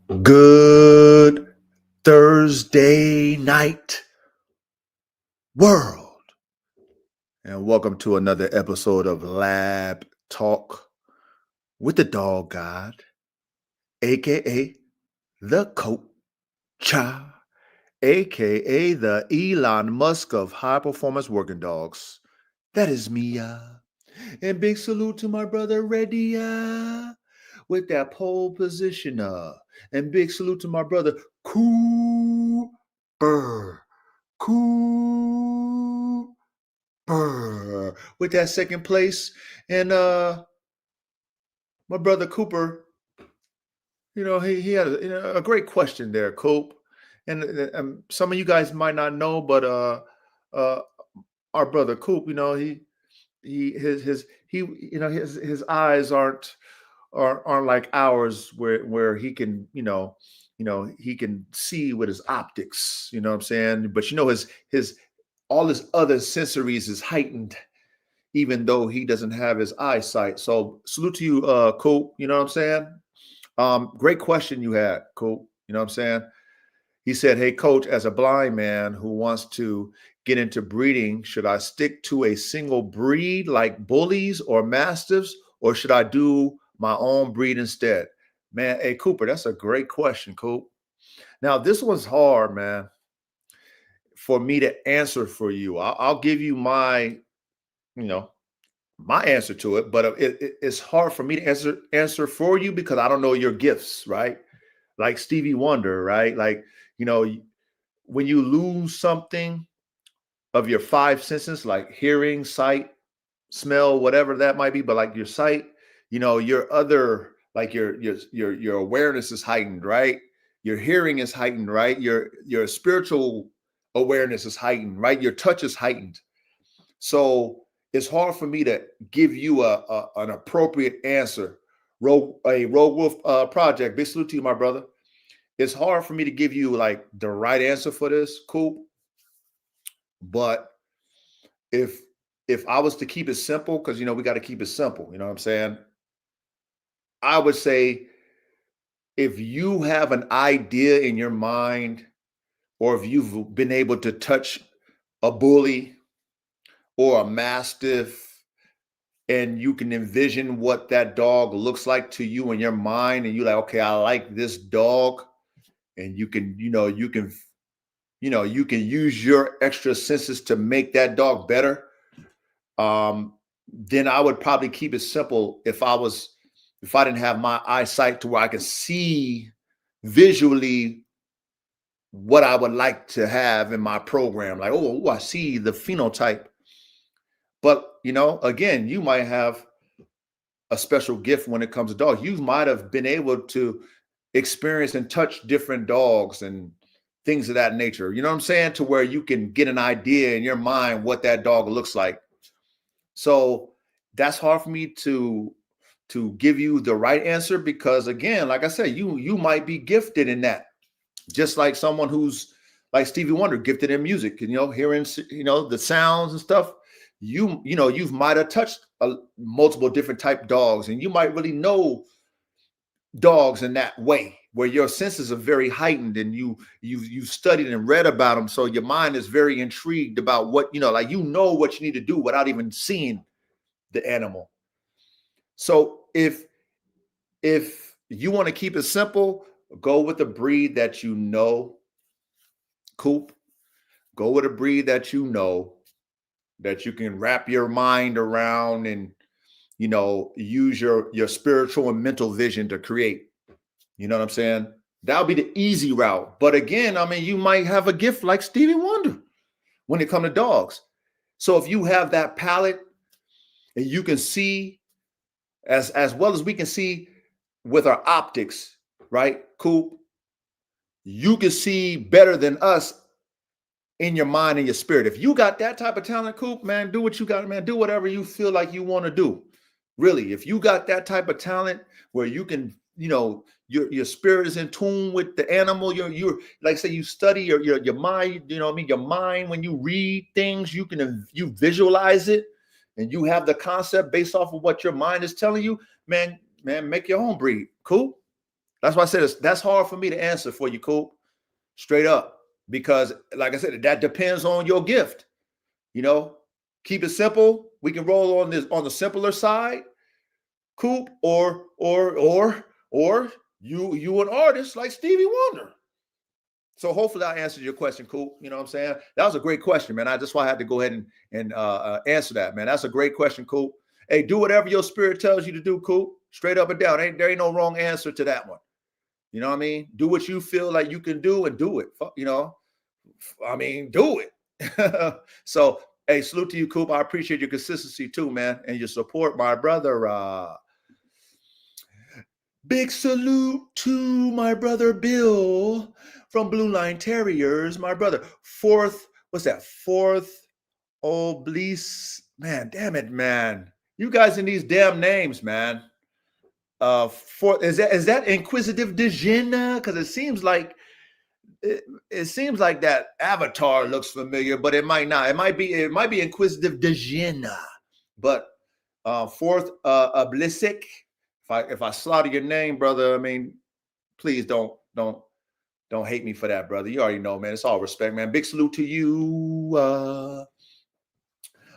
Good Thursday night, world, and welcome to another episode of Lab Talk with the Dog God, aka the Coach, aka the Elon Musk of high performance working dogs. That is me, and big salute to my brother Reddy, with that pole position, and big salute to my brother Cooper. Cooper with that second place. And my brother Cooper, he had a great question there, Coop. And some of you guys might not know, but uh, our brother Coop, his eyes aren't like ours where he can he can see with his optics, you know what I'm saying, but his all his other sensories is heightened even though he doesn't have his eyesight. So salute to you, Coop, you know what I'm saying. Great question you had, Coop, you know what I'm saying. He said, hey coach, as a blind man who wants to get into breeding, should I stick to a single breed like bullies or mastiffs, or should I do my own breed instead? Man, hey Cooper, that's a great question, Coop. Now this one's hard, man, for me to answer for you. I'll give you my answer to it, but it's hard for me to answer for you because I don't know your gifts, right? Like Stevie Wonder, right? Like, when you lose something of your five senses, like hearing, sight, smell, whatever that might be, but like your sight, your other, like your awareness is heightened, right? Your hearing is heightened, right? Your spiritual awareness is heightened, right? Your touch is heightened. So it's hard for me to give you an appropriate answer. A Rogue Wolf project. Big salute to you, my brother. It's hard for me to give you like the right answer for this, Coop. But if I was to keep it simple, because we got to keep it simple, you know what I'm saying? I would say if you have an idea in your mind, or if you've been able to touch a bully or a mastiff, and you can envision what that dog looks like to you in your mind, and you're like, okay, I like this dog, and you can use your extra senses to make that dog better, then I would probably keep it simple if I didn't have my eyesight to where I could see visually what I would like to have in my program. Like, oh, I see the phenotype. But, again, you might have a special gift when it comes to dogs. You might have been able to experience and touch different dogs and things of that nature. You know what I'm saying? To where you can get an idea in your mind what that dog looks like. So that's hard for me to give you the right answer because, again, like I said, you might be gifted in that, just like someone who's like Stevie Wonder, gifted in music, hearing the sounds and stuff. You might have touched multiple different type dogs, and you might really know dogs in that way where your senses are very heightened, and you've studied and read about them, so your mind is very intrigued about what what you need to do without even seeing the animal. So if you want to keep it simple, go with a breed that Coop. Go with a breed that that you can wrap your mind around, and use your spiritual and mental vision to create. You know what I'm saying? That'll be the easy route. But again, I mean, you might have a gift like Stevie Wonder when it comes to dogs. So if you have that palate and you can see as well as we can see with our optics, right, Coop? You can see better than us in your mind and your spirit. If you got that type of talent, Coop, man, do what you got, man. Do whatever you feel like you want to do. Really, if you got that type of talent where you can, your spirit is in tune with the animal. You're like, say you study your mind. You know what I mean? Your mind, when you read things, you visualize it, and you have the concept based off of what your mind is telling you. Man, make your own breed. Cool. That's why I said that's hard for me to answer for you, Coop. Straight up. Because like I said, that depends on your gift. You know, keep it simple. We can roll on this on the simpler side, Coop, or you an artist like Stevie Wonder. So hopefully I answered your question, Coop. You know what I'm saying? That was a great question, man. I just why I had to go ahead and answer that, man. That's a great question, Coop. Hey, do whatever your spirit tells you to do, Coop. Straight up and down. There ain't no wrong answer to that one. You know what I mean? Do what you feel like you can do and do it. You know, I mean, do it. So, hey, salute to you, Coop. I appreciate your consistency too, man, and your support, my brother. Big salute to my brother Bill from Blue Line Terriers. My brother, what's that? Fourth Oblique. Man, damn it, man. You guys in these damn names, man. Is that Inquisitive Dejina? Because it seems like that avatar looks familiar, but it might not. It might be Inquisitive Dejina. But fourth Oblique. If I slaughter your name, brother, I mean, please don't hate me for that, brother. You already know, man. It's all respect, man. Big salute to you.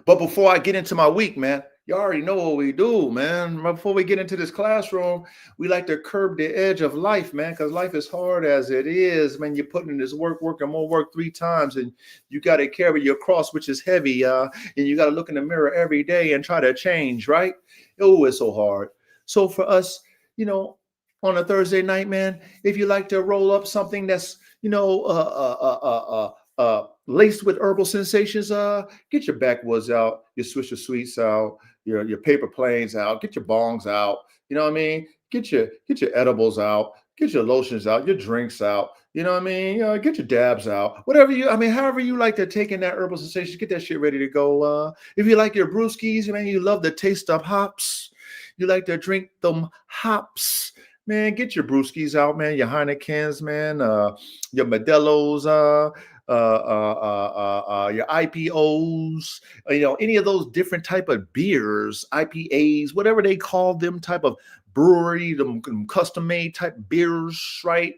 But before I get into my week, man, you already know what we do, man. Before we get into this classroom, we like to curb the edge of life, man, because life is hard as it is, man. You're putting in this work, and more work 3 times, and you got to carry your cross, which is heavy, and you got to look in the mirror every day and try to change, right? Oh, it's so hard. So for us, you know, on a Thursday night, man, if you like to roll up something that's, you know, laced with herbal sensations, get your backwoods out, your Swisher Sweets out, your paper planes out, get your bongs out. You know what I mean? Get your edibles out, get your lotions out, your drinks out. You know what I mean? Get your dabs out. However you like to take in that herbal sensations, get that shit ready to go. If you like your brewskis, man, you love the taste of hops. You like to drink them hops, man, get your brewskis out, man, your Heinekens, man, your Modelo's, your IPOs, you know, any of those different type of beers, IPAs, whatever they call them, type of brewery, them custom made type beers, right?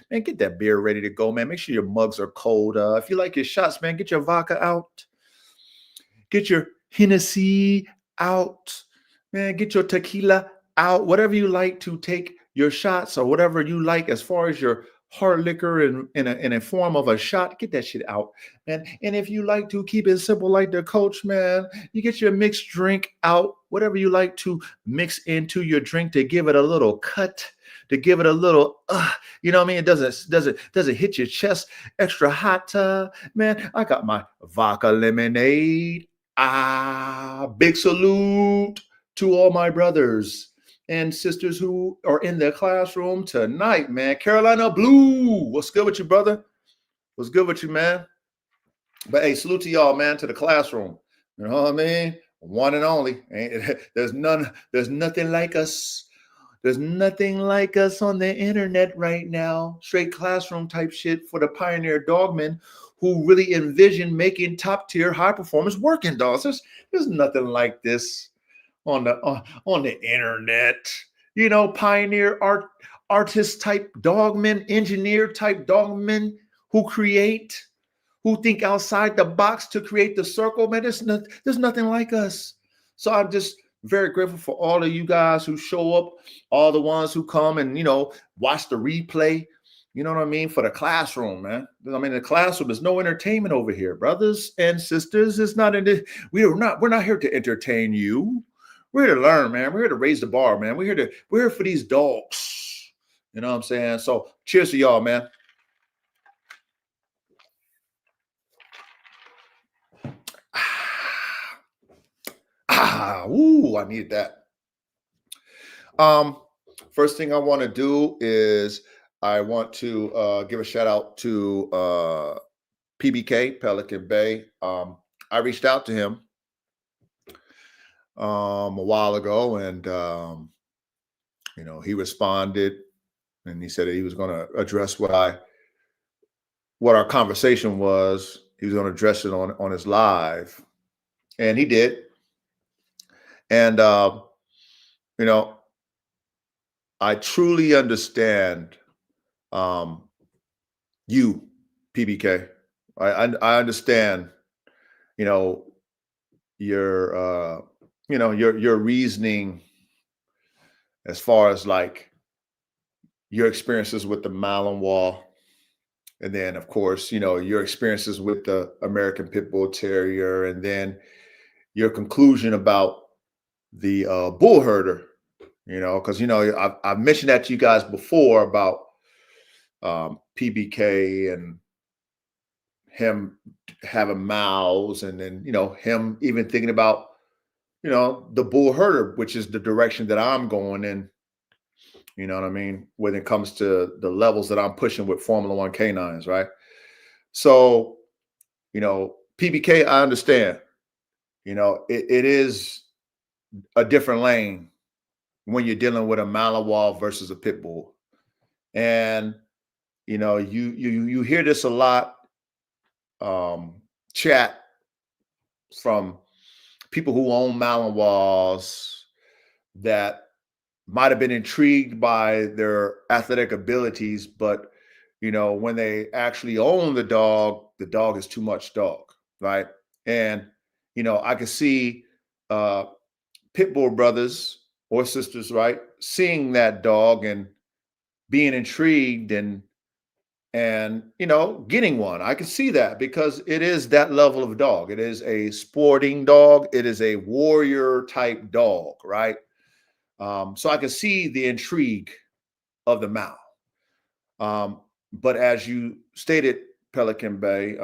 Man, get that beer ready to go, man. Make sure your mugs are cold. If you like your shots, man, get your vodka out. Get your Hennessy out. Man, get your tequila out. Whatever you like to take your shots or whatever you like as far as your hard liquor in a form of a shot, get that shit out, man. And if you like to keep it simple like the coach, man, you get your mixed drink out. Whatever you like to mix into your drink to give it a little cut, to give it a little, you know what I mean? It doesn't hit your chest extra hot, man. I got my vodka lemonade. Big salute to all my brothers and sisters who are in the classroom tonight, man. Carolina Blue, what's good with you, brother? What's good with you, man? But hey, salute to y'all, man, to the classroom. You know what I mean? One and only. There's nothing like us. There's nothing like us on the internet right now. Straight classroom type shit for the pioneer dogmen who really envision making top tier high performance working dogs. There's nothing like this on the internet. You know, pioneer artist type dogmen, engineer type dogmen who think outside the box to create the circle. Man, there's nothing like us. So I'm just very grateful for all of you guys who show up, all the ones who come and, you know, watch the replay. You know what I mean? For the classroom, man. I mean, the classroom is no entertainment over here, brothers and sisters. It's not we're not here to entertain you. We're here to learn, man. We're here to raise the bar, man. We're here for these dogs. You know what I'm saying? So cheers to y'all, man. Ooh, I need that. First thing I want to do is I want to give a shout out to PBK, Pelican Bay. I reached out to him a while ago, and you know, he responded, and he said that he was going to address what our conversation was. He was going to address it on his live, and he did. And you know, I truly understand you, PBK. I understand, you know, your your reasoning as far as like your experiences with the Malinois, and then of course, your experiences with the American Pit Bull Terrier, and then your conclusion about the bull herder. Because I've mentioned that to you guys before about PBK and him having mouths, and then him even thinking about the bull herder, which is the direction that I'm going in. You know what I mean? When it comes to the levels that I'm pushing with Formula One canines, right? So, PBK, I understand. It is a different lane when you're dealing with a Malinois versus a pit bull. And you hear this a lot, chat from people who own Malinois that might have been intrigued by their athletic abilities, but when they actually own the dog is too much dog, right? And I can see pit bull brothers or sisters, right, seeing that dog and being intrigued and getting one. I can see that because it is that level of dog. It is a sporting dog. It is a warrior type dog, right? So I can see the intrigue of the mouth. But as you stated, Pelican Bay,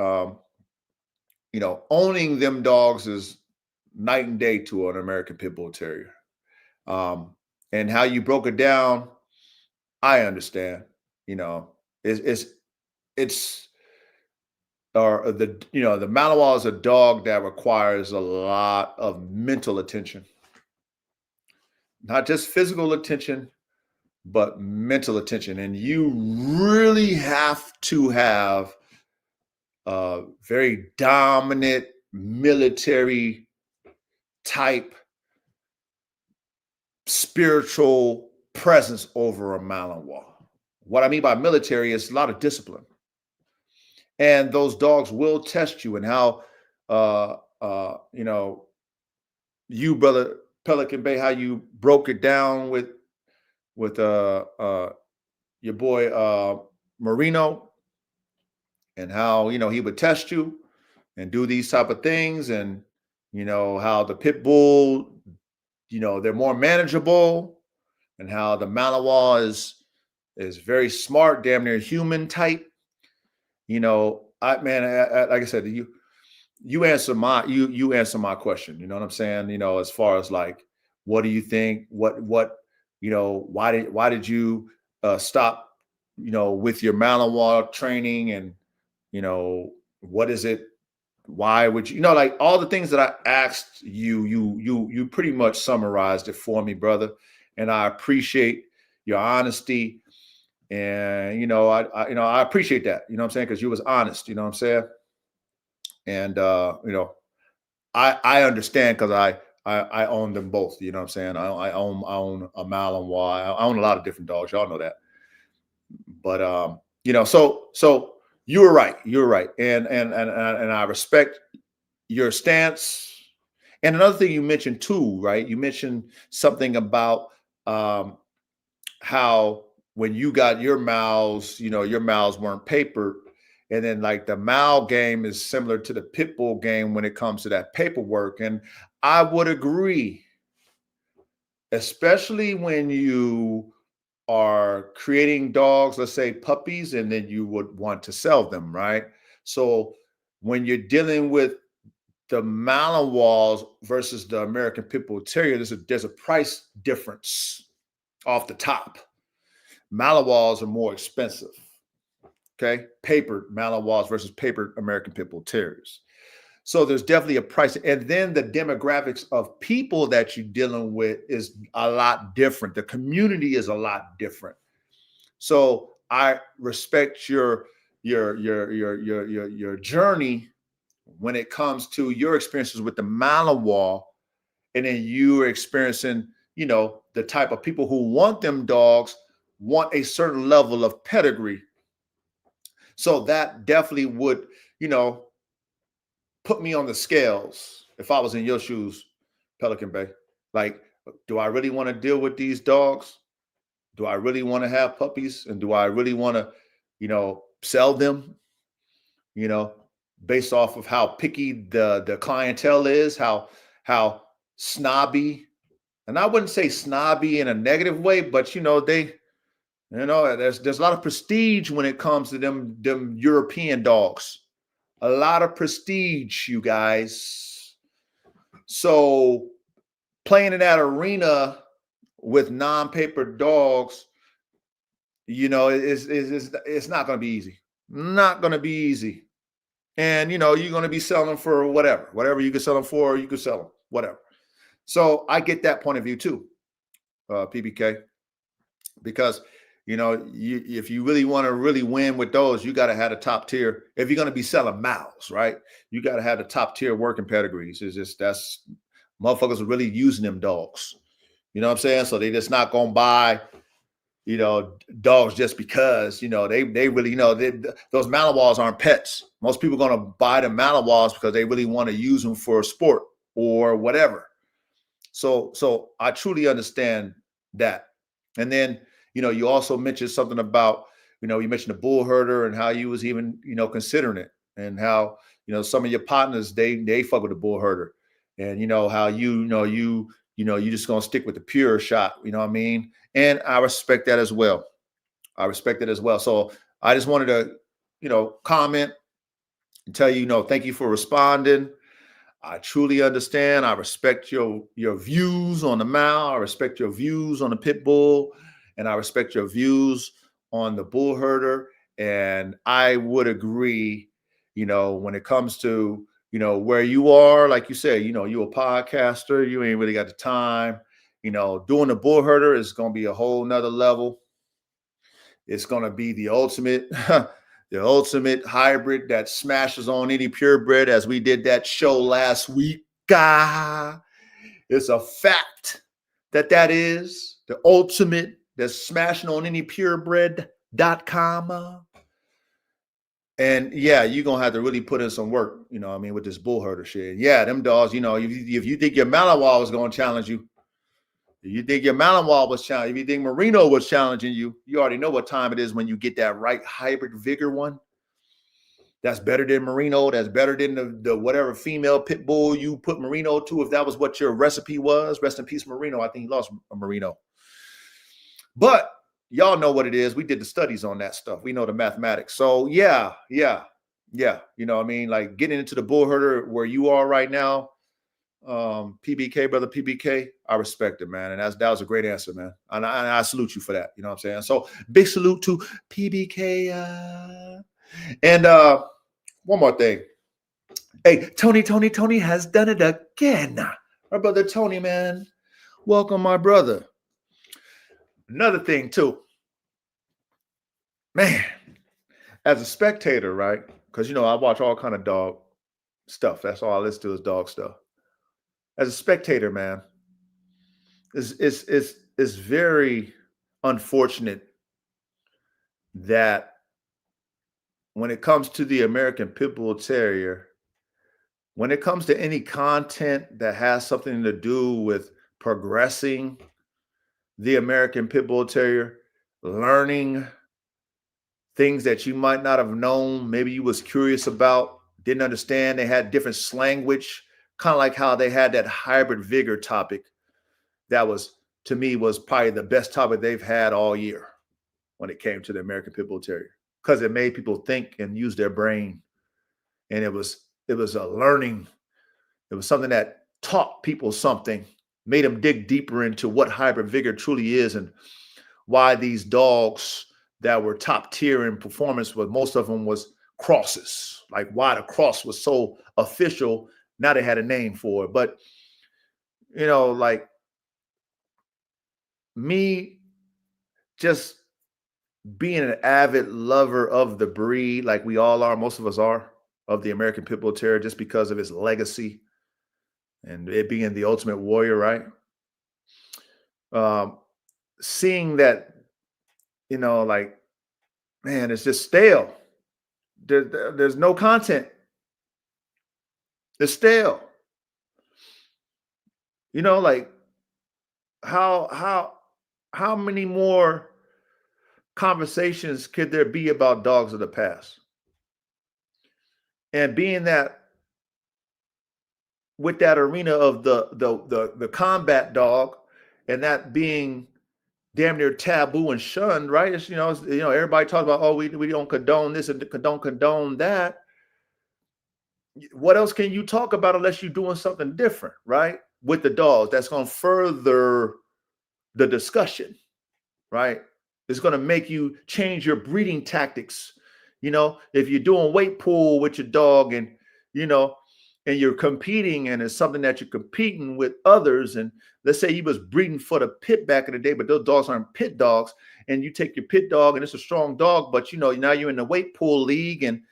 owning them dogs is night and day to an American Pit Bull Terrier. And how you broke it down, I understand. It's it's or the Malinois is a dog that requires a lot of mental attention, not just physical attention, but mental attention. And you really have to have a very dominant military type spiritual presence over a Malinois. What I mean by military is a lot of discipline. And those dogs will test you, and how you, brother Pelican Bay, how you broke it down with your boy Marino, and how he would test you and do these type of things, and how the pit bull, they're more manageable, and how the Malinois is very smart, damn near human type. Like I said, you answer my question. You know what I'm saying? As far as like, what do you think? What why did you stop? With your Malinois training, and what is it? Why would you? Like all the things that I asked you, you pretty much summarized it for me, brother. And I appreciate your honesty. And I appreciate that. You know what I'm saying? Because you was honest. You know what I'm saying? And I understand, because I own them both. You know what I'm saying? I own a Malinois. I own a lot of different dogs. Y'all know that. But so you were right. You're right. And I respect your stance. And another thing you mentioned too, right? You mentioned something about how when you got your mouths, your mouths weren't papered. And then like the Mal game is similar to the pit bull game when it comes to that paperwork. And I would agree, especially when you are creating dogs, let's say puppies, and then you would want to sell them, right? So when you're dealing with the Malinois versus the American Pit Bull Terrier, there's a price difference off the top. Malinois are more expensive. Okay, papered Malinois versus papered American Pit Bull Terriers. So there's definitely a price. And then the demographics of people that you're dealing with is a lot different. The community is a lot different. So I respect your journey when it comes to your experiences with the Malinois, and then you are experiencing, the type of people who want them dogs want a certain level of pedigree. So that definitely would, put me on the scales if I was in your shoes, Pelican Bay. Like, do I really want to deal with these dogs? Do I really want to have puppies? And do I really want to, sell them, you know, based off of how picky the clientele is, how snobby, and I wouldn't say snobby in a negative way, but there's a lot of prestige when it comes to them European dogs. A lot of prestige, you guys. So playing in that arena with non-paper dogs, it's not going to be easy. Not going to be easy. And, you're going to be selling them for whatever you can sell them for, you can sell them, whatever. So I get that point of view too, PBK, because, if you really want to really win with those, you got to have a top tier. If you're going to be selling mouths, right? You got to have the top tier working pedigrees. It's just, that's motherfuckers are really using them dogs. You know what I'm saying? So they just not going to buy, dogs just because, they really, those Malinois aren't pets. Most people are going to buy the Malinois because they really want to use them for a sport or whatever. So I truly understand that. And then, you also mentioned something about, you mentioned the bull herder and how you was even, considering it, and how, some of your partners, they fuck with the bull herder, and how you just gonna stick with the pure shot, you know what I mean? And I respect that as well. So I just wanted to, comment and tell you, thank you for responding. I truly understand. I respect your views on the Mal. I respect your views on the pit bull, and I respect your views on the bull herder. And I would agree, when it comes to, where you are, like you said, you're a podcaster, you ain't really got the time. Doing the bull herder is going to be a whole nother level. It's going to be the ultimate, the ultimate hybrid that smashes on any purebred, as we did that show last week. It's a fact that is the ultimate that's smashing on any purebred.com. And yeah, you're going to have to really put in some work, with this bull herder shit. Yeah, them dogs, if you think your Malinois was going to challenge you, if you think your Malinois was challenging, if you think Merino was challenging you, you already know what time it is when you get that right hybrid vigor one. That's better than Merino. That's better than the whatever female pit bull you put Merino to, if that was what your recipe was. Rest in peace, Merino. I think he lost a Merino. But y'all know what it is. We did the studies on that stuff. We know the mathematics. So yeah. You know what I mean? Like getting into the bull herder where you are right now, PBK, brother PBK, I respect it, man. And that was a great answer, man. And I salute you for that. You know what I'm saying? So big salute to PBK. And one more thing. Hey, Tony has done it again. My brother Tony, man. Welcome, my brother. Another thing, too. Man, as a spectator, right? Because, I watch all kind of dog stuff. That's all I listen to is dog stuff. As a spectator, man, it's very unfortunate that when it comes to the American Pit Bull Terrier, when it comes to any content that has something to do with progressing the American Pit Bull Terrier, learning things that you might not have known, maybe you was curious about, didn't understand, they had different slanguage, kind of like how they had that hybrid vigor topic that was, to me, was probably the best topic they've had all year when it came to the American Pit Bull Terrier, because it made people think and use their brain. And it was a learning. It was something that taught people something, made them dig deeper into what hybrid vigor truly is and why these dogs that were top tier in performance, but most of them was crosses, like why the cross was so official. Now they had a name for it. But, like me just being an avid lover of the breed, like we all are, most of us are, of the American Pit Bull Terrier, just because of its legacy and it being the ultimate warrior, right? um, seeing that, like, man, it's just stale. There's no content. It's stale. Like, how how many more conversations could there be about dogs of the past? And being that with that arena of the combat dog, and that being damn near taboo and shunned, right? Everybody talks about, oh, we don't condone this and condone that. What else can you talk about unless you're doing something different, right? With the dogs, that's going to further the discussion, right? It's going to make you change your breeding tactics. If you're doing weight pull with your dog, and you know, and you're competing, and it's something that you're competing with others, and let's say he was breeding for the pit back in the day, but those dogs aren't pit dogs, and you take your pit dog and it's a strong dog, but now you're in the weight pull league, and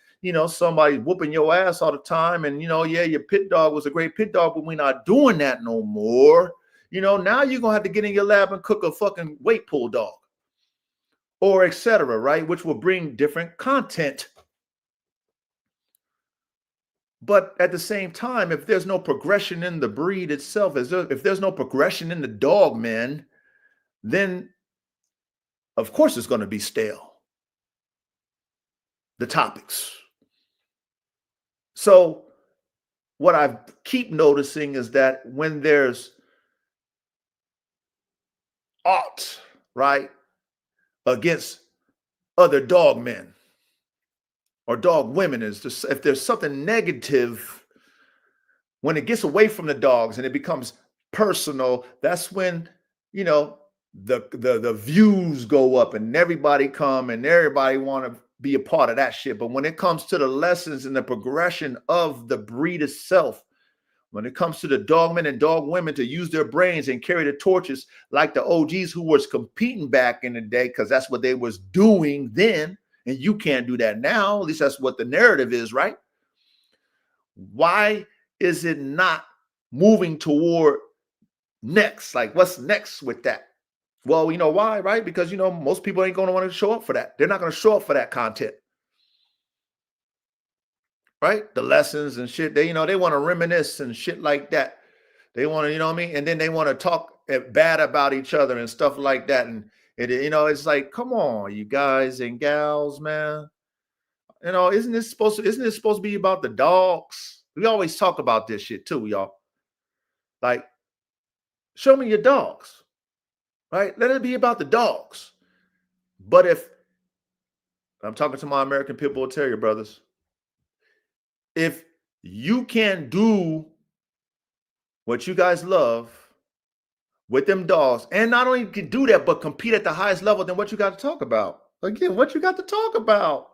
somebody's whooping your ass all the time, and yeah, your pit dog was a great pit dog, but we're not doing that no more. Now you're gonna have to get in your lab and cook a fucking weight pull dog, or etc., right? Which will bring different content. But at the same time, if there's no progression in the breed itself, if there's no progression in the dog, man, then of course it's going to be stale, the topics. So what I keep noticing is that when there's aught, right, against other dog men or dog women, is just, if there's something negative, when it gets away from the dogs and it becomes personal, that's when the views go up and everybody come and everybody want to be a part of that shit. But when it comes to the lessons and the progression of the breed itself, when it comes to the dogmen and dog women to use their brains and carry the torches like the OGs who was competing back in the day, because that's what they was doing then, and you can't do that now. At least that's what the narrative is, right? Why is it not moving toward next? Like, what's next with that? Well, you know why, right? Because most people ain't going to want to show up for that. They're not going to show up for that content, right? The lessons and shit. They want to reminisce and shit like that. They want to, what I mean? And then they want to talk bad about each other and stuff like that. And it's like, come on, you guys and gals, man. Isn't this supposed to be about the dogs? We always talk about this shit too, y'all. Like, show me your dogs, right? Let it be about the dogs. But if I'm talking to my American Pit Bull Terrier brothers, if you can't do what you guys love with them dogs, and not only can do that, but compete at the highest level, then what you got to talk about? Again, what you got to talk about?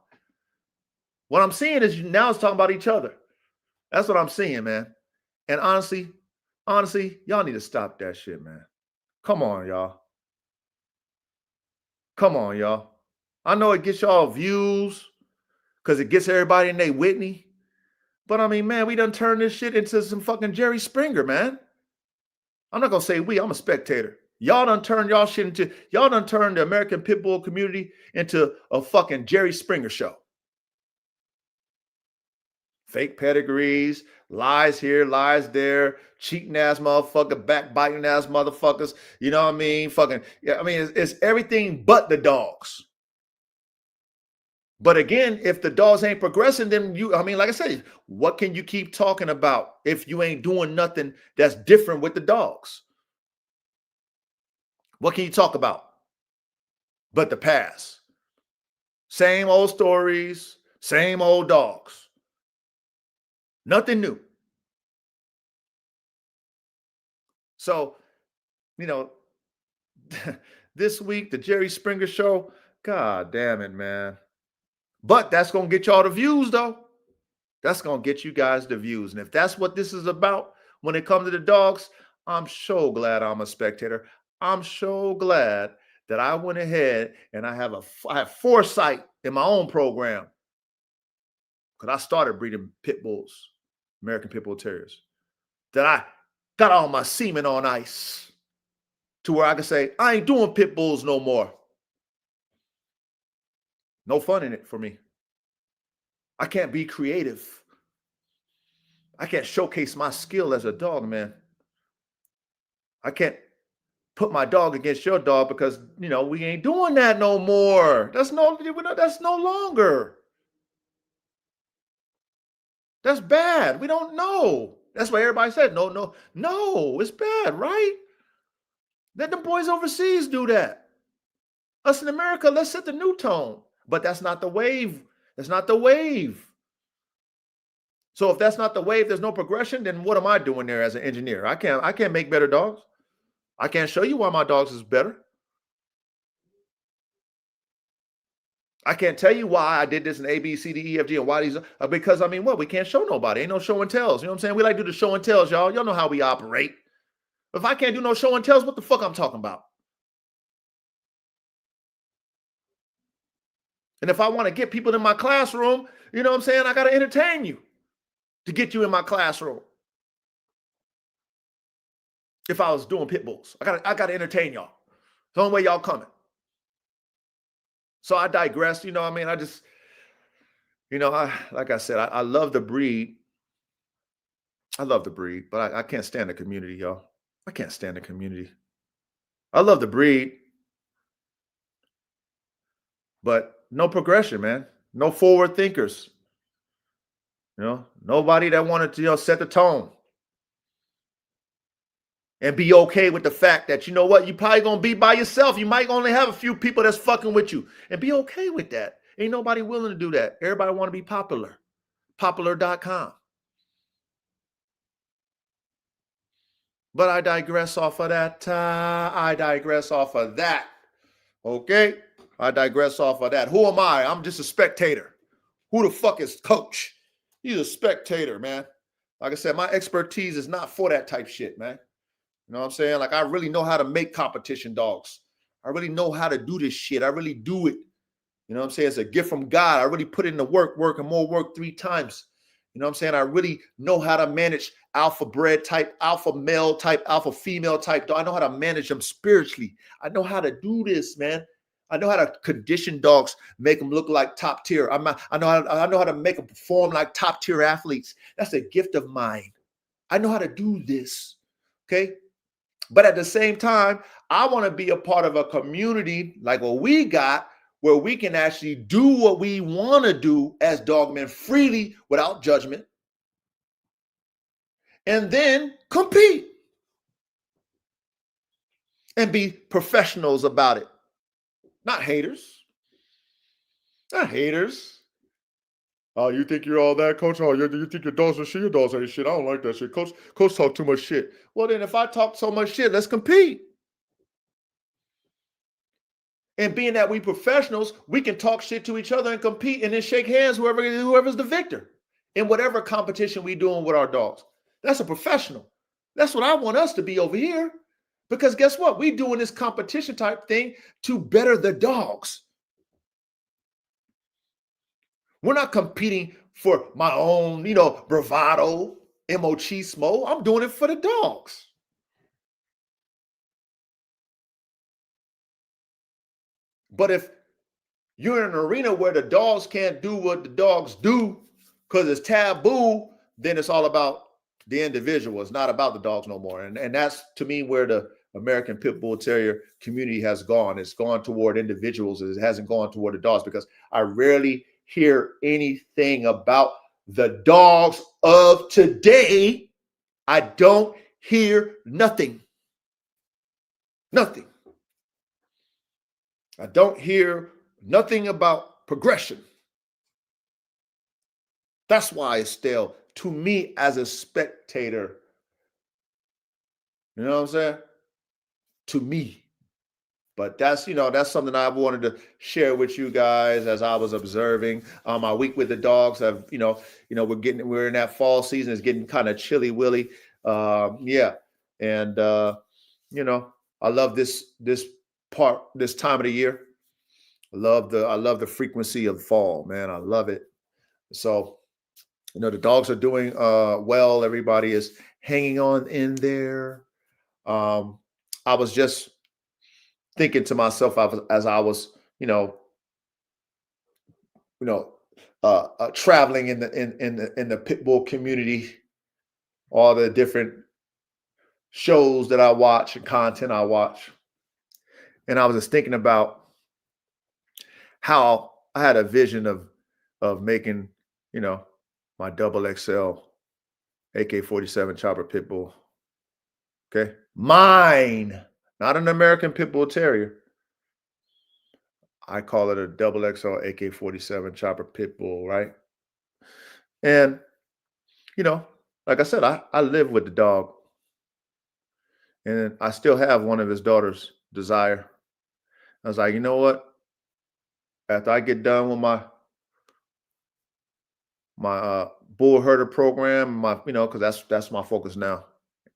What I'm seeing is now it's talking about each other. That's what I'm seeing, man. And honestly, y'all need to stop that shit, man. Come on, y'all. Come on, y'all. I know it gets y'all views because it gets everybody in their Whitney. But I mean, man, we done turned this shit into some fucking Jerry Springer, man. I'm not gonna say we, I'm a spectator. Y'all done turned the American Pit Bull community into a fucking Jerry Springer show. Fake pedigrees, lies here, lies there, cheating ass motherfucker, backbiting ass motherfuckers. You know what I mean? Fucking, yeah, I mean, it's everything but the dogs. But again, if the dogs ain't progressing, then like I said, what can you keep talking about if you ain't doing nothing that's different with the dogs? What can you talk about but the past? Same old stories, same old dogs. Nothing new. So, this week, the Jerry Springer show, God damn it, man. But that's going to get y'all the views, though. That's going to get you guys the views. And if that's what this is about when it comes to the dogs, I'm so glad I'm a spectator. I'm so glad that I went ahead and I have foresight in my own program, because I started breeding pit bulls, American Pit Bull Terriers, that I got all my semen on ice. to where I can say, I ain't doing pit bulls no more. No fun in it for me. I can't be creative. I can't showcase my skill as a dog, man. I can't put my dog against your dog because, we ain't doing that no more. That's no longer. That's bad. We don't know. That's why everybody said, no, it's bad, right? Let the boys overseas do that. Us in America, let's set the new tone. But that's not the wave. That's not the wave. So if that's not the wave, there's no progression, then what am I doing there as an engineer? I can't make better dogs. I can't show you why my dogs is better. I can't tell you why I did this in A, B, C, D, E, F, G, and why these because we can't show nobody. Ain't no show and tells. You know what I'm saying? We like to do the show and tells, y'all. Y'all know how we operate. If I can't do no show and tells, what the fuck I'm talking about? And if I want to get people in my classroom, you know what I'm saying? I got to entertain you to get you in my classroom. If I was doing pit bulls, I got to entertain y'all. The only way y'all coming. So I digress. I just, like I said, I love the breed. I love the breed, but I can't stand the community, y'all. I can't stand the community. I love the breed, but no progression, man. No forward thinkers. Nobody that wanted to, set the tone and be okay with the fact that, you probably going to be by yourself. You might only have a few people that's fucking with you and be okay with that. Ain't nobody willing to do that. Everybody want to be popular. Popular.com. But I digress off of that. Okay? I digress off of that. Who am I? I'm just a spectator. Who the fuck is coach? He's a spectator, man. Like I said, my expertise is not for that type shit, man. You know what I'm saying? Like, I really know how to make competition dogs. I really know how to do this shit. I really do it. You know what I'm saying? It's a gift from God. I really put in the work, and more work 3 times. You know what I'm saying? I really know how to manage alpha bred type, alpha male type, alpha female type dog. I know how to manage them spiritually. I know how to do this, man. I know how to condition dogs, make them look like top tier. I know how to make them perform like top tier athletes. That's a gift of mine. I know how to do this. Okay. But at the same time, I want to be a part of a community like what we got, where we can actually do what we want to do as dogmen freely without judgment, and then compete and be professionals about it. Not haters. Not haters. Oh, you think you're all that, coach? Oh, you think your dogs are shit? Your dogs ain't shit. I don't like that shit. Coach talk too much shit. Well, then if I talk so much shit, let's compete. And being that we professionals, we can talk shit to each other and compete and then shake hands, whoever's the victor in whatever competition we doing with our dogs. That's a professional. That's what I want us to be over here. Because guess what? We doing this competition type thing to better the dogs. We're not competing for my own, bravado, machismo. I'm doing it for the dogs. But if you're in an arena where the dogs can't do what the dogs do because it's taboo, then it's all about the individual. It's not about the dogs no more. And that's, to me, where the American Pit Bull Terrier community has gone. It's gone toward individuals. It hasn't gone toward the dogs, because I rarely hear anything about the dogs of today. I don't hear nothing. Nothing. I don't hear nothing about progression. That's why it's stale to me as a spectator. You know what I'm saying? To me. But that's something I wanted to share with you guys as I was observing. My week with the dogs have, we're in that fall season. It's getting kind of chilly willy. Yeah. And I love this time of the year. I love the frequency of fall, man. I love it. So, the dogs are doing well. Everybody is hanging on in there. I was just thinking to myself as I was, you know, traveling in the pit bull community, all the different shows that I watch and content I watch, and I was just thinking about how I had a vision of making, you know, my double XL AK-47 chopper pit bull. Okay, mine, not an American pit bull terrier. I call it a double XL AK-47 chopper pit bull, right? And you know, like I said, I live with the dog, and I still have one of his daughters, Desire. I was like, you know what? After I get done with my bull herder program, because that's my focus now,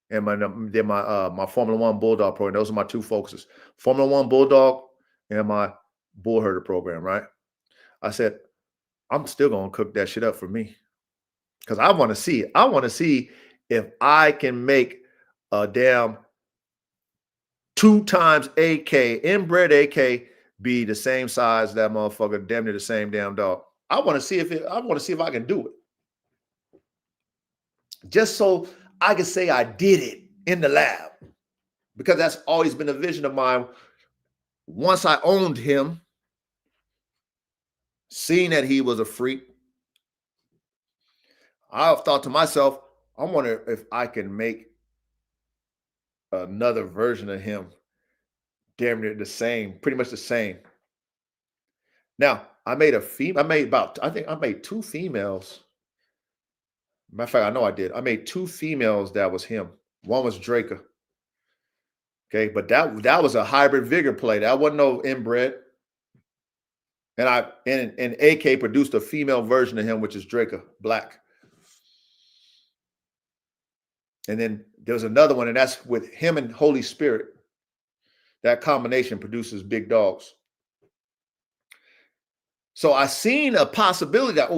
and my Formula One Bulldog program. Those are my two focuses: Formula One Bulldog and my bull herder program. Right? I said I'm still gonna cook that shit up for me because I want to see it. I want to see if I can make a damn 2 times AK inbred AK be the same size that motherfucker, damn near the same damn dog. I want to see if I can do it. Just so I can say I did it in the lab. Because that's always been a vision of mine. Once I owned him, seeing that he was a freak, I thought to myself, I wonder if I can make another version of him damn near the same, pretty much the same. Now, I made I think I made 2 females. Matter of fact, I know I did. I made 2 females that was him. One was Draker. Okay, but that was a hybrid vigor play. That wasn't no inbred. And AK produced a female version of him, which is Draker Black. And then there's another one, and that's with him and Holy Spirit. That combination produces big dogs. So I seen a possibility that,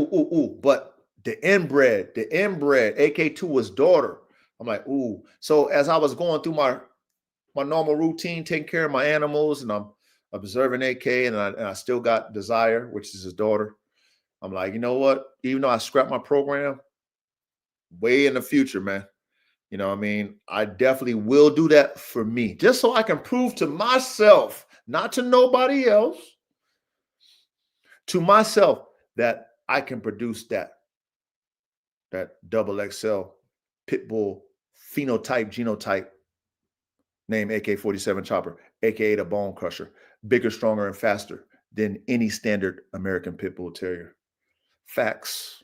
but the inbred, AK2 was daughter. I'm like, ooh. So as I was going through my normal routine, taking care of my animals, and I'm observing AK, and I still got Desire, which is his daughter. I'm like, you know what? Even though I scrapped my program, way in the future, man. You know what I mean? I definitely will do that for me, just so I can prove to myself, not to nobody else, to myself that I can produce that double XL pit bull genotype named AK-47 chopper, aka the bone crusher, bigger, stronger, and faster than any standard American pit bull terrier. Facts.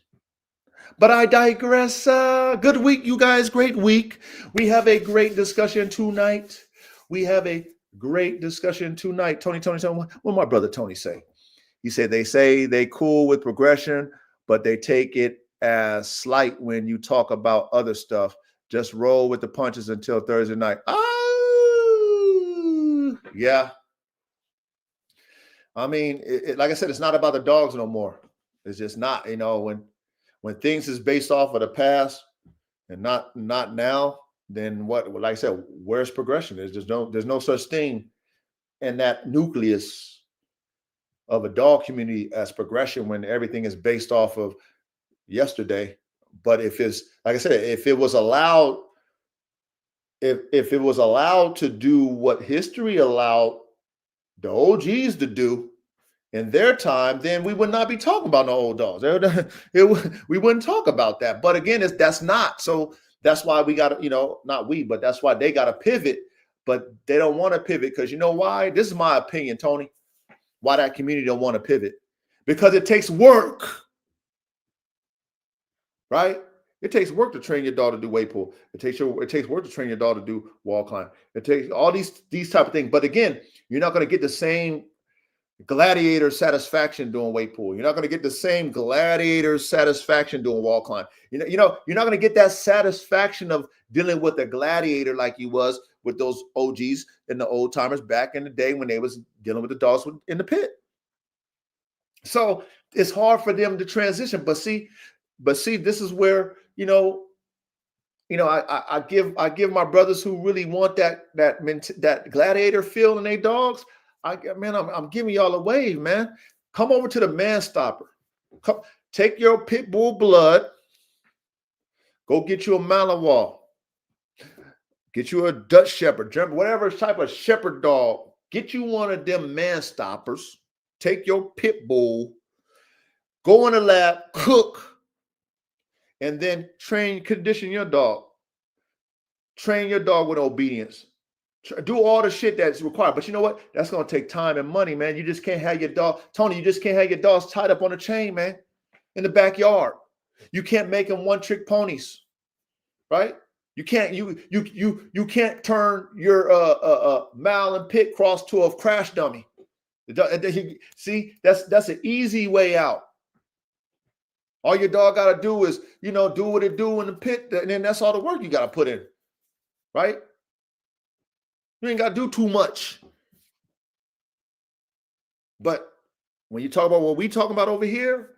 But I digress. Good week, you guys. Great week. We have a great discussion tonight. Tony, what my brother Tony say? He said they say they cool with progression, but they take it as slight when you talk about other stuff. Just roll with the punches until Thursday night. Yeah. I mean, like I said, it's not about the dogs no more. It's just not. When things is based off of the past and not now, then what? Like I said, where's progression? There's no such thing in that nucleus of a dog community as progression when everything is based off of yesterday. But if it's, like I said, if it was allowed to do what history allowed the OGs to do in their time, then we would not be talking about no old dogs. We wouldn't talk about that. But again, that's not. So that's why we got to, not we, but that's why they got to pivot. But they don't want to pivot because you know why? This is my opinion, Tony. Why that community don't want to pivot? Because it takes work, right? It takes work to train your dog to do weight pull. It takes work to train your dog to do wall climb. It takes all these type of things. But again, you're not going to get the same gladiator satisfaction doing weight pull. You're not going to get the same gladiator satisfaction doing wall climb. You're not going to get that satisfaction of dealing with a gladiator like you was with those OGs and the old timers back in the day when they was dealing with the dogs in the pit. So it's hard for them to transition. But see, this is where, I give my brothers who really want that gladiator feel in their dogs. I'm giving y'all a wave, man. Come over to the Man Stopper. Come, take your pit bull blood. Go get you a Malinois. Get you a Dutch Shepherd, whatever type of shepherd dog. Get you one of them Man Stoppers. Take your pit bull. Go in the lab, cook, and then condition your dog. Train your dog with obedience. Do all the shit that's required. But you know what? That's going to take time and money, man. You just can't have your dog. Tony, you just can't have your dogs tied up on a chain, man, in the backyard. You can't make them one-trick ponies, right? You can't can't turn your Mal and Pit cross to a crash dummy. See, that's an easy way out. All your dog got to do is, do what it do in the pit, and then that's all the work you got to put in, right? You ain't got to do too much. But when you talk about what we talking about over here,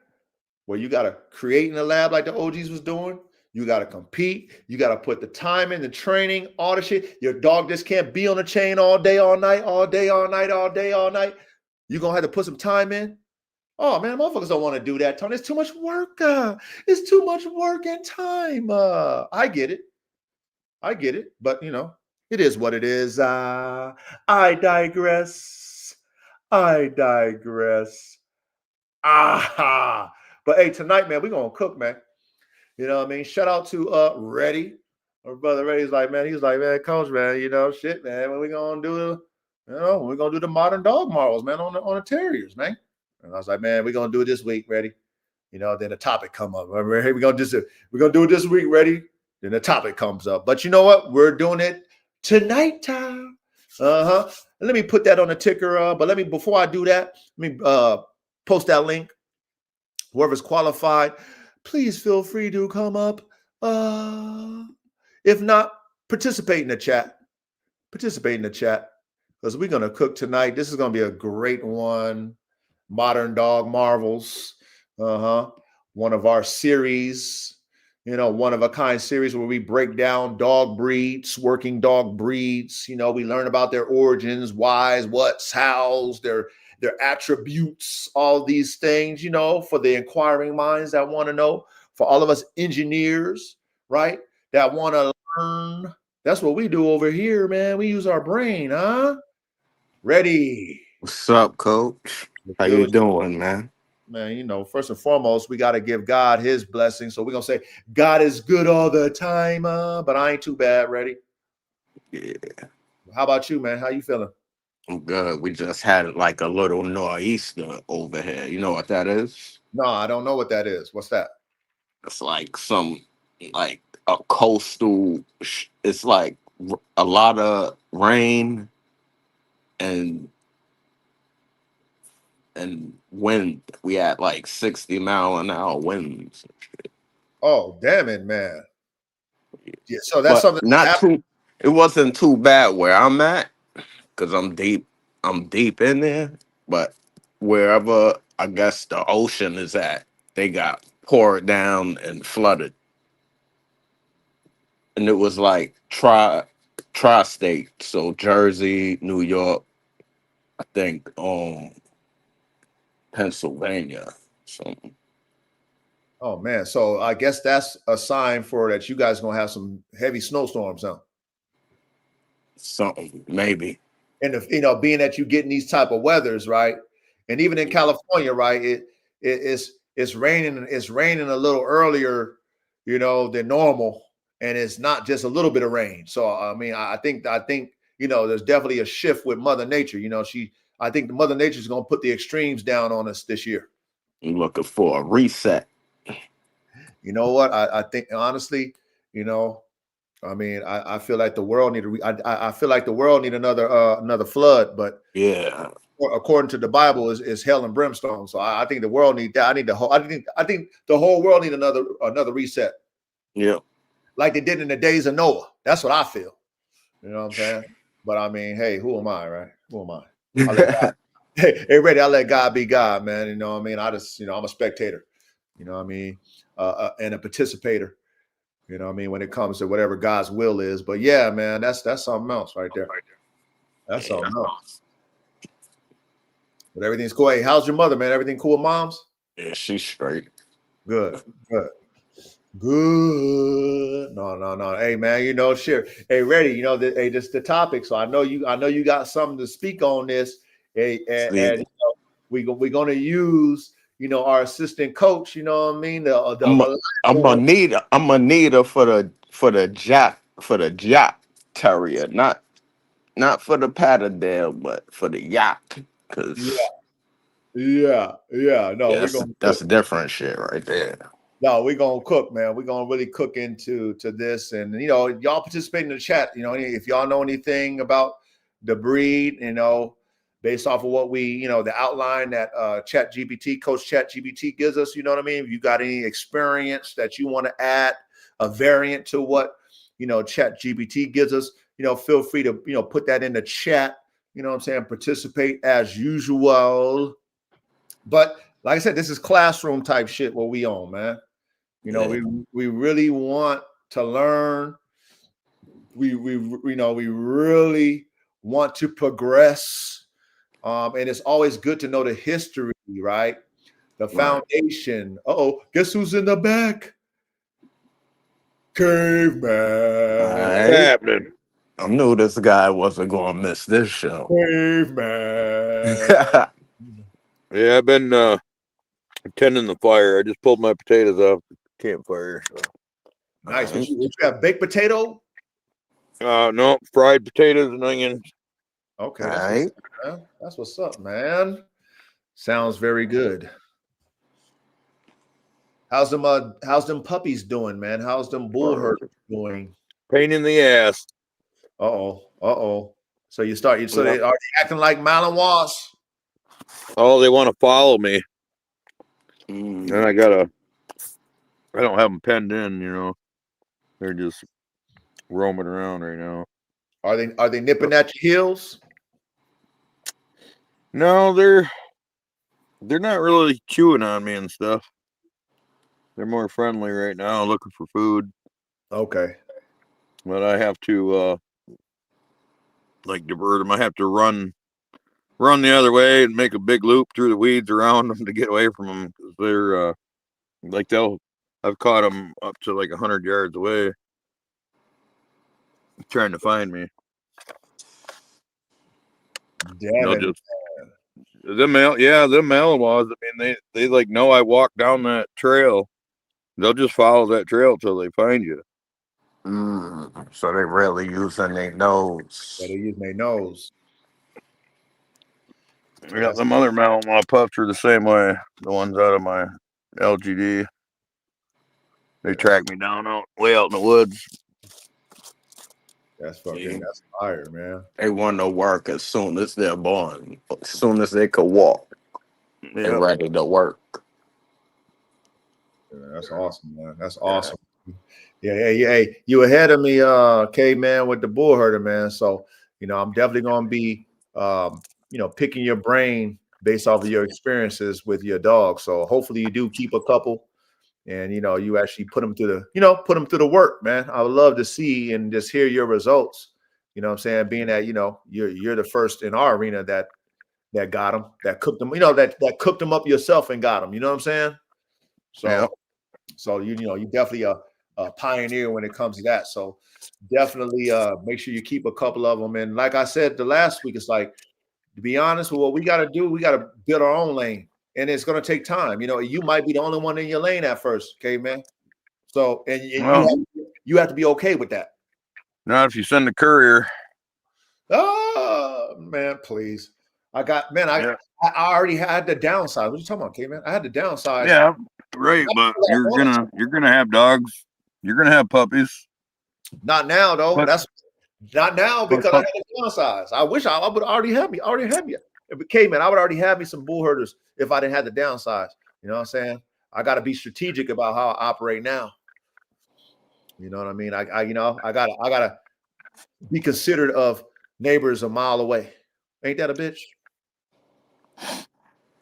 where you got to create in the lab like the OGs was doing, you got to compete, you got to put the time in, the training, all the shit. Your dog just can't be on a chain all day, all night, all day, all night, all day, all night. You're going to have to put some time in. Oh, man, motherfuckers don't want to do that, Tony. It's too much work. It's too much work and time. I get it. But, it is what it is. I digress. But, hey, tonight, man, we're going to cook, man. You know what I mean? Shout out to Reddy. Our brother Reddy's like, man, coach, man, shit, man. When we going to do we're going to do the modern dog models, man, on the terriers, man. And I was like, man, we're going to do it this week, Reddy. Then the topic come up. Hey, we're going to do it this week, Reddy. Then the topic comes up. But you know what? We're doing it tonight time. Let me put that on the ticker. But before I do that, let me post that link. Whoever's qualified, please feel free to come up. If not, participate in the chat. Because we're going to cook tonight. This is going to be a great one. Modern Dog Marvels. One of our series, one of a kind series where we break down dog breeds, working dog breeds. We learn about their origins, whys, whats, hows, their attributes, all these things, for the inquiring minds that want to know, for all of us engineers, right, that want to learn. That's what we do over here, man. We use our brain, huh? Ready. What's up, coach? How you doing, man? Man, first and foremost, we got to give God his blessing. So we're going to say God is good all the time, but I ain't too bad. Ready? Yeah. How about you, man? How you feeling? I'm good. We just had like a little nor'easter over here. You know what that is? No, I don't know what that is. What's that? It's like like a coastal, it's like a lot of rain and wind. We had like 60-mile-an-hour winds. Oh, damn it, man. Yeah, so that's something it wasn't too bad where I'm at, because I'm deep in there. But wherever I guess the ocean is at, they got poured down and flooded. And it was like tri-state, so Jersey, New York, I think Pennsylvania. So Oh man, so I guess that's a sign for that you guys gonna have some heavy snowstorms, huh? something maybe. And if being that you getting these type of weathers, right? And even in California, right? It's raining. It's raining a little earlier, than normal, and it's not just a little bit of rain. So I mean, I think there's definitely a shift with Mother Nature. I think the Mother Nature is gonna put the extremes down on us this year. I'm looking for a reset. You know what? I think honestly, I mean, I feel like the world need I feel like the world need another flood, but Yeah. according to the Bible is hell and brimstone. So I think the world need that. I think the whole world need another reset. Yeah. Like they did in the days of Noah. That's what I feel. You know what I'm saying? But I mean, hey, who am I, right? Who am I? I let God, hey, ready, I let God be God, man. You know what I mean? I just, I'm a spectator, you know what I mean? And a participator. You know what I mean? When it comes to whatever God's will is. But yeah, man, that's something else right there. That's something else. But everything's cool. Hey, how's your mother, man? Everything cool with mom's? Yeah, she's straight. Good. No. Hey, man, you know, shit. Hey, ready? You know, hey, this the topic. So I know you got something to speak on this. Hey, and you know, we're gonna use, you know, our assistant coach. You know what I mean? I'm gonna need her for the Jack Terrier, not for the Patterdale, but for the yacht. Cause yeah. No, yeah, that's different shit right there. No, we're gonna cook, man. We're gonna really cook into this, and you know, y'all participate in the chat. You know, if y'all know anything about the breed, you know, based off of what we, you know, the outline that Chat GPT, Coach Chat GPT gives us. You know what I mean? If you got any experience that you want to add, a variant to what, you know, Chat GPT gives us, you know, feel free to, you know, put that in the chat. You know what I'm saying? Participate as usual. But like I said, this is classroom type shit what we on, man. You know, we really want to learn. We really want to progress. And it's always good to know the history, right? The foundation. Guess who's in the back? Caveman. What's happening? I knew this guy wasn't gonna miss this show. Caveman. Yeah, I've been tending the fire. I just pulled my potatoes off the campfire. So. Nice. What you have, baked potato? No, fried potatoes and onions. Okay, that's what's up, man. Sounds very good. How's them puppies doing, man? How's them bull herders doing? Pain in the ass. Uh-oh. So they are they acting like Malinois? Oh, they want to follow me. And I don't have them penned in, you know. They're just roaming around right now. Are they nipping at your heels? No, they're not really chewing on me and stuff. They're more friendly right now, looking for food. Okay. But I have to divert them. I have to run the other way and make a big loop through the weeds around them to get away from them, because they're I've caught them up to like 100 yards away trying to find me. Damn it. Them Malinois, I mean, they like know I walk down that trail. They'll just follow that trail till they find you. So they really using their nose. Yeah, they're using their nose. Yeah, them other Malinois pups are the same way. The ones out of my LGD. They track me down way out in the woods. That's that's fire, man. They want to work as soon as they're born, as soon as they could walk. Yep. They're ready to work. Yeah, that's awesome, man. That's awesome. Yeah. You ahead of me, K-Man, with the bull herder, man. So, you know, I'm definitely gonna be you know, picking your brain based off of your experiences with your dog. So hopefully you do keep a couple, and you know, you actually put them through the work, man. I would love to see and just hear your results. You know what I'm saying? Being that, you know, you're the first in our arena that got them, that cooked them, you know, that cooked them up yourself and got them. You know what I'm saying? So you know, you definitely a pioneer when it comes to that. So definitely make sure you keep a couple of them. And like I said the last week, it's like, to be honest with what we got to do, we got to build our own lane, and it's going to take time. You know, you might be the only one in your lane at first, okay, man. So and you have to be okay with that. Not if you send a courier. Oh man, please. I already had the downside. What are you talking about, okay, man? I had the downside. Yeah, right. But you're gonna have dogs. You're gonna have puppies. Not now, though. That's not now, because I had the downsides. I wish I would already have me. If it came in, I would already have me some bull herders if I didn't have the downsides. You know what I'm saying? I got to be strategic about how I operate now. You know what I mean? I gotta be considerate of neighbors a mile away. Ain't that a bitch? I've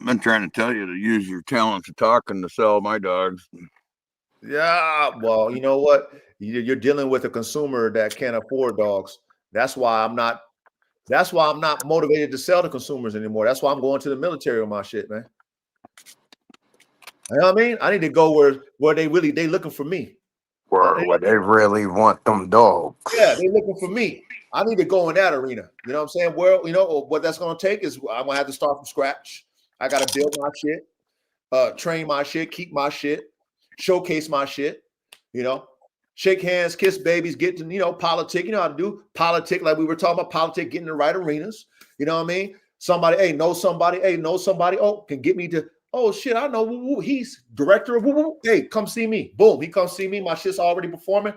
been trying to tell you to use your talents of talking to sell my dogs. Yeah, well, you know what? you're dealing with a consumer that can't afford dogs. That's why I'm not motivated to sell to consumers anymore. That's why I'm going to the military on my shit, man. You know what I mean? I need to go where they looking for me. Where they really want them dogs. Yeah, they looking for me. I need to go in that arena. You know what I'm saying? Well, you know what that's gonna take is I'm gonna have to start from scratch. I gotta build my shit, train my shit, keep my shit, showcase my shit, you know, shake hands, kiss babies, get to, you know, politic. You know how to do politic, like we were talking about politic, getting in the right arenas. You know what I mean? Somebody, know somebody, oh, can get me to, oh shit, I know, woo-woo. He's director of woo-woo. Hey, come see me. Boom, he comes see me. My shit's already performing.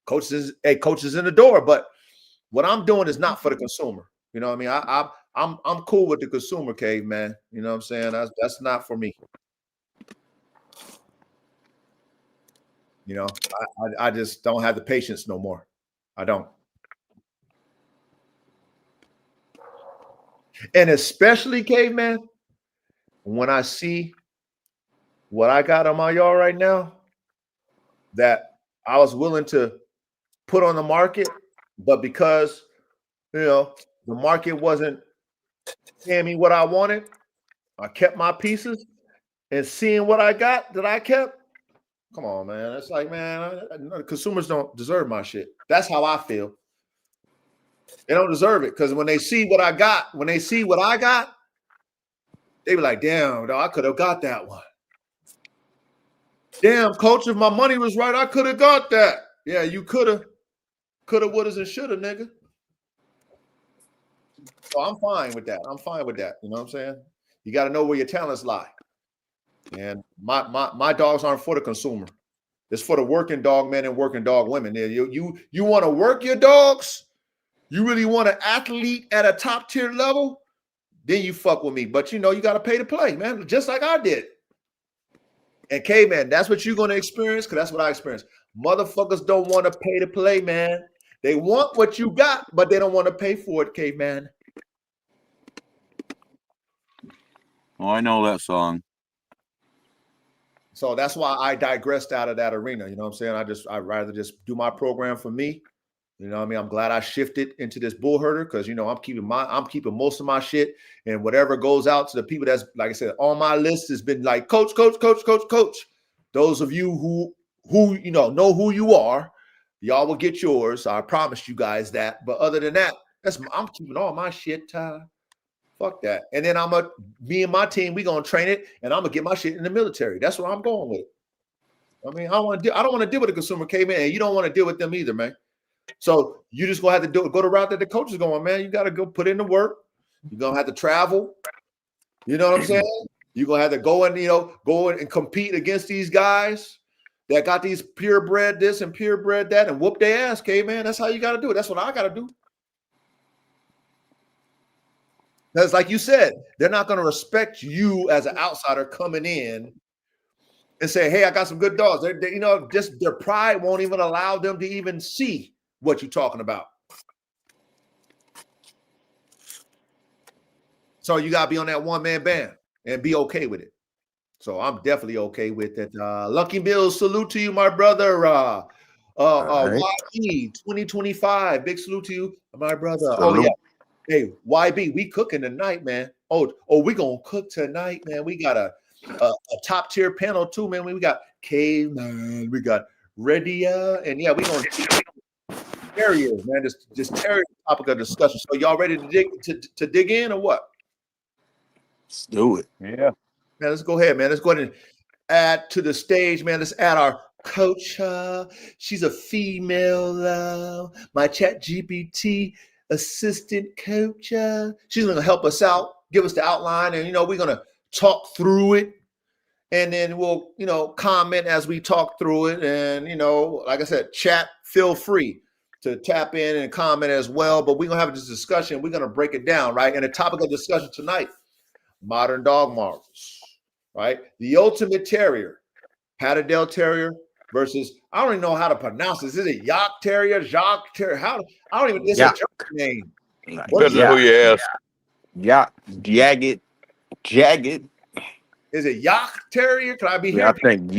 Coach is in the door, but what I'm doing is not for the consumer. You know what I mean? I'm cool with the consumer, Cave, man. You know what I'm saying? That's not for me. You know, I just don't have the patience no more. I don't. And especially, Caveman, when I see what I got on my yard right now, that I was willing to put on the market, but because, you know, the market wasn't paying me what I wanted, I kept my pieces, and seeing what I got that I kept, come on, man. It's like, man, consumers don't deserve my shit. That's how I feel. They don't deserve it, because when they see what I got, they be like, damn, I could have got that one. Damn, coach, if my money was right, I could have got that. Yeah, you could have, wouldas, and shoulda, nigga. So I'm fine with that. You know what I'm saying? You got to know where your talents lie. And my dogs aren't for the consumer. It's for the working dog men and working dog women. You want to work your dogs? You really want an athlete at a top tier level? Then you fuck with me. But you know, you got to pay to play, man, just like I did. And K-Man, that's what you're going to experience, because that's what I experienced. Motherfuckers don't want to pay to play, man. They want what you got, but they don't want to pay for it, K-Man. Oh, I know that song. So that's why I digressed out of that arena. You know what I'm saying? I'd rather just do my program for me. You know what I mean? I'm glad I shifted into this bull herder, because, you know, I'm keeping most of my shit, and whatever goes out to the people that's, like I said, on my list has been like, coach. Those of you who you know who you are, y'all will get yours. I promise you guys that. But other than that, I'm keeping all my shit. Fuck that. And then me and my team, we gonna train it, and I'm gonna get my shit in the military. That's what I'm going with. I mean, I don't want to deal with a consumer, K-Man, and you don't want to deal with them either, man. So you just gonna have to go the route that the coach is going, man. You gotta go put in the work. You're gonna have to travel. You know what I'm saying? You're gonna have to go and compete against these guys that got these purebred this and purebred that, and whoop their ass, K-Man. That's how you gotta do it. That's what I gotta do. Because like you said, they're not gonna respect you as an outsider coming in and say, hey, I got some good dogs. They you know, just their pride won't even allow them to even see what you're talking about. So you gotta be on that one-man band and be okay with it. So I'm definitely okay with it. Lucky Bill, salute to you, my brother. Right. YB 2025, big salute to you, my brother. Salute. Oh yeah. Hey, YB, we cooking tonight, man. Oh, we gonna cook tonight, man. We got a top tier panel too, man. We got Caveman, we got Redia, and yeah, we gonna terriers, man. Just terrier topic of discussion. So y'all ready to dig in or what? Let's do it. Yeah. Man, let's go ahead, man. Let's go ahead and add to the stage, man. Let's add our coach. She's a female, my Chat GPT assistant coach. She's gonna help us out, give us the outline, and we're gonna talk through it, and then we'll comment as we talk through it. And like I said, chat, feel free to tap in and comment as well. But we're gonna have this discussion. We're gonna break it down, right? And the topic of discussion tonight: modern dog marvels, right? The ultimate terrier, Patterdale Terrier versus, I don't even know how to pronounce this. Is it Jagdterrier, Jagdterrier? I don't even, it's a German name. Depends on who you ask. Jagged. Is it Jagdterrier? Can I be here? Yeah, I think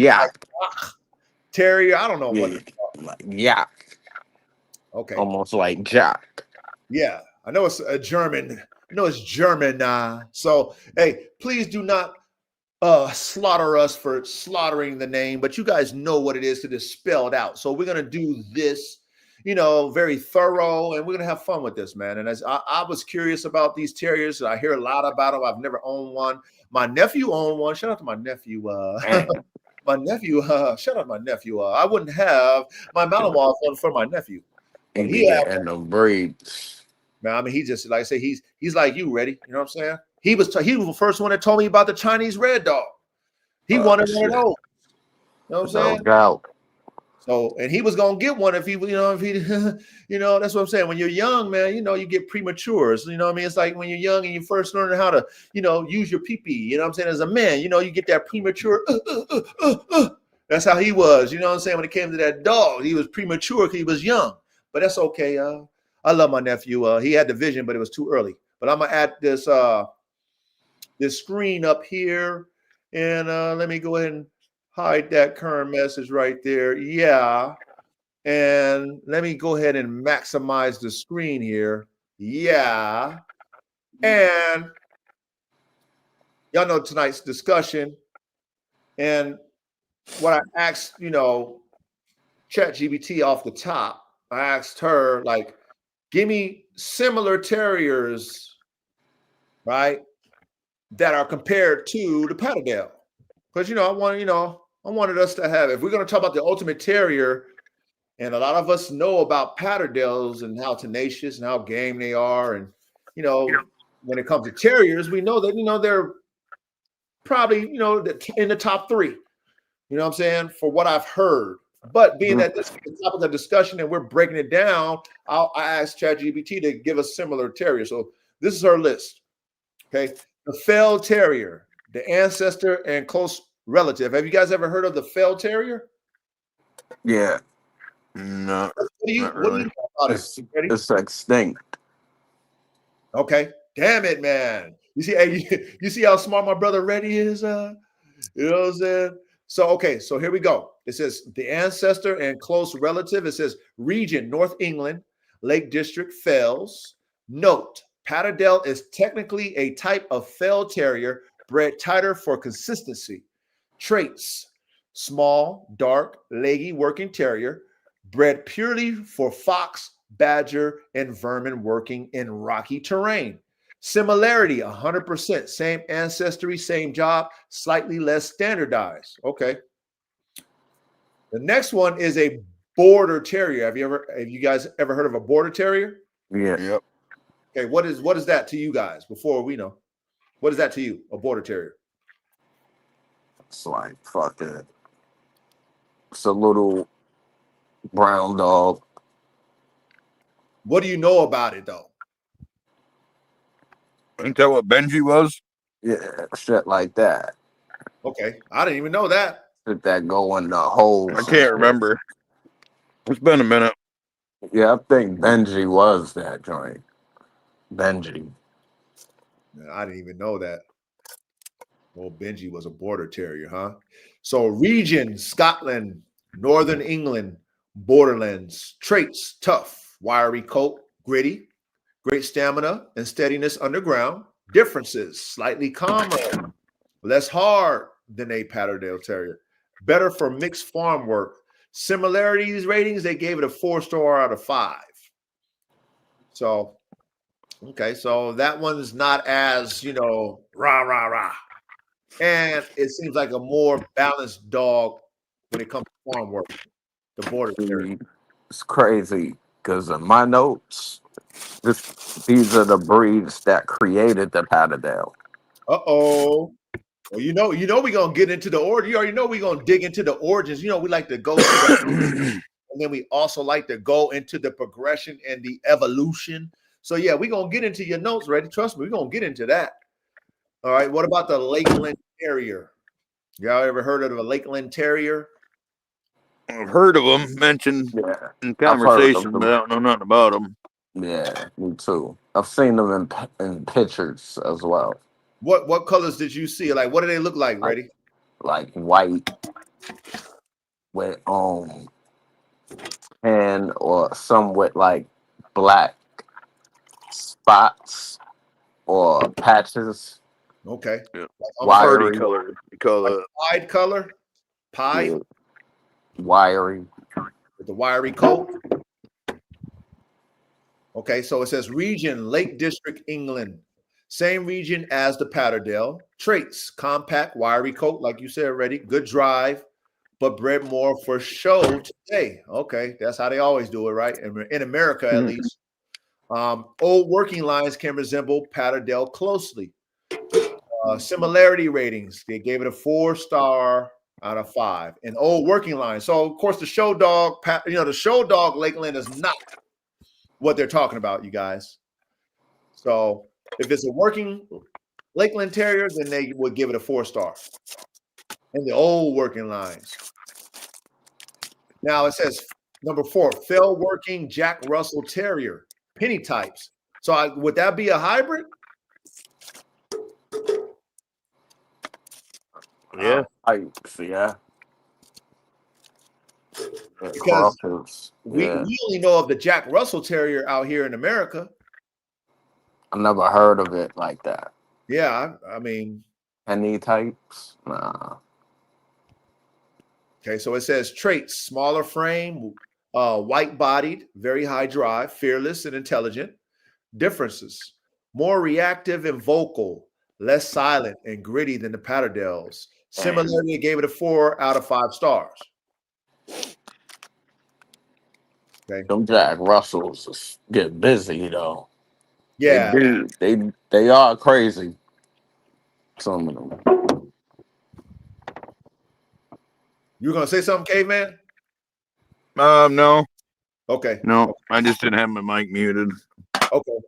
Terrier. I don't know what. like yak, Okay. almost like Jack. Yeah, I know it's a German. I know it's German. So, hey, please do not slaughter us for slaughtering the name, but you guys know what it is to just spell it out. So we're gonna do this, very thorough, and we're gonna have fun with this, man. And as I was curious about these terriers, I hear a lot about them. I've never owned one. My nephew owned one. Shout out to my nephew. My nephew. Shout out to my nephew. I wouldn't have my Malinois for my nephew, but He he be had getting them breeds. man. I mean, he just like I say, he's like you, ready? You know what I'm saying? He was the first one that told me about the Chinese red dog. He wanted one of those. You know what I'm saying? No doubt. So, and he was gonna get one if he, that's what I'm saying. When you're young, man, you get premature. So, you know what I mean? It's like when you're young and you first learn how to, use your pee-pee. You know what I'm saying? As a man, you get that premature. That's how he was. You know what I'm saying? When it came to that dog, he was premature because he was young. But that's okay. I love my nephew. He had the vision, but it was too early. But I'm gonna add this screen up here, and let me go ahead and hide that current message right there. Yeah. And let me go ahead and maximize the screen here. Yeah. And y'all know tonight's discussion. And what I asked, ChatGPT off the top, I asked her, like, give me similar terriers, right, that are compared to the Patterdale. Because, I wanted us to have, if we're going to talk about the ultimate terrier, and a lot of us know about Patterdales and how tenacious and how game they are. And, when it comes to terriers, we know that, they're probably, in the top 3, you know what I'm saying, for what I've heard. But being that this is the topic of discussion and we're breaking it down, I asked ChatGPT to give us similar terriers. So this is her list. Okay. The Fell Terrier, the ancestor and close relative. Have you guys ever heard of the Fell Terrier? Yeah. No. What do you know about it? It's extinct. Okay. Damn it, man. You see, hey, you see how smart my brother Reddy is? You know what I'm saying? So, okay, so here we go. It says the ancestor and close relative. It says region, North England, Lake District, Fells. Note, Patterdale is technically a type of Fell Terrier bred tighter for consistency. Traits, small, dark, leggy working terrier, bred purely for fox, badger, and vermin working in rocky terrain. Similarity, 100%. Same ancestry, same job, slightly less standardized. Okay. The next one is a border terrier. Have you guys ever heard of a border terrier? Yeah. Yep. Okay, what is that to you guys before we know? What is that to you, a border terrier? It's like fucking. It's a little brown dog. What do you know about it though? Ain't that what Benji was? Yeah, shit like that. Okay, I didn't even know that. Shit that go in the holes. I can't remember. It's been a minute. Yeah, I think Benji was that joint. Benji. I didn't even know that. Well, Benji was a border terrier, huh? So region, Scotland, Northern England, borderlands. Traits, tough, wiry coat, gritty, great stamina and steadiness underground. Differences, slightly calmer, less hard than a Patterdale Terrier. Better for mixed farm work. Similarities ratings, they gave it a 4-star out of 5. So, okay, so that one's not as, rah, rah, rah. And it seems like a more balanced dog when it comes to farm work. The border terrier. It's crazy because in my notes, these are the breeds that created the Patterdale. Uh-oh. Well, we're gonna get into the order. You already know we're gonna dig into the origins. We like to go and then we also like to go into the progression and the evolution. So yeah, we're gonna get into your notes, ready? Trust me, we're gonna get into that. All right. What about the Lakeland Terrier? Y'all ever heard of a Lakeland Terrier? I've heard of them mentioned in conversation, but I don't know nothing about them. Yeah, me too. I've seen them in pictures as well. What colors did you see? Like, what do they look like, Ready? Like white with and or some with like black spots or patches. Okay. Yeah. Almost like, Party Wiry. color. You call like it. pied color, pie Yeah, wiry. with the wiry coat. Okay, so it says region, Lake District, England. Same region as the Patterdale. Traits, compact, wiry coat, like you said already. Good drive, but bred more for show today. Okay, that's how they always do it, right? In America, at least. Old working lines can resemble Patterdale closely. Similarity ratings, they gave it a 4-star out of 5. And old working lines. So, of course, the show dog, the show dog Lakeland is not what they're talking about, you guys. So if it's a working Lakeland Terrier, then they would give it a 4-star. And the old working lines. Now it says number 4, fell working Jack Russell Terrier, penny types. So would that be a hybrid? Yeah. Types, yeah. Because Crosses. we Yeah. only know of the Jack Russell Terrier out here in America. I never heard of it like that. Yeah, I mean. Any types? Nah. Okay, so it says traits, smaller frame, white-bodied, very high drive, fearless and intelligent. Differences, more reactive and vocal, less silent and gritty than the Patterdales. Similarly, it gave it a 4 out of 5 stars. Okay. Them Jack Russells get busy though. Yeah. They are crazy. Some of them. You were gonna say something, Caveman? No. Okay. No, I just didn't have my mic muted. Okay.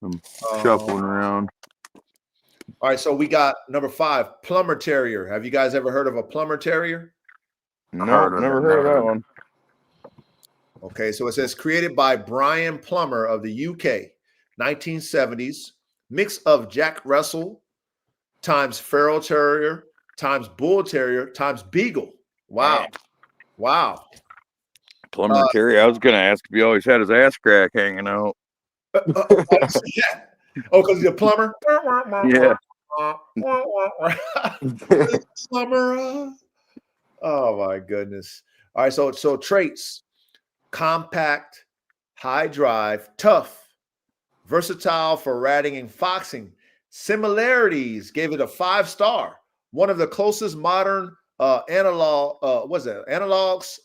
I'm shuffling around. All right, so we got number 5, Plumber Terrier. Have you guys ever heard of a Plumber Terrier? No, never heard of that one. Okay, so it says created by Brian Plummer of the UK, 1970s, mix of Jack Russell times Feral Terrier times Bull Terrier times Beagle. Wow. Wow. Plumber Terrier. I was going to ask if he always had his ass crack hanging out. Yeah. Oh, because he's a plumber? Yeah. Plumber. Oh, my goodness. All right, so traits. Compact, high drive, tough, versatile for ratting and foxing. Similarities, gave it a 5-star. One of the closest modern analogs,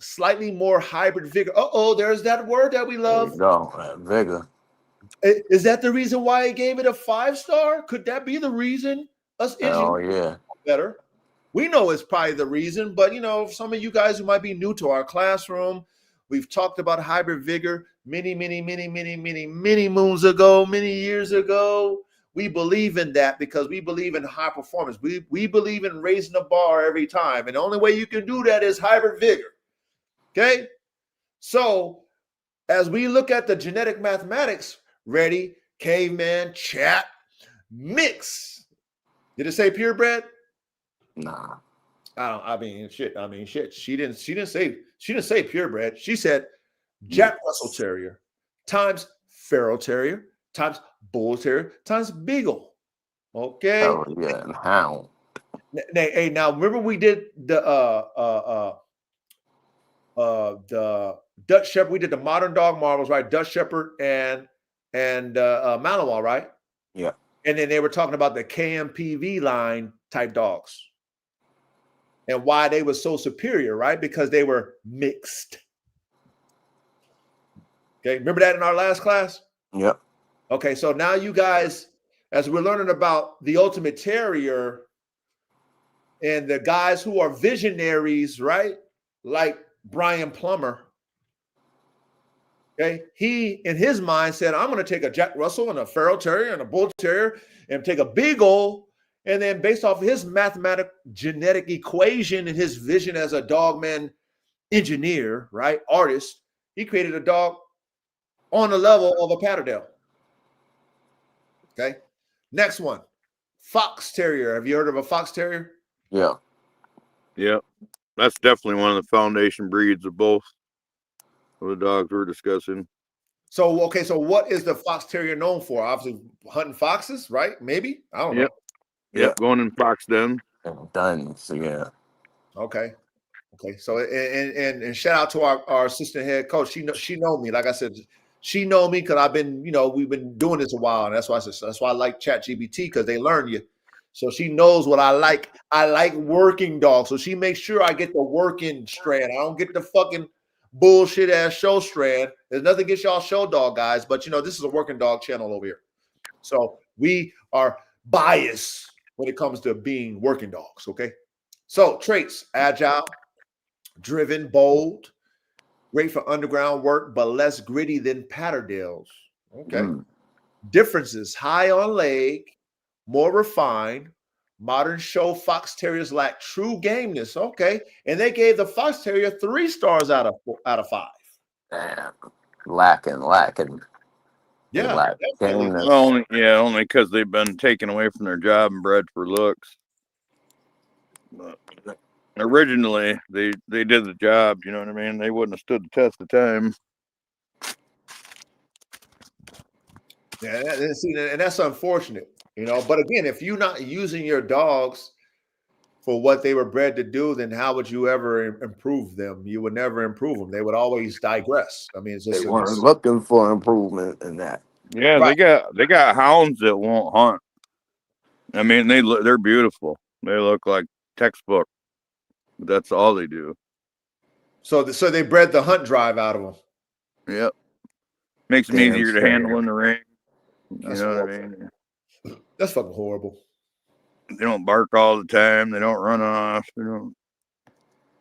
slightly more hybrid vigor. There's that word that we love. Vigor. Is that the reason why it gave it a 5-star? Could that be the reason? Oh yeah. Better. We know it's probably the reason, but some of you guys who might be new to our classroom, we've talked about hybrid vigor many moons ago, many years ago. We believe in that because we believe in high performance. We believe in raising the bar every time. And the only way you can do that is hybrid vigor. Okay? So as we look at the genetic mathematics, ready, caveman, chat, mix. Did it say purebred? Nah. I mean, shit. She didn't say purebred. She said Jack Russell Terrier times Feral Terrier times Bull Terrier times Beagle. Okay. Oh yeah, and Hound. Hey, now remember we did the Dutch Shepherd. We did the modern dog marbles, right? Dutch Shepherd and Malinois, right? Yeah. And then they were talking about the KMPV line type dogs and why they were so superior, right? Because they were mixed. Okay, remember that in our last class? Yep. Okay, so now you guys, as we're learning about the Ultimate Terrier and the guys who are visionaries, right? Like Brian Plummer. Okay, he in his mind said, I'm going to take a Jack Russell and a Feral Terrier and a Bull Terrier and take a Beagle. And then based off his mathematical genetic equation and his vision as a dogman engineer, right? Artist, he created a dog on the level of a Patterdale. Okay. Next one, Fox Terrier. Have you heard of a Fox Terrier? Yeah. Yeah. That's definitely one of the foundation breeds of both the dogs we're discussing. So okay, so what is the fox terrier known for? Obviously, hunting foxes, right? Maybe I don't know. Yep, going in fox den. Done. So yeah. Okay. Okay. So and shout out to our assistant head coach. She know me. Like I said, she know me because I've been, we've been doing this a while. And that's why I like ChatGPT, because they learn you. So she knows what I like. I like working dogs. So she makes sure I get the working strand. I don't get the fucking bullshit ass show strand. There's nothing against y'all show dog guys, but this is a working dog channel over here. So we are biased when it comes to being working dogs. Okay. So traits: agile, driven, bold, great for underground work, but less gritty than Patterdales. Okay. Differences: high on leg, more refined. Modern show fox terriers lack true gameness. Okay. And they gave the fox terrier 3 stars out of 5. Damn. Lacking. Yeah. Gameness. Only because they've been taken away from their job and bred for looks. But originally, they did the job. You know what I mean? They wouldn't have stood the test of time. Yeah, and that's unfortunate, But again, if you're not using your dogs for what they were bred to do, then how would you ever improve them? You would never improve them. They would always digress. I mean, it's just They weren't looking for improvement in that. Yeah, right. They got hounds that won't hunt. I mean, they're beautiful. They look like textbook. But that's all they do. So they bred the hunt drive out of them. Yep. Makes them easier to handle in the ring. You know what I mean? That's fucking horrible. They don't bark all the time. They don't run off. They don't.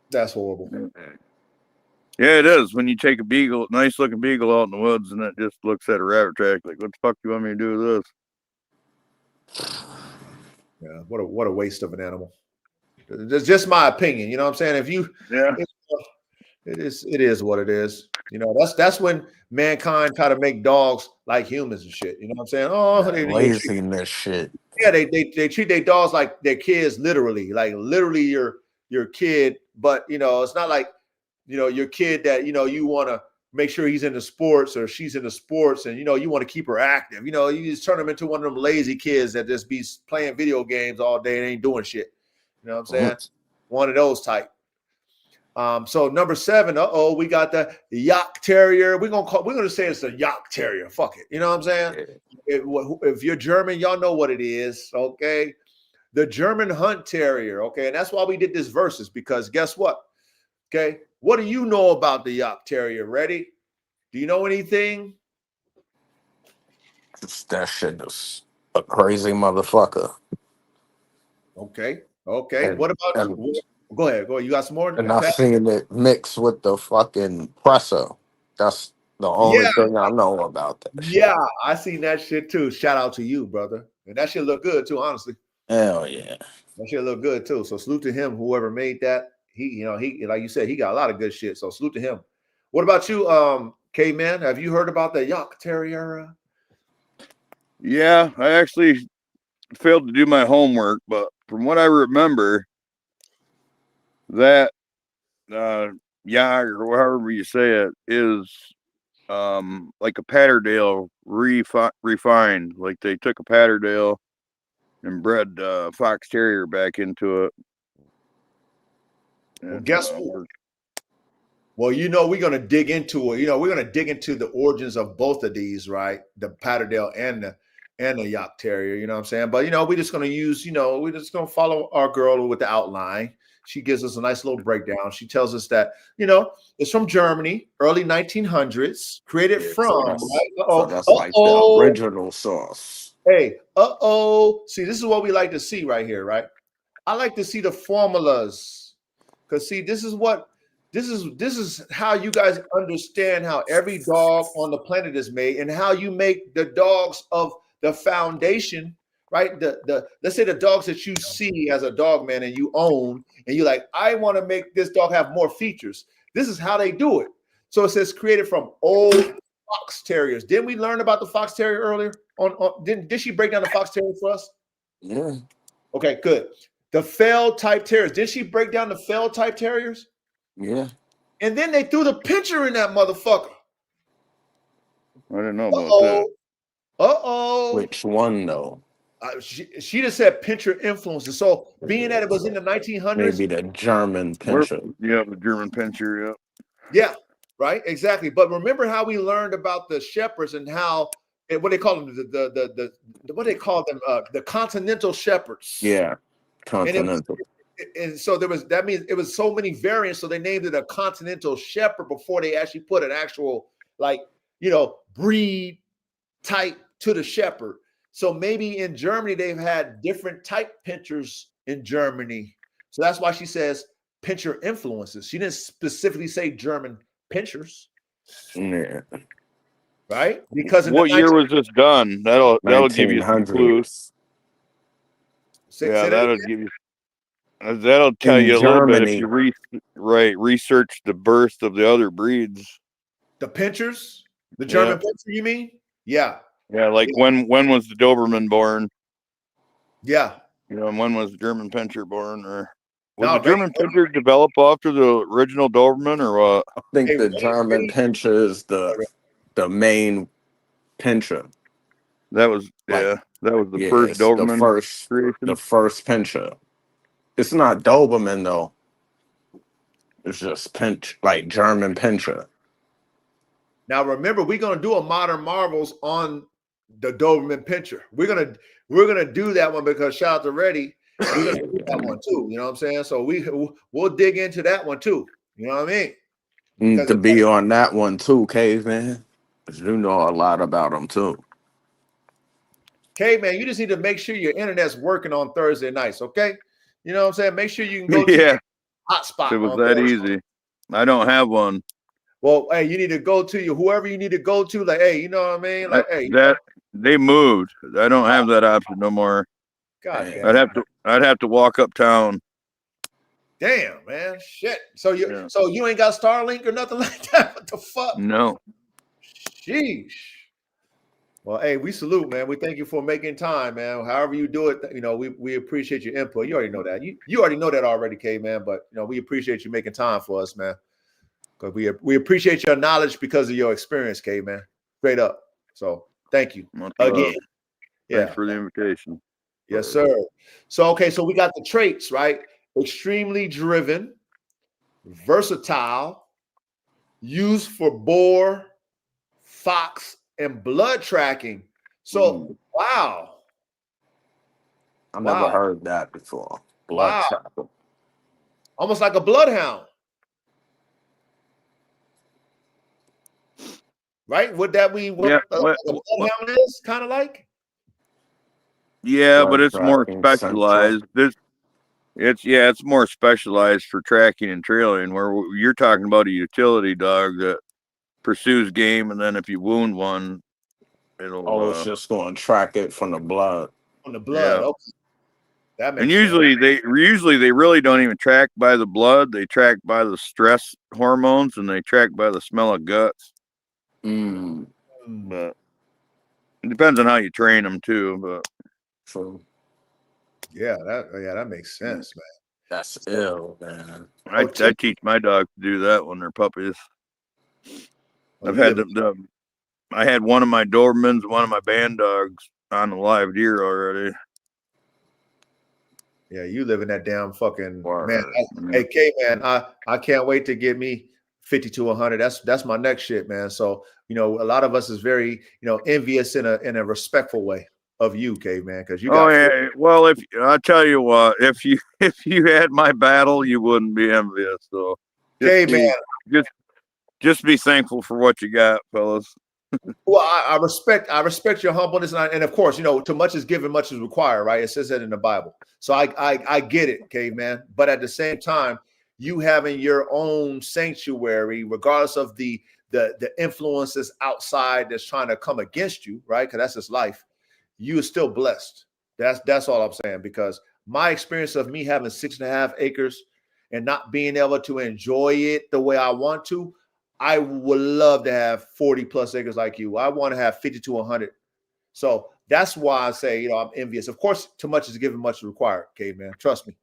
That's horrible. Yeah, it is. When you take a beagle, nice looking beagle out in the woods, and it just looks at a rabbit track like, what the fuck do you want me to do with this? Yeah, what a waste of an animal. It's just my opinion. You know what I'm saying? If you, it is what it is. That's when mankind try to make dogs like humans and shit. You know what I'm saying? Oh, laziness shit. Yeah, they treat their dogs like their kids, literally, like literally your kid. But it's not like your kid that you want to make sure he's into sports or she's into sports, and you want to keep her active. You just turn them into one of them lazy kids that just be playing video games all day and ain't doing shit. You know what I'm saying? One of those type. So number 7, we got the Jagdterrier. We're gonna say it's a Jagdterrier. Fuck it. You know what I'm saying? Yeah. If you're German, y'all know what it is. Okay. The German Hunt Terrier. Okay. And that's why we did this versus, because guess what? Okay. What do you know about the Jagdterrier? Ready? Do you know anything? That shit is a crazy motherfucker. Okay. What about you? Go ahead. You got some more? And I've seen it mixed with the fucking presser. That's the only thing I know about that shit. Yeah, I seen that shit too. Shout out to you, brother. And that shit look good too, honestly. Hell yeah. That shit look good too. So salute to him, whoever made that. He like you said, he got a lot of good shit. So salute to him. What about you, K-Man? Have you heard about the Jagdterrier? Yeah, I actually failed to do my homework, but from what I remember, that Yag, or however you say it, is like a Patterdale refined. Like they took a Patterdale and bred fox terrier back into it. Well, guess what? Well, we're going to dig into it. We're going to dig into the origins of both of these, right? The Patterdale and the Jagdterrier, you know what I'm saying? But, we're just going to use, we're just going to follow our girl with the outline. She gives us a nice little breakdown. She tells us that, it's from Germany, early 1900s, created from, right? So that's like the original sauce. Hey, see, this is what we like to see right here, right? I like to see the formulas, because see, this is how you guys understand how every dog on the planet is made, and how you make the dogs of the foundation, right? Let's say the dogs that you see as a dog man and you own, and you're like, I want to make this dog have more features. This is how they do it. So it says created from old fox terriers. Didn't we learn about the fox terrier earlier? Did she break down the fox terrier for us? Yeah. Okay, good. The fell type terriers. Did she break down the fell type terriers? Yeah. And then they threw the pincher in that motherfucker. I didn't know about that. Uh-oh. Which one though? She just said pincher influences. So being that it was in the 1900s. Maybe the German pincher. Yeah, the German pincher, yeah. Yeah, right, exactly. But remember how we learned about the shepherds and how what they call them, the continental shepherds. Yeah, continental. And so that means it was so many variants, so they named it a continental shepherd before they actually put an actual breed type to the shepherd. So maybe in Germany they've had different type pinchers in Germany. So that's why she says pincher influences. She didn't specifically say German pinchers. Yeah. Right? Because what year was this done? That'll give you some clues. That'll give you. That'll tell you a little bit if you research the birth of the other breeds. The pinchers, the German pincher, you mean? Yeah. Yeah, like when was the Doberman born? Yeah. And when was the German pincher born? Or was the German pincher develop after the original Doberman, or what? I think the German pincher is the main pincher. That was the first Doberman. The first pincher. It's not Doberman though. It's just German pincher. Now remember, we're gonna do a Modern Marvels on the Doberman pincher. We're gonna do that one because shout out to Reddy. We're gonna do that one too. You know what I'm saying? So we'll dig into that one too. You know what I mean? Need to be on that one too, Caveman. Because you know a lot about them too. Caveman, you just need to make sure your internet's working on Thursday nights, okay? You know what I'm saying? Make sure you can go to hotspot. It was that easy. I don't have one. Well, hey, you need to go to whoever you need to go to. Like, hey, you know what I mean? Like, they moved. I don't have that option no more. God, I'd have to walk uptown. Damn, man, shit. So you ain't got Starlink or nothing like that? What the fuck? No. Sheesh. Well, hey, we salute, man. We thank you for making time, man. However you do it, we appreciate your input. You already know that. You already know that already, K, man. But we appreciate you making time for us, man. Because we appreciate your knowledge because of your experience, K, man. Straight up. So thank you again. Thanks for the invitation. Yes, sir. So okay, so we got the traits, right? Extremely driven, versatile, used for boar, fox, and blood tracking. So wow. I never heard that before. Blood tracking. Almost like a bloodhound. Right? Would that be what a bloodhound is? Kind of like? Yeah, but it's more specialized. It's more specialized for tracking and trailing, where you're talking about a utility dog that pursues game, and then if you wound one, it'll it's just going to track it from the blood. From the blood. Yeah. Okay. That makes and usually they really don't even track by the blood. They track by the stress hormones, and they track by the smell of guts. But it depends on how you train them too. But true. Yeah, that makes sense, man. That's ill, man. I teach my dogs to do that when they're puppies. I've had I had one of my Dobermans, one of my band dogs on a live deer already. Yeah, you live in that damn fucking man. Hey, K, man, I can't wait to get me 50 to 100. That's my next shit, man. So a lot of us is very envious in a respectful way of you, K, man, because you got. Oh yeah, well, if I tell you what, if you had my battle, you wouldn't be envious. So, K, man, just be thankful for what you got, fellas. Well, I respect your humbleness, and of course, too much is given, much is required, right? It says that in the Bible. So I get it, caveman. But at the same time, you having your own sanctuary, regardless of the influences outside that's trying to come against you, right? Because that's just life. You are still blessed. That's all I'm saying. Because my experience of me having 6.5 acres and not being able to enjoy it the way I want to, I would love to have 40 plus acres like you. I want to have 50 to 100. So that's why I say, I'm envious. Of course, too much is given, much is required, caveman. Trust me.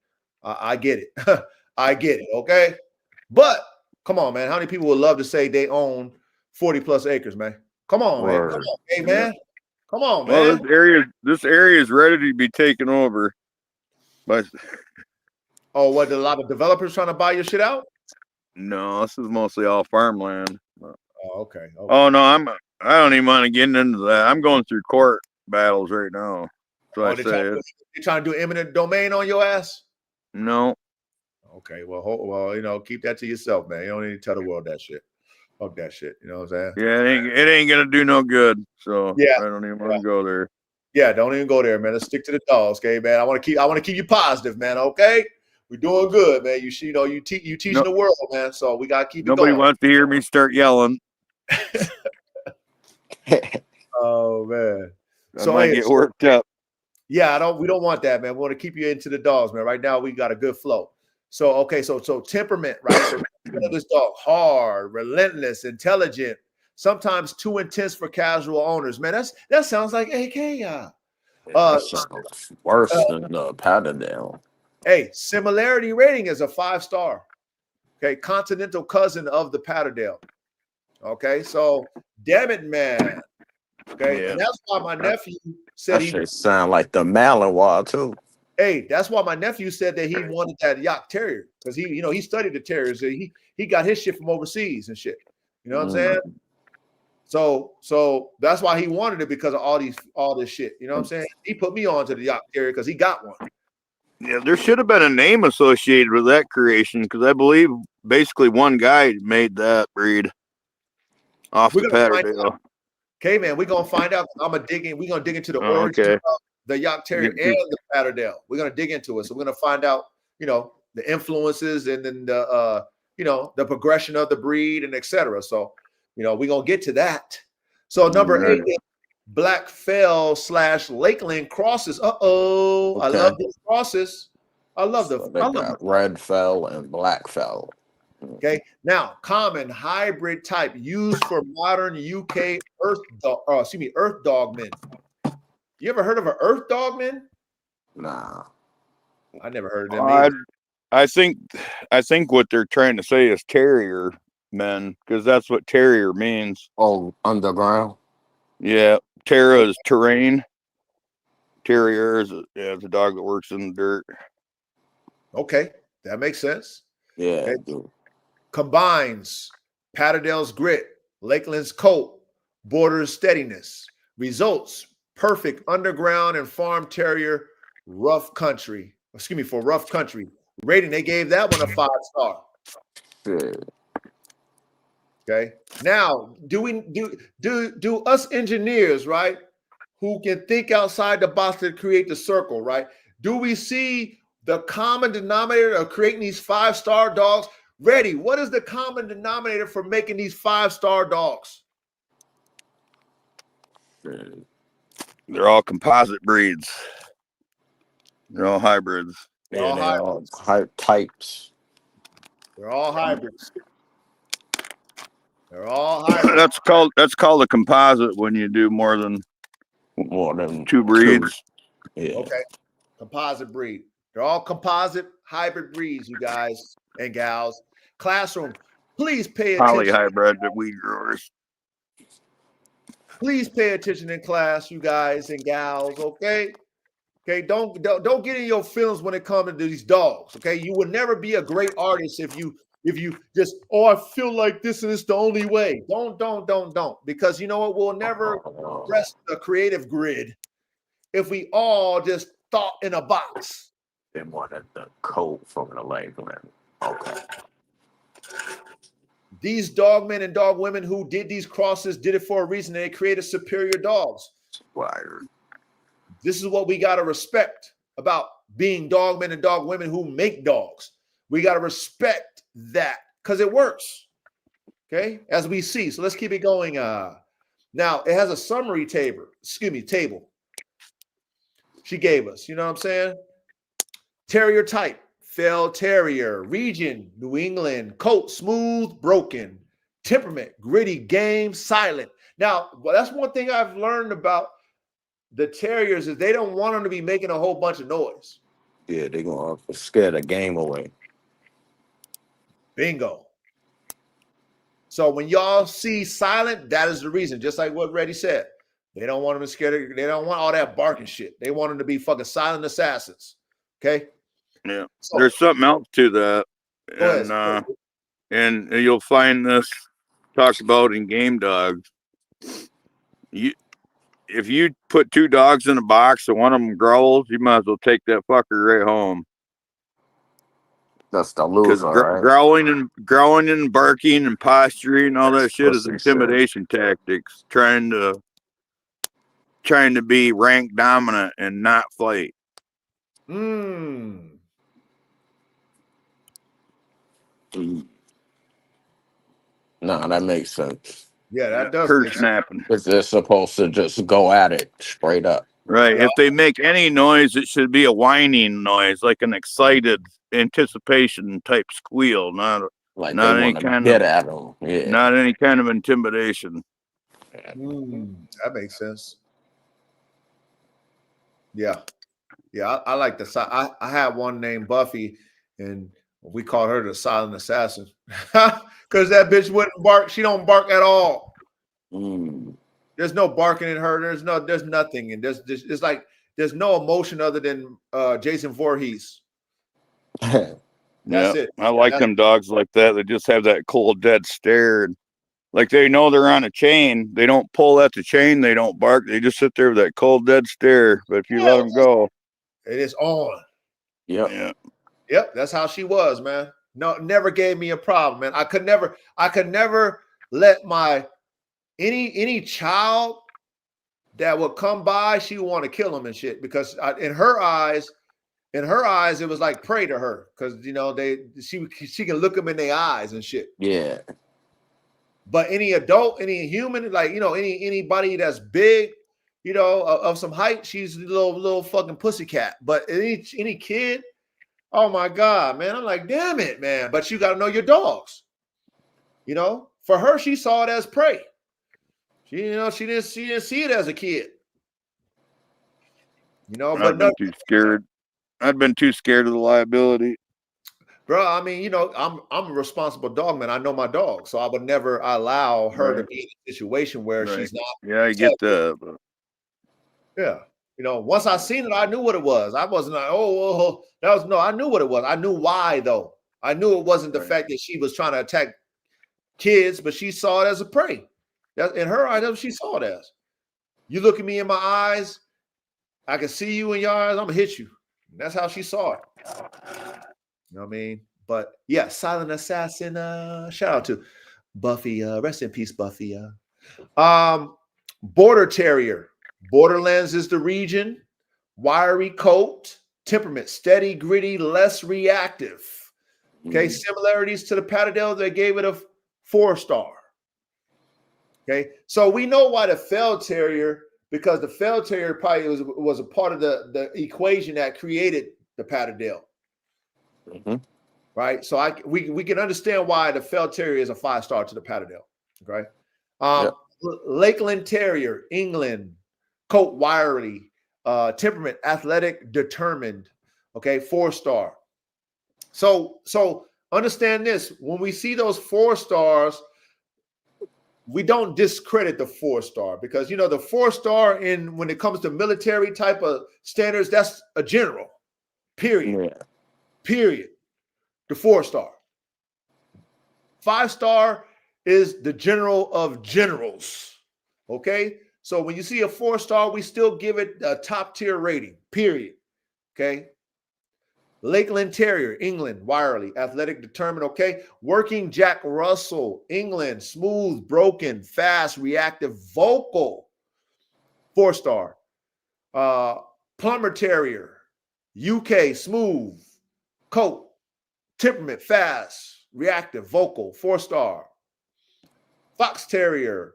I get it. I get it. Okay. But Come on, man. How many people would love to say they own 40 plus acres, man? Come on, man. Come Word. on, hey, man. Come on, Well, man. this area is ready to be taken over. But Oh, what? A lot of developers trying to buy your shit out? no, this is mostly all farmland. Oh, okay. Oh no, I don't even want to get into that. I'm going through court battles right now. So I They say trying to do eminent domain on your ass? no. Okay, well, you know, keep that to yourself, man. You don't need to tell the world that shit. Fuck that shit. You know what I'm saying? Yeah, it ain't gonna do no good. So Yeah. I don't even want to go there. Yeah, don't even go there, man. Let's stick to the dogs, okay, man. I want to keep you positive, man. Okay, we're doing good, man. You teaching the world, man. So we gotta keep it Nobody going. wants to hear me start yelling. Oh man. I might get worked up. Yeah, we don't want that, man. We want to keep you into the dogs, man. Right now we got a good flow. So okay, so temperament, right? So this dog hard, relentless, intelligent, sometimes too intense for casual owners. Man, that sounds like AK. That sounds worse than Patterdale. Hey, similarity rating is a 5-star. Okay, continental cousin of the Patterdale. Okay, so damn it, man. Okay, Yeah. and that's why my nephew said That shit sound like the Malinois too. Hey, that's why my nephew said that he wanted that Jagdterrier because he studied the terriers. He got his shit from overseas and shit. You know what I'm saying? So that's why he wanted it because of all this shit. You know what I'm saying? He put me on to the Jagdterrier because he got one. Yeah, there should have been a name associated with that creation because I believe basically one guy made that breed off the Patterdale. Okay, man, we're gonna find out. We're gonna dig into the origin of the Jagdterrier and the Patterdale. We're gonna dig into it. So we're gonna find out, the influences and then the the progression of the breed and etc. So, we're gonna get to that. So number 8 is Black Fell / Lakeland crosses. I love these crosses. I love them. They got Red Fell and Black Fell. Okay, now common hybrid type used for modern UK earth dogmen. You ever heard of an earth dogman? Nah, I never heard of them either. I think what they're trying to say is terrier men because that's what terrier means. Oh, underground. Yeah, terra is terrain. Terrier is a dog that works in the dirt. Okay, that makes sense. Yeah, okay. Combines Patterdale's grit, Lakeland's coat, Borders steadiness. Results: perfect underground and farm terrier, rough country. For rough country. Rating, they gave that one a 5-star. Good. Okay. Now, do us engineers, right, who can think outside the box to create the circle, right? Do we see the common denominator of creating these 5-star dogs? Ready, what is the common denominator for making these 5-star dogs? They're all composite breeds. They're all hybrids. They're all types. They're all hybrids. They're all hybrids. That's called a composite when you do more than 2 breeds. Yeah. Okay. Composite breed. They're all composite hybrid breeds, you guys and gals. Classroom, please pay attention. Polyhybrid weed growers. Please pay attention in class, you guys and gals, okay? Okay, don't get in your feelings when it comes to these dogs, okay? You will never be a great artist if you just, I feel like this and it's the only way. Don't. Because you know what? We'll never rest the creative grid if we all just thought in a box. They wanted the coat from the Lakeland. Okay. These dogmen and dog women who did these crosses did it for a reason. They created superior dogs. Wired. This is what we got to respect about being dogmen and dog women who make dogs. We got to respect that because it works. Okay, as we see. So let's keep it going. Now it has a summary table. Table. She gave us. You know what I'm saying? Terrier type. Fell terrier, region, New England, coat, smooth, broken, temperament, gritty, game, silent. Now, that's one thing I've learned about the terriers is they don't want them to be making a whole bunch of noise. Yeah, they're going to scare the game away. Bingo. So when y'all see silent, that is the reason. Just like what Reddy said, they don't want them to scare. They don't want all that barking shit. They want them to be fucking silent assassins. Okay. Yeah. So There's something else to that, go ahead. and you'll find this talked about in game dogs. If you put 2 dogs in a box and one of them growls, you might as well take that fucker right home. That's the Because loser, right? growling and barking and posturing and all that shit is intimidation tactics, trying to be rank dominant and not fight. Mm. No, that makes sense. Yeah, that does Cur make sense. snapping. Because they're supposed to just go at it straight up. Right. Yeah. If they make any noise, it should be a whining noise, like an excited anticipation type squeal, not Like not they any want to kind get of at them. Yeah. not any kind of intimidation. That makes sense. Yeah. Yeah, I like the. I had one named Buffy, and we called her the silent assassin because that bitch wouldn't bark. She don't bark at all. Mm. There's no barking in her. There's nothing, and it's like there's no emotion other than Jason Voorhees. That's it. I like them dogs like that. They just have that cold, dead stare. Like they know they're on a chain. They don't pull at the chain. They don't bark. They just sit there with that cold, dead stare. But if you let them go, it is on. Yep. Yep. That's how she was, man. No, never gave me a problem, man. I could never let my any child that would come by, she would want to kill him and shit because in her eyes, it was like prey to her because she can look them in their eyes and shit. Yeah. But any adult, any human, like anybody that's big, of some height, she's a little fucking pussycat. But any kid, oh my god, man, I'm like, damn it, man. But you got to know your dogs. For her, she saw it as prey. She didn't see it as a kid. But I've been too scared. I've been too scared of the liability. Bro, I mean, I'm a responsible dog, man. I know my dog, so I would never allow her to be in a situation where she's not. Yeah, I get that. But... Yeah, once I seen it, I knew what it was. I wasn't like, I knew what it was. I knew why though. I knew it wasn't the fact that she was trying to attack kids, but she saw it as a prey. That in her eyes, that's what she saw it as. You look at me in my eyes, I can see you in your eyes. I'm gonna hit you. And that's how she saw it. You know what I mean? But yeah, silent assassin. Shout out to Buffy. Rest in peace, Buffy. Border Terrier. Borderlands is the region. Wiry coat. Temperament. Steady, gritty, less reactive. Okay. Similarities to the Patterdale. They gave it a 4-star. Okay. So we know why the Fell Terrier, because the Fell Terrier probably was a part of the equation that created the Patterdale. Mm-hmm. Right, so we can understand why the Fell Terrier is a 5-star to the Patterdale. Okay, Lakeland Terrier, England, coat wiry, temperament, athletic, determined. Okay, 4-star. So understand this: when we see those 4 stars, we don't discredit the 4-star because the 4-star when it comes to military type of standards, that's a general. Period. Yeah. Period. The 4-star. 5-star is the general of generals. Okay. So when you see a 4-star, we still give it a top tier rating. Period. Okay. Lakeland Terrier, England, wirely, athletic, determined. Okay. Working Jack Russell, England, smooth, broken, fast, reactive, vocal. 4-star. Plumber Terrier, UK, smooth, coat. Temperament, fast, reactive, vocal, 4-star. Fox Terrier,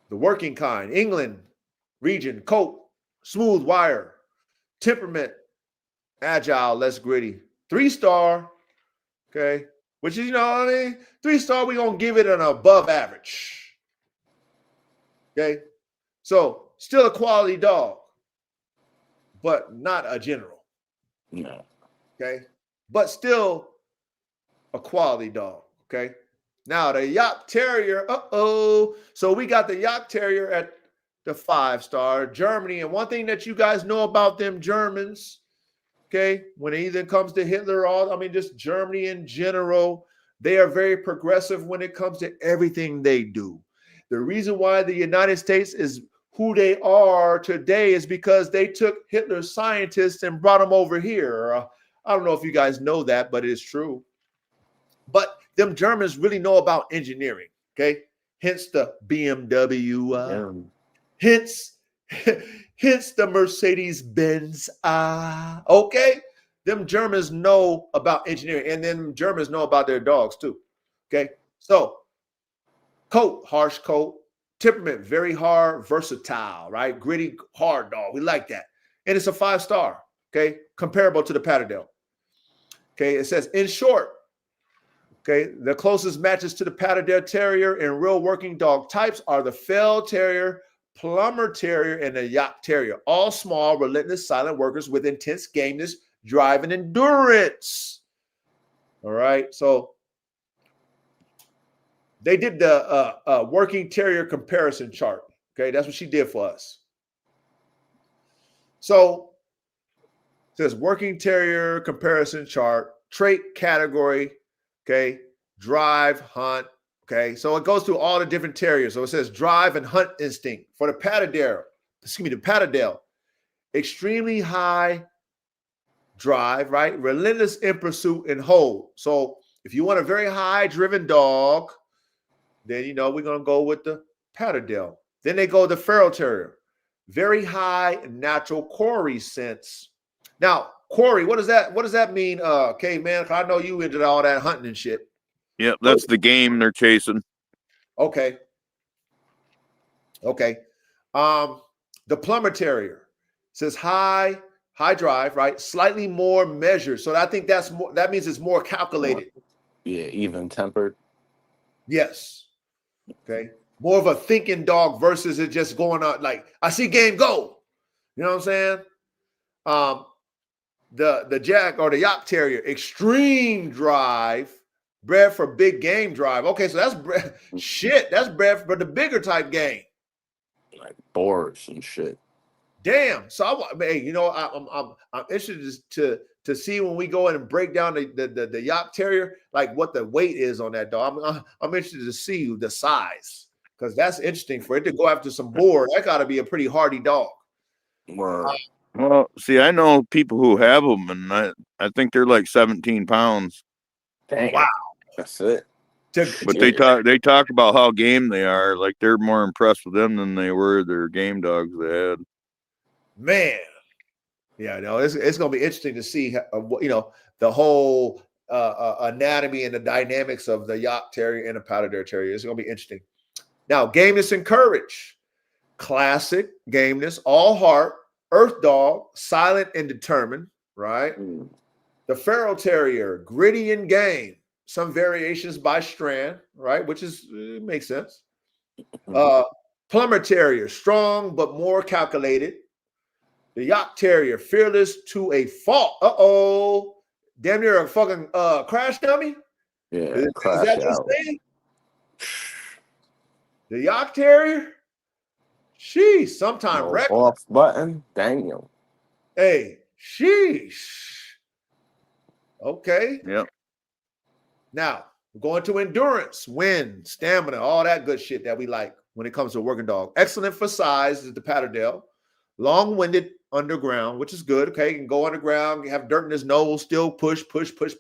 the working kind, England, region, coat, smooth wire, temperament, agile, less gritty. 3-star, okay, which is, 3-star, we're going to give it an above average. Okay, so still a quality dog, but not a general. No. Okay, but still a quality dog. Okay, Now the Jagdterrier, so we got the Jagdterrier at the 5-star, Germany. And one thing that you guys know about them Germans, okay, when it either comes to Hitler or, just Germany in general, they are very progressive when it comes to everything they do. The reason why the United States is who they are today is because they took Hitler's scientists and brought them over here. I don't know if you guys know that, but it is true. But them Germans really know about engineering, okay? Hence the BMW, hence the Mercedes-Benz. Okay? Them Germans know about engineering, and then Germans know about their dogs too. Okay? So, coat, harsh coat, temperament, very hard, versatile, right? Gritty, hard dog. We like that. And it's a 5-star, okay? Comparable to the Patterdale. Okay, it says, in short, okay, the closest matches to the Patterdale Terrier in real working dog types are the Fell Terrier, Plummer Terrier, and the Jagdterrier. All small, relentless, silent workers with intense gameness, drive, and endurance. All right, so they did the working terrier comparison chart. Okay, that's what she did for us. So it says working terrier comparison chart, trait category, okay, drive, hunt. Okay, so it goes through all the different terriers. So it says drive and hunt instinct for the Patterdale. The Patterdale, extremely high drive, right? Relentless in pursuit and hold. So if you want a very high driven dog, then we're gonna go with the Patterdale. Then they go the Feral Terrier, very high natural quarry sense. Now, quarry, what does that mean? Okay, man, I know you into all that hunting and shit. Yep, that's the game they're chasing. Okay. The Plummer Terrier says high drive, right? Slightly more measured. So I think that means it's more calculated. Yeah, even tempered. Yes. Okay. More of a thinking dog versus it just going on like, I see game, go. You know what I'm saying? The Jack or the Jagdterrier, extreme drive, bred for big game drive. Okay, so that's bred, that's bred for the bigger type game. Like boars and shit. Damn. So I'm interested to see when we go in and break down the Jagdterrier, like what the weight is on that dog. I'm interested to see the size because that's interesting for it to go after some boar. That got to be a pretty hardy dog. Well, see, I know people who have them, and I think they're like 17 pounds. Dang. Wow, that's it. But they talk about how game they are. Like they're more impressed with them than they were their game dogs they had. Man, yeah, no, it's gonna be interesting to see the whole anatomy and the dynamics of the Jagdterrier and the Patterdale Terrier. It's gonna be interesting. Now, gameness and courage, classic gameness, all heart, earth dog, silent and determined, right? The Feral Terrier, gritty and game, some variations by strand, right? Which makes sense. Plummer Terrier, strong but more calculated. The Jagdterrier, fearless to a fault. Damn near a fucking crash dummy. Yeah, is that out. The Jagdterrier, sometime wreck off button. Daniel. Hey, sheesh. Okay. Yep. Now we're going to endurance, wind, stamina, all that good shit that we like when it comes to a working dog. Excellent for size is the Patterdale. Long-winded underground, which is good. Okay, you can go underground, have dirt in his nose, still push,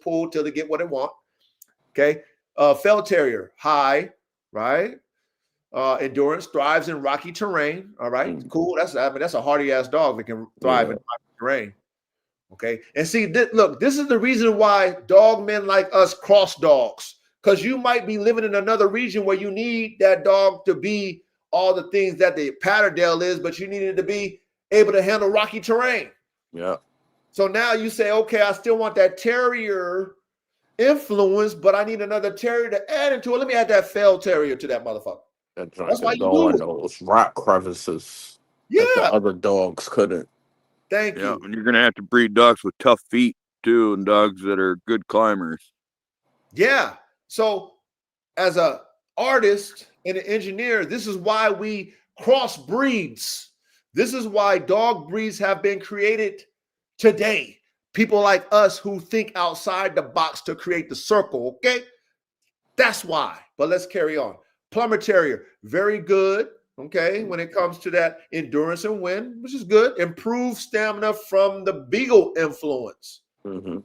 pull till they get what they want. Okay. Fell Terrier, high, right? Endurance, thrives in rocky terrain. All right, cool. That's a hardy ass dog that can thrive in rocky terrain. Okay, and see, look, this is the reason why dog men like us cross dogs, because you might be living in another region where you need that dog to be all the things that the Patterdale is, but you need it to be able to handle rocky terrain. Yeah. So now you say, okay, I still want that terrier influence, but I need another terrier to add into it. Let me add that Fell Terrier to that motherfucker. That's why you go in those rock crevices. Yeah. That the other dogs couldn't. Thank you. Yeah, and you're gonna have to breed dogs with tough feet too, and dogs that are good climbers. Yeah. So as a artist and an engineer, this is why we cross breeds. This is why dog breeds have been created today. People like us who think outside the box to create the circle, okay? That's why. But let's carry on. Plumber Terrier, very good, okay, when it comes to that endurance and wind, which is good. Improved stamina from the Beagle influence. Mm-hmm.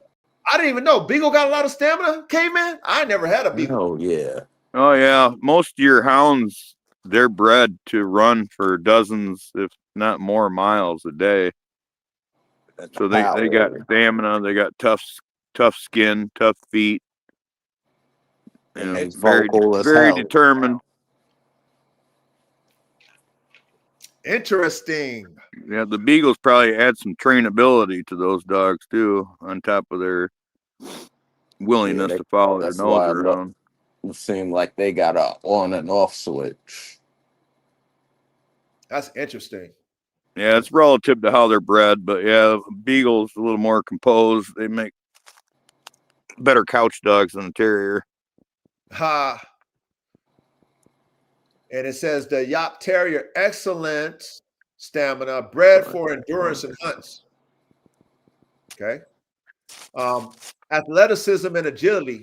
I didn't even know Beagle got a lot of stamina, caveman. I never had a Beagle. Oh yeah. Oh yeah, most of your hounds, they're bred to run for dozens, if not more, miles a day. So they got stamina, they got tough skin, tough feet, and they very determined. Interesting. Yeah, the Beagles probably add some trainability to those dogs too, on top of their willingness to follow their nose around. It seemed like they got a on and off switch. That's interesting. Yeah, it's relative to how they're bred, but yeah, Beagles a little more composed. They make better couch dogs than a terrier. Ha. And it says the Jagdterrier, excellent stamina, bred for endurance and hunts. Okay. Athleticism and agility,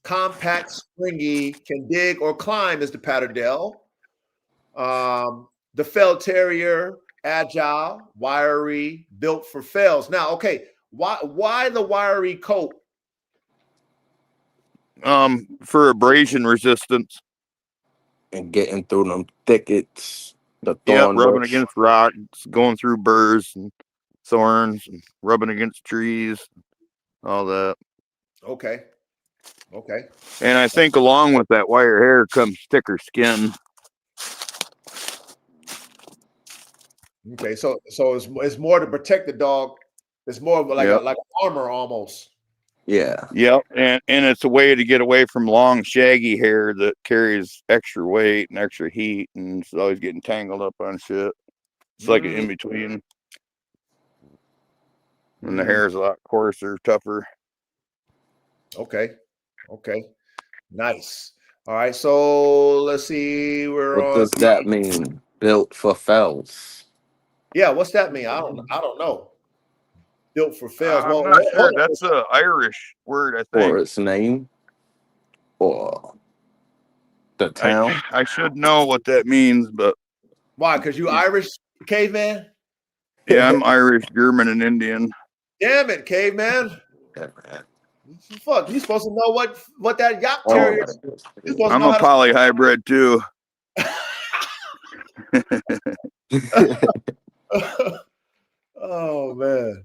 compact, springy, can dig or climb is the Patterdale. The Fell Terrier, agile, wiry, built for fells. Now, okay, why the wiry coat? For abrasion resistance. And getting through them thickets, the thorn rubbing against rocks, going through burrs and thorns, and rubbing against trees, all that. Okay. And I think along with that wire hair comes thicker skin. Okay, so it's more to protect the dog. It's more like like armor almost. Yeah. Yep. And it's a way to get away from long, shaggy hair that carries extra weight and extra heat, and it's always getting tangled up on shit. It's like an in between. And the hair is a lot coarser, tougher. Okay. Nice. All right. So let's see. What does that mean? Built for fells. Yeah. What's that mean? I don't know. Built for fells. I'm not sure. That's an Irish word, I think. Or its name, or the town. I should know what that means, but why? Because you Irish, caveman? Yeah, I'm Irish, German, and Indian. Damn it, caveman! Yeah, man. Fuck, you supposed to know what that Jagdterrier is. I'm a poly hybrid too. Oh man.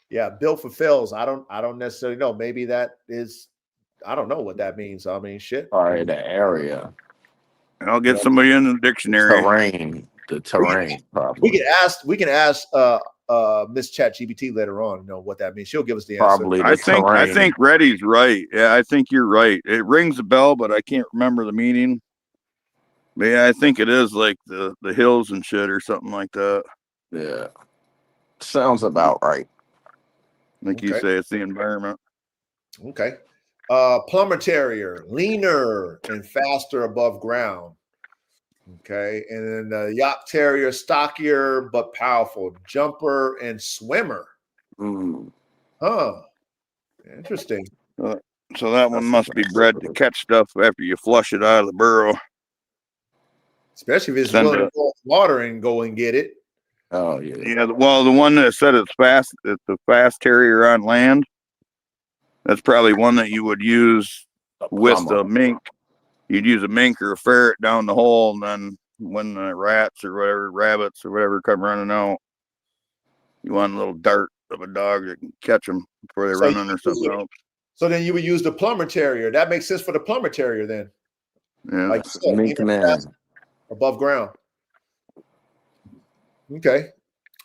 Yeah, built for fells. I don't necessarily know. Maybe that is, I don't know what that means. I mean, shit. All right, the area. I'll get somebody in the dictionary. The terrain. Probably. We can ask Miss ChatGPT later on. You know what that means. She'll give us the answer. Probably. I think Reddy's right. Yeah, I think you're right. It rings a bell, but I can't remember the meaning. But yeah, I think it is like the hills and shit or something like that. Yeah, sounds about right. Like you say, it's the environment. Okay. Plumber Terrier, leaner and faster above ground. Okay. And then the Jagdterrier, stockier but powerful, jumper and swimmer. Huh. Interesting. So that one must be bred to catch stuff after you flush it out of the burrow. Especially if it's willing to go in water and go and get it. Oh yeah. Yeah. Well, the one that said it's the fast terrier on land. That's probably one that you would use with the mink. You'd use a mink or a ferret down the hole, and then when the rats or whatever, rabbits or whatever come running out, you want a little dart of a dog that can catch them before they run under something else. So then you would use the Plumber Terrier. That makes sense for the Plumber Terrier then. Yeah. Like mink man. Above ground. Okay.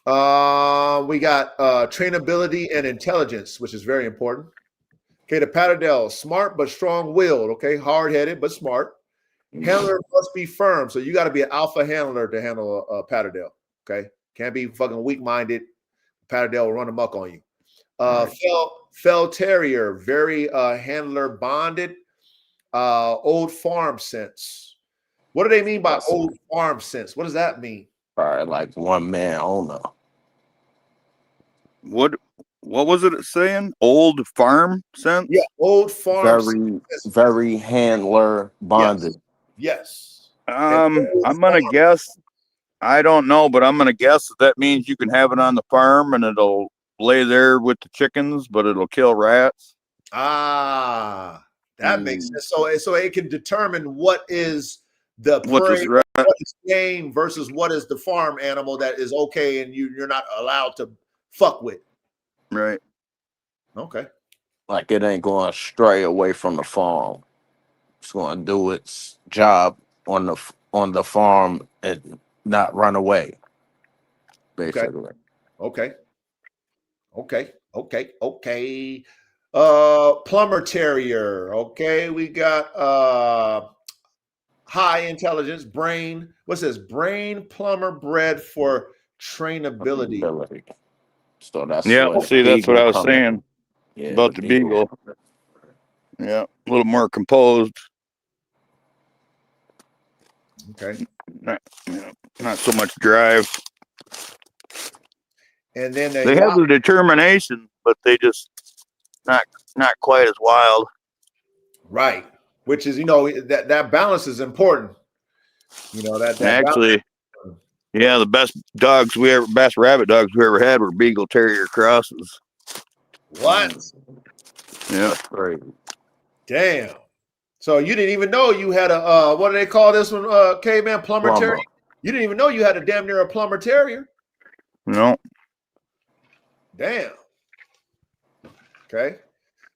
We got trainability and intelligence, which is very important. Okay, the Patterdale, smart but strong-willed. Okay, hard-headed but smart. Handler must be firm, so you got to be an alpha handler to handle a Patterdale. Okay, can't be fucking weak-minded. Patterdale will run amok on you. Fell Terrier, very handler bonded. old farm sense. What do they mean by That's old farm sense? What does that mean? probably like one man owner. What was it saying? Old farm sense? Yeah, old farm sense. Very handler bonded. Yes. And old I'm gonna farm. guess. I don't know, but I'm gonna guess that means you can have it on the farm and it'll lay there with the chickens, but it'll kill rats. Ah, that makes Mm. sense. So it can determine what is the What prey, this rat? what is game versus what is the farm animal that is okay and you're not allowed to fuck with. Right. Okay. Like it ain't going to stray away from the farm. It's going to do its job on the farm and not run away. Basically. Okay. Plumber terrier. Okay, we got high intelligence brain. What's this? Brain plumber bred for trainability. Ability. So that's Yeah. where the See, that's what beagle I was come in. saying Yeah, about the beagle. Yeah, a little more composed. Okay. Not so much drive. And then They have the determination, but they just not quite as wild. right, which is that balance is important. That Actually, yeah, the best rabbit dogs we ever had were Beagle Terrier crosses. What? Yeah. That's crazy. Damn. So you didn't even know you had a what do they call this one? Caveman plumber terrier. You didn't even know you had a damn near a plumber terrier. No. Damn. Okay.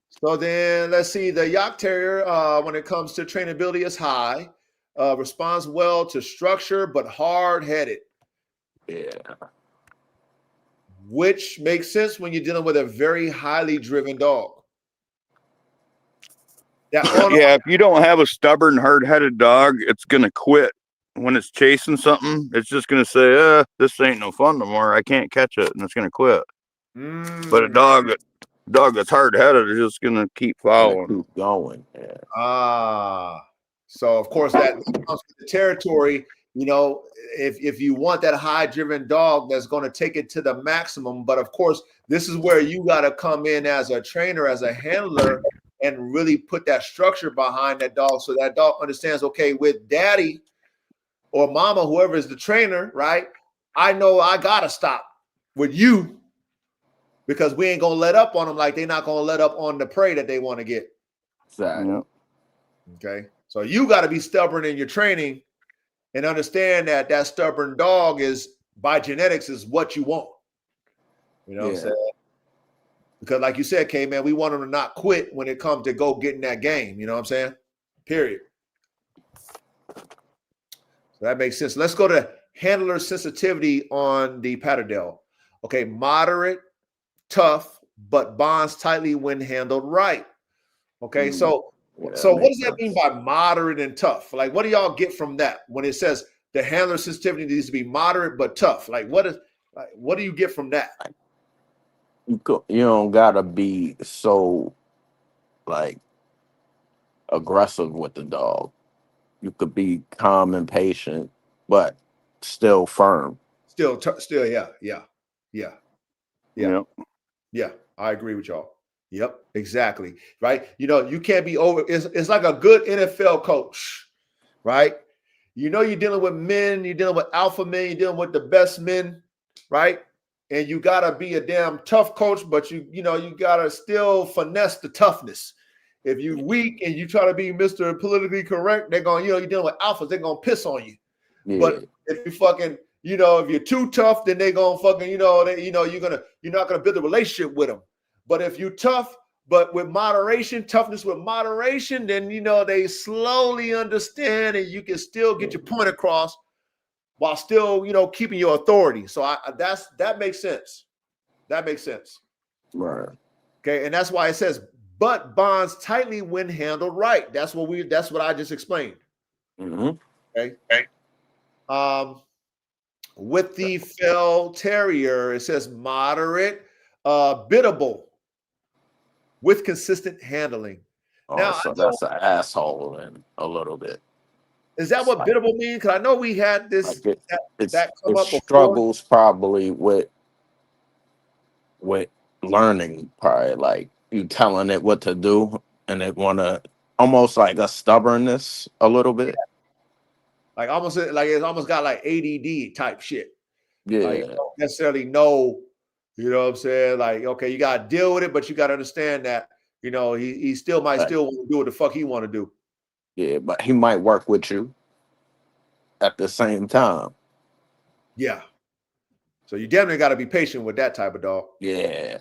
So then let's see. The Jagdterrier, when it comes to trainability, is high. Responds well to structure, but hard-headed. Yeah. Which makes sense when you're dealing with a very highly driven dog. Yeah, if you don't have a stubborn, hard-headed dog, it's gonna quit when it's chasing something. It's just gonna say, "This ain't no fun no more. I can't catch it," and it's gonna quit. But a dog that's hard-headed is just gonna keep following. Keep going. Yeah. So of course that comes with the territory. If you want that high-driven dog, that's going to take it to the maximum. But of course, this is where you got to come in as a trainer, as a handler, and really put that structure behind that dog, so that dog understands. Okay, with daddy or mama, whoever is the trainer, right? I know I gotta stop with you because we ain't gonna let up on them like they're not gonna let up on the prey that they want to get. Exactly. Yeah. Okay, so you got to be stubborn in your training and understand that stubborn dog is by genetics is what you want. You know what I'm saying? Because like you said, K-Man, we want them to not quit when it comes to go getting that game. You know what I'm saying? Period. So that makes sense. Let's go to handler sensitivity on the Patterdale. Okay, moderate, tough, but bonds tightly when handled right. Okay, so what does that mean by moderate and tough? Like, what do y'all get from that when it says the handler sensitivity needs to be moderate but tough? Like, what do you get from that? You don't gotta be so like aggressive with the dog. You could be calm and patient, but still firm. Still, yeah. I agree with y'all. Yep, exactly. Right. You can't be over. It's like a good NFL coach, right? You're dealing with men, you're dealing with alpha men, you're dealing with the best men, right? And you gotta be a damn tough coach, but you gotta still finesse the toughness. If you're weak and you try to be Mr. Politically Correct, they're going, you're dealing with alphas, they're gonna piss on you. Yeah. But if you fucking, if you're too tough, then they're gonna fucking, you're not gonna build a relationship with them. But if you're tough, but with moderation, toughness with moderation, then they slowly understand and you can still get your point across while still, keeping your authority. So that makes sense. That makes sense. Right. Okay, and that's why it says, but bonds tightly when handled right. That's what I just explained. Mm-hmm. Okay. With the Fell Terrier, it says moderate, biddable, with consistent handling. Oh, Now I so know, that's an asshole and a little bit. is that It's what like, biddable means? Because I know we had like this it, that come it up before. struggles probably with learning, probably like you telling it what to do, and it wanna almost like a stubbornness a little bit. Like almost like it's almost got like ADD type shit. Like you Yeah, don't necessarily know, you know what I'm saying? Like, okay, you gotta deal with it, but you gotta understand that, you know, he still might like, still want to do what the fuck he want to do. yeah, but he might work with you at the same time. Yeah. So you definitely gotta be patient with that type of dog. Yeah,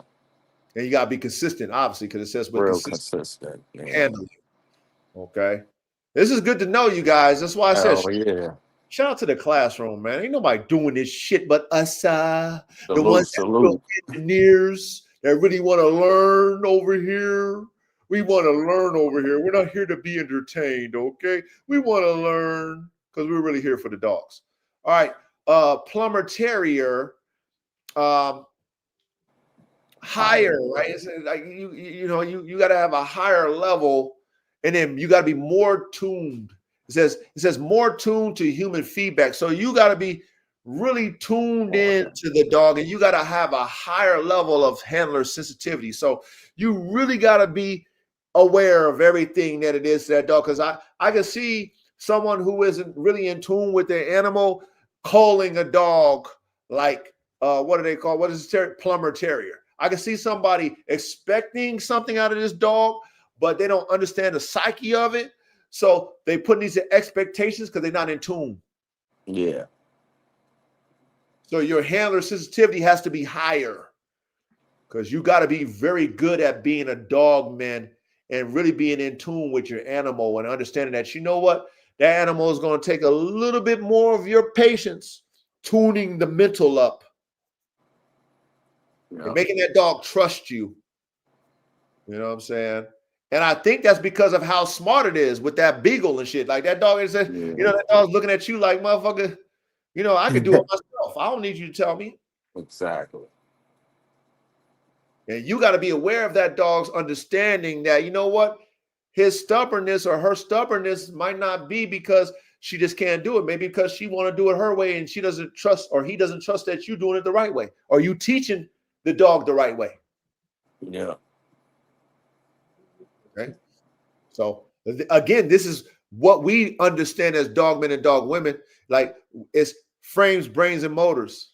And you gotta be consistent, obviously, because it says with real consistent consistent. Yeah, handling. Okay. This is good to know, you guys. That's why I said hell yeah. shout out to the classroom, man. Ain't nobody doing this shit but us, the Salute, ones that real salute. engineers that really want to learn over here. We want to learn over here. We're not here to be entertained, okay? We want to learn because we're really here for the dogs. All right. Plumber Terrier, um, higher, right? It's like you got to have a higher level, and then you got to be more tuned. It says more tuned to human feedback. So you got to be really tuned in to the dog, and you got to have a higher level of handler sensitivity. So you really got to be aware of everything that it is to that dog. Because I can see someone who isn't really in tune with their animal calling a dog like what do they call? What is this plumber terrier? I can see somebody expecting something out of this dog, but they don't understand the psyche of it. So they put these expectations because they're not in tune. Yeah, So your handler sensitivity has to be higher because you got to be very good at being a dog man and really being in tune with your animal and understanding that, you know what, that animal is going to take a little bit more of your patience, tuning the mental up yeah, and making that dog trust you. You know what I'm saying? And I think that's because of how smart it is with that beagle and shit. Like that dog is, you know, that dog's looking at you like, motherfucker, you know, I could do it myself. I don't need you to tell me. exactly. And you got to be aware of that dog's understanding that, you know what, his stubbornness or her stubbornness might not be because she just can't do it. Maybe because she want to do it her way and she doesn't trust, or he doesn't trust that you doing it the right way, or you teaching the dog the right way. Yeah, Okay. So again, this is what we understand as dog men and dog women. Like it's frames, brains, and motors.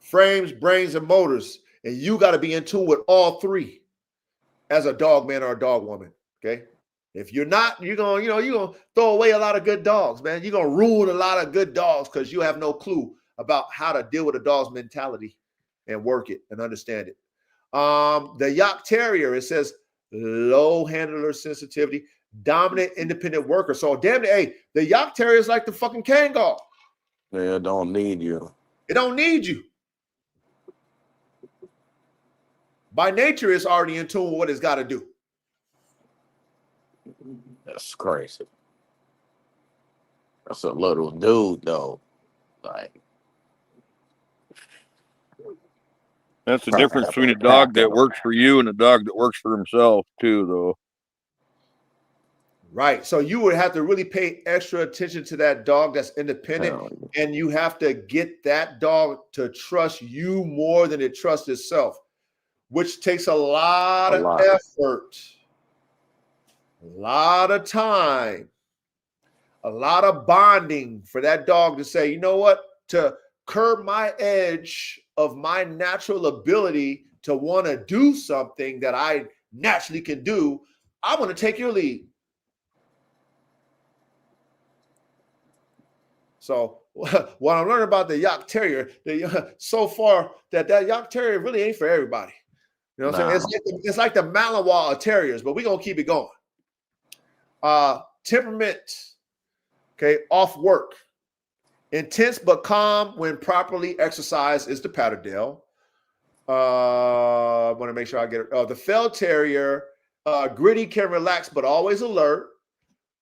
Frames, brains, and motors. And you got to be in tune with all three as a dog man or a dog woman. Okay. If you're not, you're gonna throw away a lot of good dogs, man. You're gonna ruin a lot of good dogs because you have no clue about how to deal with a dog's mentality and work it and understand it. The Jagdterrier, it says low handler sensitivity, dominant independent worker. So damn it, hey, the Jagdterrier is like the fucking Kangal. they don't need you. It don't need you. By nature, it's already in tune with what it's got to do. That's crazy. That's a little dude though. Like, That's the trying to difference have between a a dog pack that in him. works for you and a dog that works for himself too, though. Right. So you would have to really pay extra attention to that dog that's independent, Hell yeah. and you have to get that dog to trust you more than it trusts itself, which takes a lot A of lot. effort, a lot of time, a lot of bonding for that dog to say, you know what, to curb my edge of my natural ability to want to do something that I naturally can do, I'm going to take your lead. So what I'm learning about the Jagdterrier, so far that Jagdterrier really ain't for everybody. You know what I'm saying? It's like the Malinois of terriers, but we're going to keep it going. Temperament, okay, off work. Intense but calm when properly exercised is the Patterdale. I want to make sure I get it. The Fell Terrier, gritty, can relax, but always alert.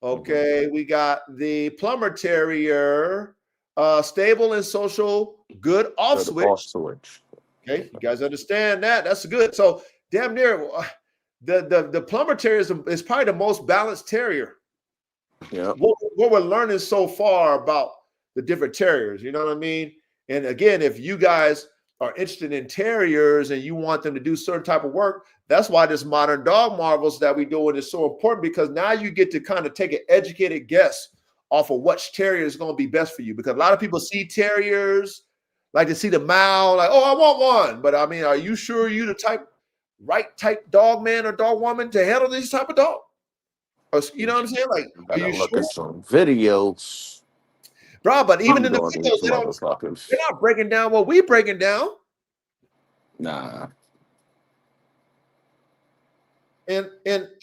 Okay, we got the Plumber Terrier, stable and social, good off Good off switch. switch. Okay, you guys understand that? That's good. So damn near The Plumber Terrier is probably the most balanced terrier. Yeah. What we're learning so far about the different terriers, you know what I mean? And again, if you guys are interested in terriers and you want them to do certain type of work, that's why this modern dog marvels that we doing is so important, because now you get to kind of take an educated guess off of which terrier is going to be best for you. Because a lot of people see terriers, like to see the mouth, like, oh, I want one. But I mean, are you sure you the right type dog man or dog woman to handle this type of dog? Or, you know what I'm saying? Like, are Gotta you look sure? at some videos. Bro, but even in the On these videos, motherfuckers. they're not breaking down what we breaking down. Nah. And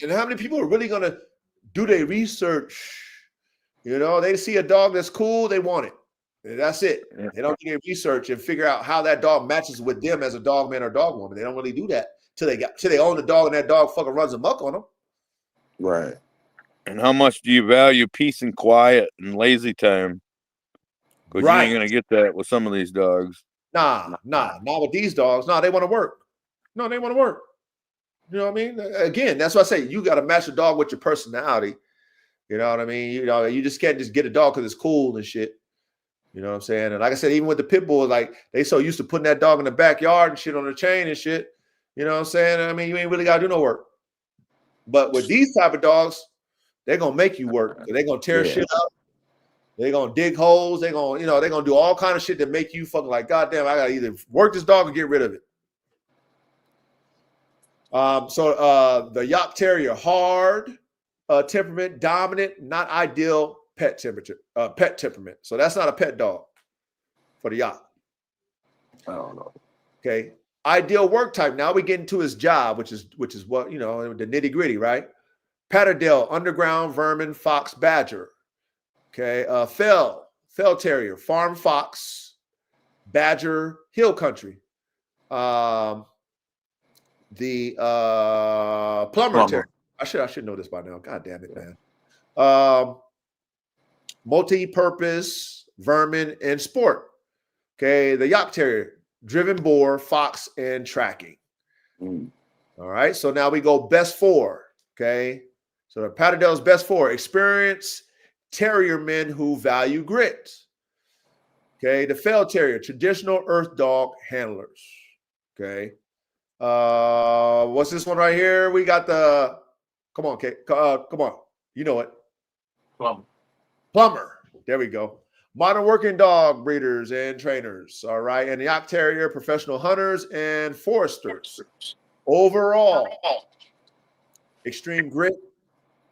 how many people are really gonna do their research? You know, they see a dog that's cool, they want it. And that's it. Yeah. They don't do their research and figure out how that dog matches with them as a dog man or dog woman. They don't really do that till they own the dog and that dog fucking runs amok on them. Right. And how much do you value peace and quiet and lazy time? Because you ain't gonna get that with some of these dogs. Nah, not with these dogs. Nah, they want to work. No, they want to work. You know what I mean? Again, that's why I say you got to match the dog with your personality. You know what I mean? You know, you just can't just get a dog because it's cool and shit. You know what I'm saying? And like I said, even with the pit bull, like they so used to putting that dog in the backyard and shit on the chain and shit. You know what I'm saying? I mean, you ain't really got to do no work. But with these type of dogs, they're gonna make you work. They're gonna tear shit up. They're gonna dig holes. They're gonna do all kind of shit that make you fucking like, goddamn, I gotta either work this dog or get rid of it. So the Yacht Terrier, hard temperament, dominant, not ideal pet temperament. So that's not a pet dog for the Yacht. I don't know. Okay. Ideal work type. Now we get into his job, which is what, you know, the nitty gritty, right? Patterdale, underground, vermin, fox, badger. Okay. Fell Terrier, farm fox, badger, hill country. The plumber Terrier. I should know this by now. God damn it, man. Multi-purpose, vermin, and sport. Okay. The Yacht Terrier, driven boar, fox, and tracking. All right. So now we go best four. Okay. So the Patterdale's best four: experienced terrier men who value grit. Okay. The Fell Terrier, traditional earth dog handlers. Okay. What's this one right here? We got the. Come on, okay. Come on. You know it. Plumber. There we go. Modern working dog breeders and trainers. All right. And the Yacht Terrier, professional hunters and foresters. Overall, extreme grit,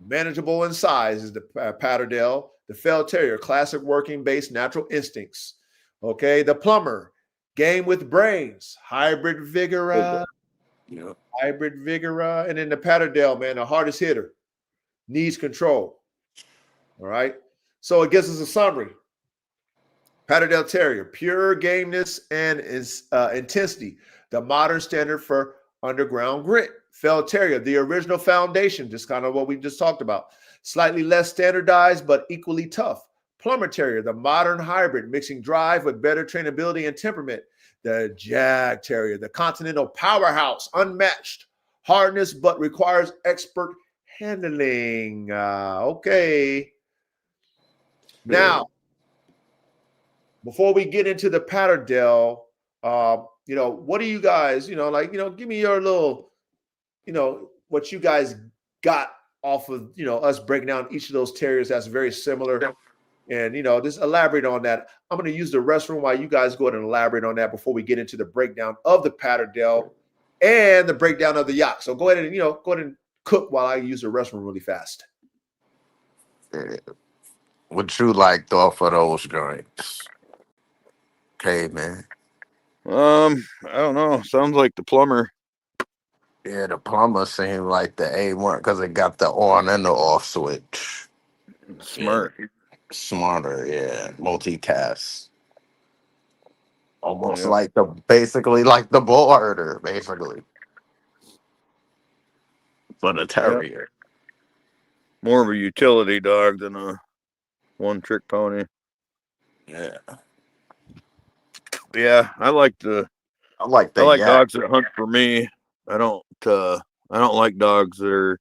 manageable in size is the Patterdale. The Fell Terrier, classic working based natural instincts. Okay. The Plumber, game with brains, hybrid vigora. Yeah. Hybrid vigora. And then the Patterdale, man, the hardest hitter, needs control. All right. So it gives us a summary. Patterdale Terrier, pure gameness and intensity, the modern standard for underground grit. Fell Terrier, the original foundation, just kind of what we just talked about. Slightly less standardized, but equally tough. Plumber Terrier, the modern hybrid, mixing drive with better trainability and temperament. The Jagdterrier, the continental powerhouse, unmatched hardness, but requires expert handling. Okay. Now, before we get into the Patterdale, you know, what do you guys, you know, like, you know, give me your little, you know, what you guys got off of, you know, us breaking down each of those terriers that's very similar. And, you know, just elaborate on that. I'm going to use the restroom while you guys go ahead and elaborate on that before we get into the breakdown of the Patterdale and the breakdown of the Yacht. So go ahead and, you know, go ahead and cook while I use the restroom really fast. What you liked off of those drinks? Okay, man. I don't know. Sounds like the Plumber. Yeah, the Plumber seemed like the A1 because it got the on and the off switch. Smart. Yeah. Smarter, yeah. Multicast. Almost Yeah. like basically like the bull herder, basically. For the terrier. More of a utility dog than a one-trick pony. Yeah. Yeah, I like I like dogs that hunt for me. I I don't like dogs that are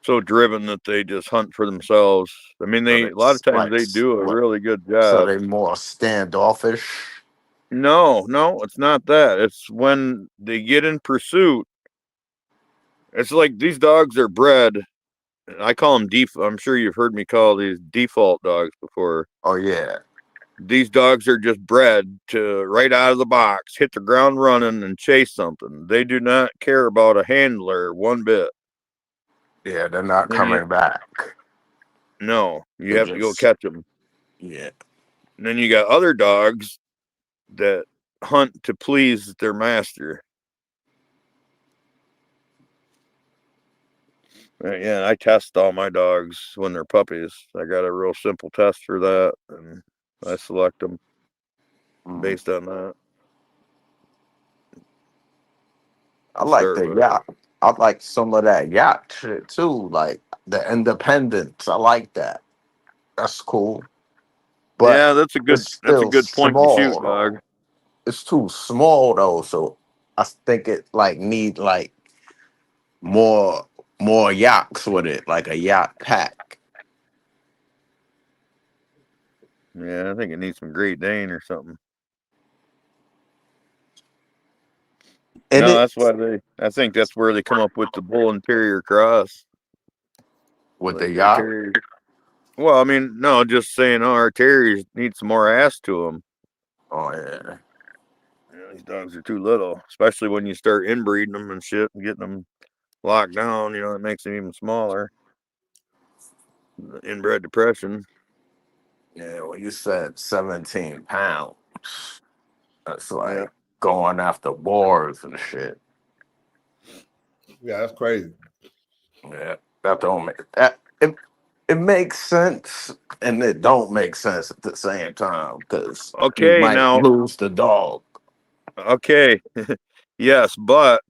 so driven that they just hunt for themselves. I mean, So a lot of times they do a what? really good So job. they more standoffish. No, it's not that. It's when they get in pursuit. It's like these dogs are bred. I call them I'm sure you've heard me call these default dogs before. Oh yeah, These dogs are just bred to right out of the box, hit the ground running and chase something. They do not care about a handler one bit. yeah. They're not Then you, coming back. no, you They have to go just catch them. yeah. And then you got other dogs that hunt to please their master. Yeah, I test all my dogs when they're puppies. I got a real simple test for that, and I select them based on that. I like Start the with. yacht. I like some of that yacht shit too, like the independence. I like that. That's cool. But Yeah, it's that's a still good point to small shoot, dog. though. It's too small though, so I think it like need like more more yachts with it, like a yacht pack. Yeah, I think it needs some Great Dane or something. And No, it that's why I think that's where they come up with the bull and terrier cross. with the Like our yacht. terriers. Well, I mean, no, just saying, our terriers need some more ass to them. Oh yeah. These dogs are too little, especially when you start inbreeding them and shit and getting them locked down. It makes them even smaller. The inbred depression. Yeah, well you said 17 pounds. That's Yeah. like going after boars and shit. Yeah, that's crazy. Yeah. That don't make that it makes sense and it don't make sense at the same time because you Okay, might now, lose the dog. okay. Yes, but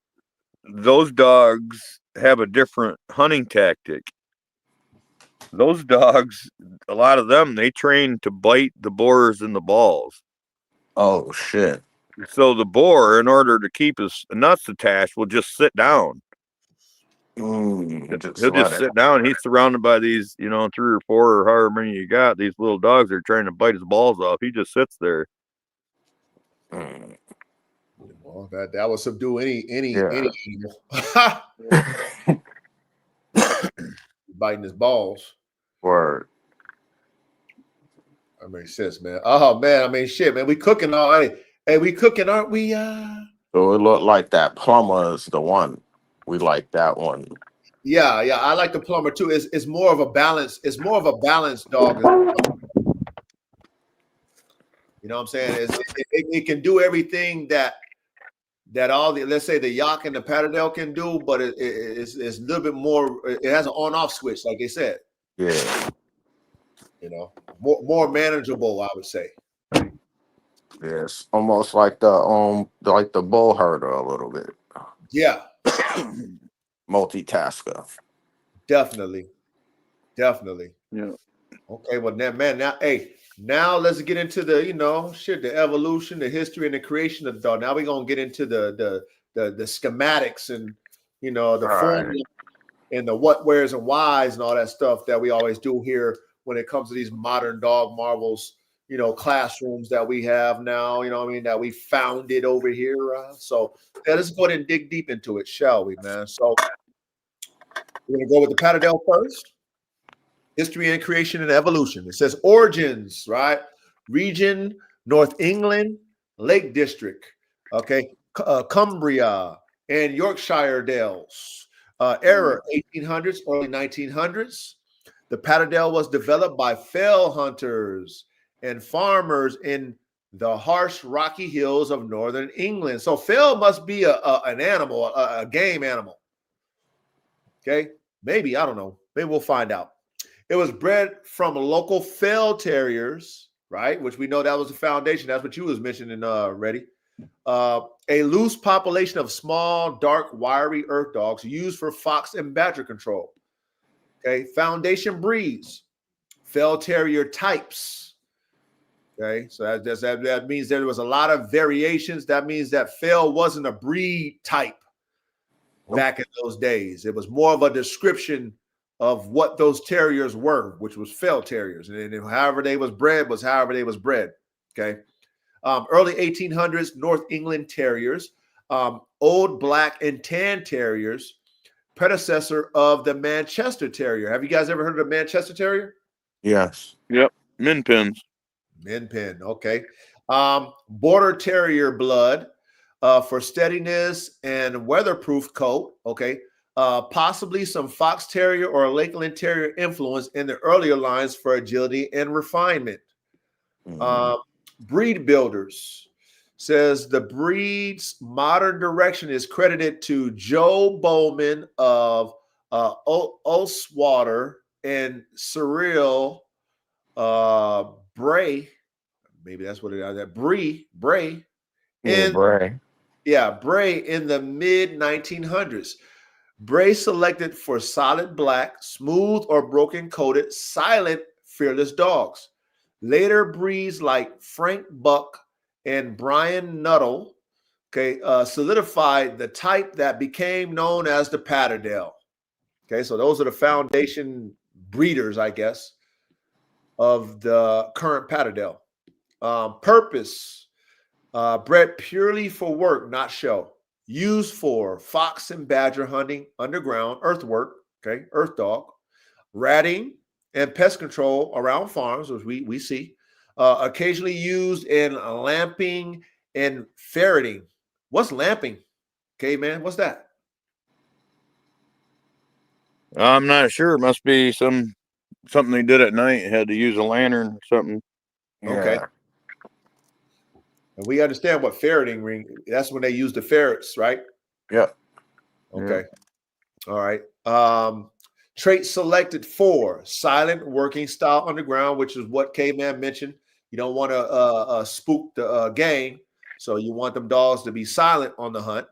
those dogs have a different hunting tactic. Those dogs, a lot of them, they train to bite the boars in the balls. Oh shit. So the boar, in order to keep his nuts attached, will just sit down. Just He'll let just it. sit down. He's surrounded by these, 3 or 4 or however many you got. These little dogs are trying to bite his balls off. He just sits there. Mm, Well, that would subdue any yeah. animal. Biting his balls. Word. That makes sense, man. Oh man, I mean shit, man. We cooking all hey, we cooking, aren't we? So it looked like that plumber is the one. We like that one. Yeah, yeah. I like the plumber too. It's more of a balance, it's more of a balanced dog. You know what I'm saying? It can do everything that all the, let's say, the Yak and the Patterdale can do, but it's a little bit more. It has an on-off switch, like they said. Yeah. More manageable, I would say. Yes. Almost like the bull herder a little bit. Yeah, Multitasker. definitely, definitely. Yeah. Okay, well, now let's get into the evolution, the history, and the creation of the dog. Now we're gonna get into the schematics and the All right. formula and the what, where's, and whys and all that stuff that we always do here when it comes to these modern dog marvels, classrooms that we have now, what I mean, that we founded over here. So yeah, let's go ahead and dig deep into it, shall we, man? So we're gonna go with the Patterdale first. History and creation and evolution. It says origins, right? Region, North England, Lake District, okay, Cumbria, and Yorkshire Dales. Era 1800s, early 1900s. The Patterdale was developed by fell hunters and farmers in the harsh, rocky hills of northern England. So fell must be an animal, a game animal. Okay, maybe, I don't know. Maybe we'll find out. It was bred from local fell terriers, right? Which we know that was the foundation. That's what you was mentioning, Reddy. A loose population of small, dark, wiry earth dogs used for fox and badger control. Okay, foundation breeds, fell terrier types. Okay, so that means there was a lot of variations. That means that fell wasn't a breed type. back in those days. It was more of a description of what those terriers were, which was fell terriers. And then however they was bred was however they was bred. Okay. Early 1800s, North England Terriers, Old Black and Tan Terriers, predecessor of the Manchester Terrier. Have you guys ever heard of the Manchester Terrier? Yes. Yep. Min pins. Min pin. Okay. Border Terrier blood for steadiness and weatherproof coat. Okay. Possibly some Fox Terrier or Lakeland Terrier influence in the earlier lines for agility and refinement. Breed Builders says the breed's modern direction is credited to Joe Bowman of Oswater and Cyril Bray. Maybe that's what it is. Bray. Bray. Bray in the mid 1900s. Bray selected for solid black, smooth or broken coated, silent, fearless dogs. Later breeds like Frank Buck and Brian Nuttall, solidified the type that became known as the Patterdale. Okay, so those are the foundation breeders, I guess, of the current Patterdale. Purpose, bred purely for work, not show. Used for fox and badger hunting, underground, earthwork, earth dog, ratting, and pest control around farms, which we see. Occasionally used in lamping and ferreting. What's lamping? Okay, man, what's that? I'm not sure. It must be something they did at night. Had to use a lantern or something. Okay. Yeah. And we understand what ferreting ring. That's when they use the ferrets, right? Yep. Okay. Yeah. All right. Trait selected for silent working style underground, which is what K-Man mentioned. You don't want to spook the game, so you want them dogs to be silent on the hunt.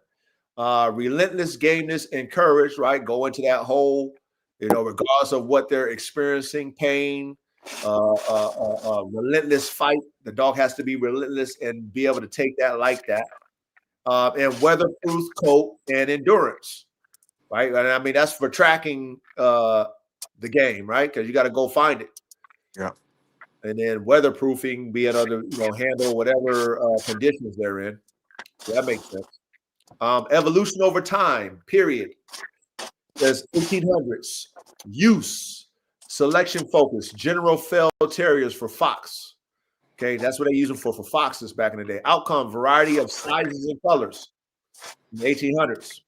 Relentless gameness and courage, right? Go into that hole, regardless of what they're experiencing, pain, relentless fight. The dog has to be relentless and be able to take that like that. And weatherproof coat and endurance. Right. And I mean, that's for tracking the game, right? Because you got to go find it. Yeah. And then weatherproofing, be able to handle whatever conditions they're in. So that makes sense. Evolution over time, period. There's 1800s. Use, selection focus, general fell terriers for fox. Okay, that's what they use them for foxes back in the day. Outcome, variety of sizes and colors in the 1800s.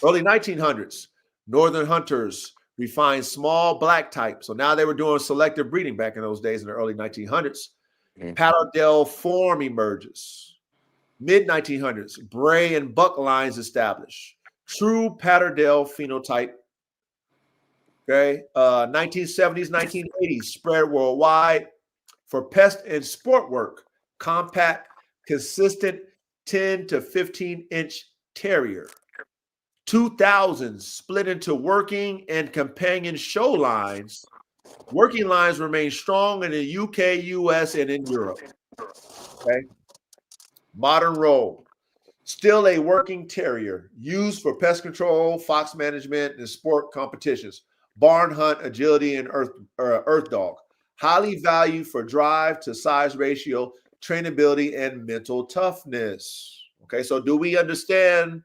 Early 1900s, northern hunters refined small black type. So now they were doing selective breeding back in those days in the early 1900s. Patterdale form emerges. Mid 1900s, Bray and Buck lines established. True Patterdale phenotype. Okay, 1970s, 1980s spread worldwide for pest and sport work. Compact, consistent 10 to 15-inch terrier. 2000s split into working and companion show lines. Working lines remain strong in the UK, US, and in Europe. Okay. Modern role. Still a working terrier used for pest control, fox management, and sport competitions. Barn hunt, agility, and earth dog. Highly valued for drive to size ratio, trainability, and mental toughness. Okay, so do we understand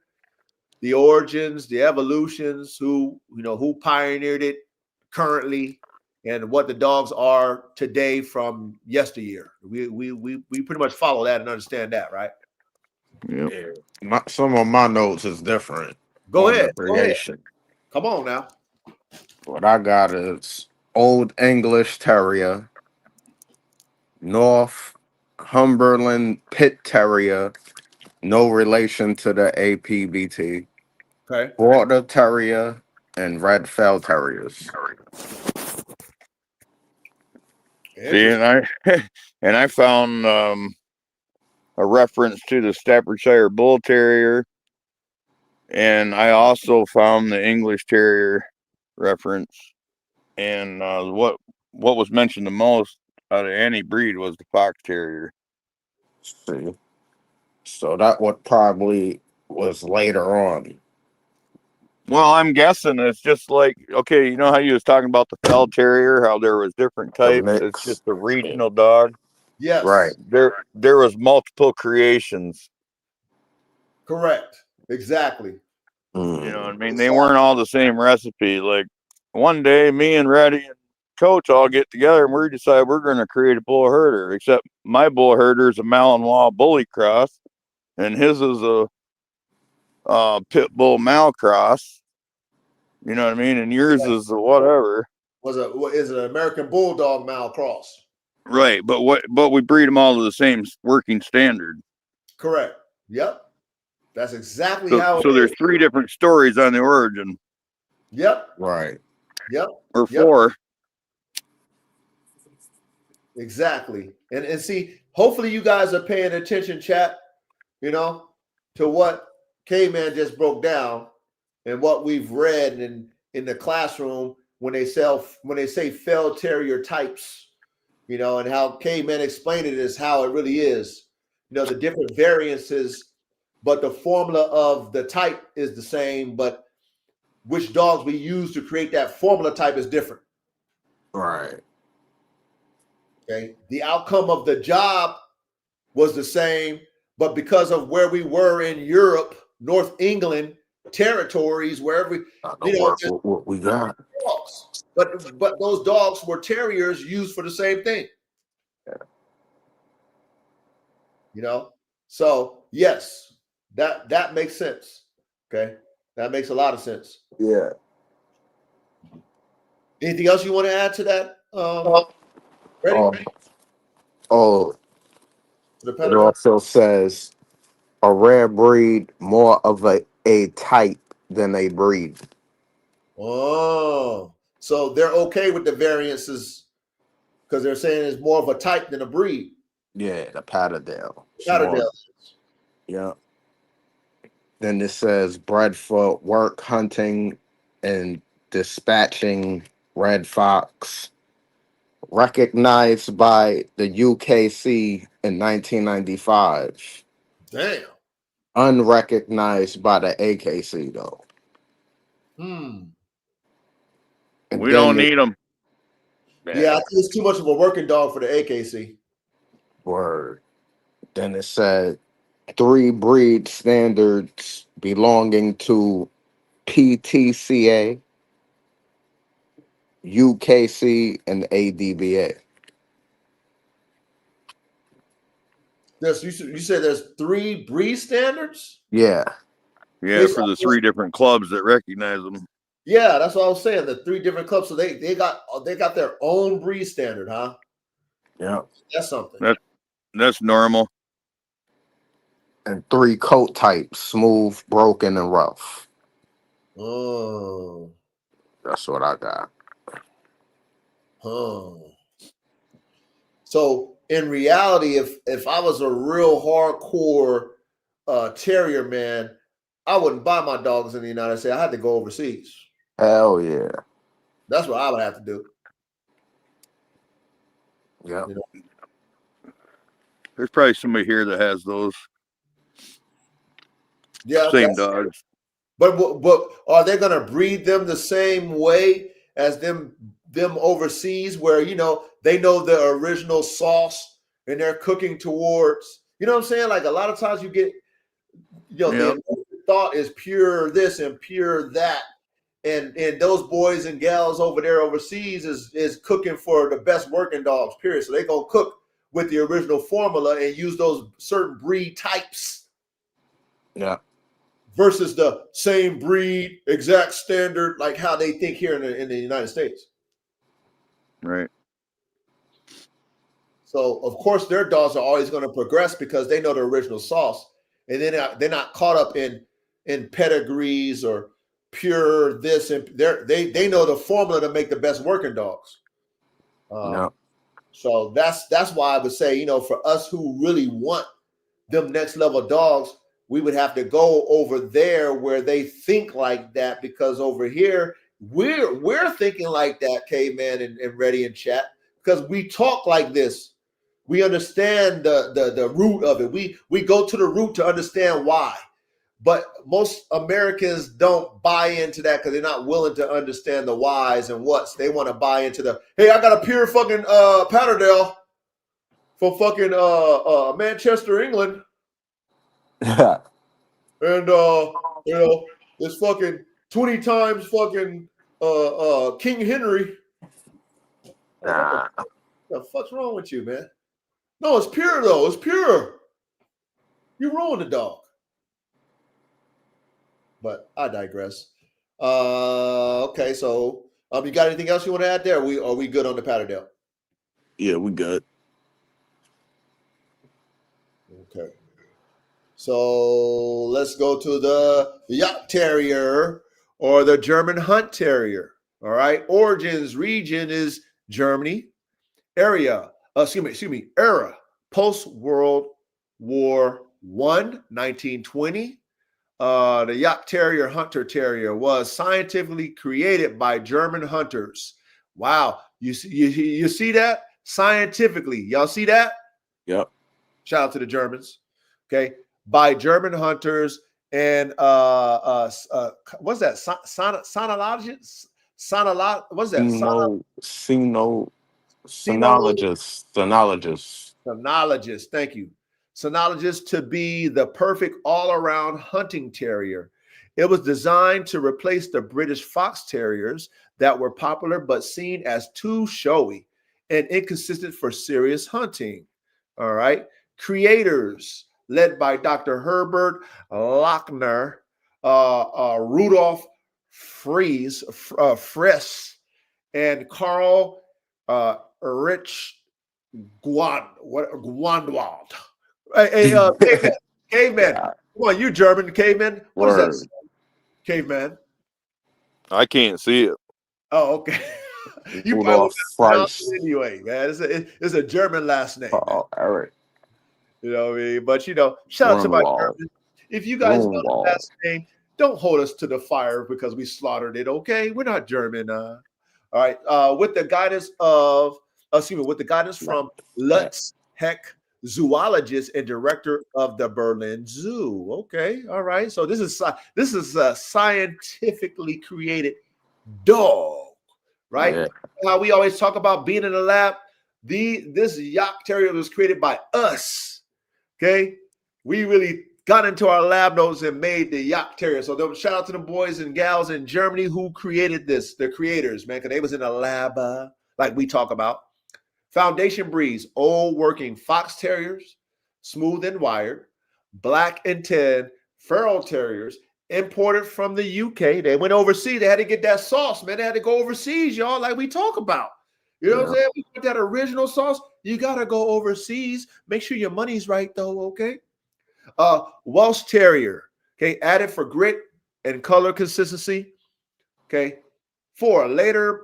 the origins, the evolutions, who pioneered it currently, and what the dogs are today from yesteryear? We pretty much follow that and understand that, right? Yep. Yeah. Some of my notes is different. Go ahead. Creation. Come on now. What I got is Old English Terrier, Northumberland Pit Terrier, no relation to the APBT. Okay. Border Terrier and Red Fell Terriers. See, and I found a reference to the Staffordshire Bull Terrier, and I also found the English Terrier reference. And what was mentioned the most out of any breed was the Fox Terrier. See, so that what probably was later on. Well, I'm guessing it's just like, okay, you know how you was talking about the Fell Terrier, how there was different The types. It's mix. just a regional dog. Right. Yes, There was multiple creations. correct. Exactly. You know what I mean? They Exactly. weren't all the same recipe. Like one day, me and Reddy and Coach all get together and we decide we're going to create a bull herder. Except my bull herder is a Malinois bully cross, and his is a pit bull mal cross. You know what I mean? And yours is a whatever. Is an American Bulldog Malcross. Right, but we breed them all to the same working standard. Correct. Yep. That's exactly So how it so is. there's 3 different stories on the origin, Yep. Right. Yep. or Yep. 4. Exactly. And see, hopefully you guys are paying attention, chat, you know, to what K-Man just broke down and what we've read in the classroom when they say Fell Terrier types, you know, and how K-Man explained it is how it really is. You know, the different variances, but the formula of the type is the same, but which dogs we use to create that formula type is different. Right. Okay. The outcome of the job was the same, but because of where we were in Europe, North England territories, wherever Not no you know, work with what we got. dogs. But those dogs were terriers used for the same thing. You know, so yes, that makes sense. Okay, that makes a lot of sense. Yeah. Anything else you want to add to that? Ready? Um, oh, The it Patterdale? also says a rare breed, more of a type than a breed. Oh, so they're okay with the variances because they're saying it's more of a type than a breed. Yeah, the Patterdale. Small. Patterdale. Yeah. Then it says bred for work, hunting, and dispatching red fox. Recognized by the UKC in 1995. Damn. Unrecognized by the AKC though. Hmm. And We don't then it, need them. Yeah, I think it's too much of a working dog for the AKC. word. Then it said 3 breed standards belonging to PTCA, UKC, and ADBA. You said there's 3 breed standards? Yeah, Yeah, for the 3 different clubs that recognize them. Yeah, that's what I was saying. The 3 different clubs, so they got their own breed standard, huh? yeah. That's something. That's normal. And 3 coat types: smooth, broken, and rough. Oh, That's what I got. oh. So in reality, if I was a real hardcore terrier man, I wouldn't buy my dogs in the United States. I had to go overseas. Hell yeah. That's what I would have to do. Yeah. You know? There's probably somebody here that has those Yeah, same dogs. but are they going to breed them the same way as them overseas, where they know the original sauce and they're cooking towards? You know what I'm saying? Like a lot of times you get, the thought is pure this and pure that, and those boys and gals over there overseas is cooking for the best working dogs. Period. So they're gonna cook with the original formula and use those certain breed types. Yeah. Versus the same breed, exact standard, like how they think here in the United States. Right. So of course their dogs are always going to progress because they know the original sauce, and then they're not caught up in pedigrees or pure this, and they know the formula to make the best working dogs. Yeah. So that's why I would say, for us who really want them next level dogs, we would have to go over there where they think like that, because over here we're thinking like that, K-Man and Ready in chat, because we talk like this. We understand the root of it. We go to the root to understand why. But most Americans don't buy into that because they're not willing to understand the whys and whats. They want to buy into the, hey, I got a pure fucking Patterdale from fucking Manchester, England, Yeah. and it's fucking 20 times fucking King Henry. Nah. What the fuck's wrong with you, man? No, it's pure though. It's pure. You ruined the dog. But I digress. Okay, so you got anything else you want to add there? Are we good on the Patterdale? Yeah, we good. Okay. So let's go to the Jagdterrier or the German Hunt Terrier. All right. Origins region is Germany. Era, post-World War I, 1920. The Jagdterrier Hunter Terrier was scientifically created by German hunters. Wow. You see that? Scientifically. Y'all see that? Yep. Shout out to the Germans. Okay. By German hunters and what's that? Sonologists? What's that? Sonologist. Thank you. Sonologist to be the perfect all-around hunting terrier. It was designed to replace the British fox terriers that were popular but seen as too showy and inconsistent for serious hunting. All right. Creators led by Dr. Herbert Lochner, Rudolf Friess, and Carl Rich Gwandwald. Hey, caveman. Yeah. Come on, you German caveman. What is that? Caveman. I can't see it. Oh, okay. You probably won't pronounce it anyway, man. It's a German last name. Oh, Eric. You know what I mean? But shout out to my German. If you guys know the last name, don't hold us to the fire because we slaughtered it. Okay, we're not German. All right. With the guidance from Lutz Heck, zoologist and director of the Berlin Zoo. Okay, all right. So this is a scientifically created dog, right? Yeah. How we always talk about being in the lab. This Jagdterrier was created by us. Okay, we really got into our lab notes and made the Jagdterrier. So shout out to the boys and gals in Germany who created this. The creators, man, because they was in a lab like we talk about. Foundation breeds, old working fox terriers, smooth and wired, black and tan, feral terriers, imported from the UK. They went overseas. They had to get that sauce, man. They had to go overseas, y'all, like we talk about. You know what I'm saying? We want that original sauce. You got to go overseas. Make sure your money's right, though, okay? Welsh Terrier, okay, added for grit and color consistency, okay? 4, later,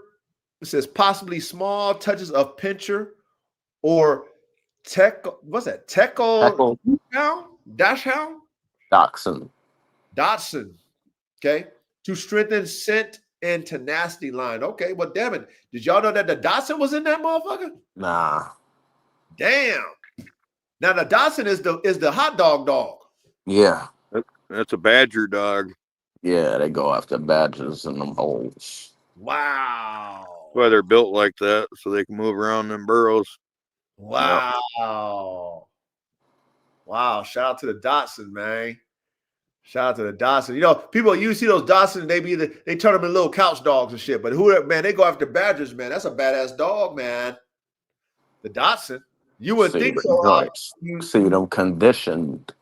it says possibly small touches of pincher or Teckle Dachshund? Dachshund, okay, to strengthen scent and tenacity line. Okay, well, damn it. Did y'all know that the Dachshund was in that motherfucker? Nah. Damn. Now the Dachshund is the hot dog. Yeah. That's a badger dog. Yeah, they go after badgers in them holes. Wow. That's why they're built like that, so they can move around them burrows. Wow. Yep. Wow. Shout out to the Dachshund, man. Shout out to the Dachshund. You know, people, you see those Dachshunds, they turn them into little couch dogs and shit. But man, they go after badgers, man. That's a badass dog, man. The Dachshund. You would think so. You see them conditioned.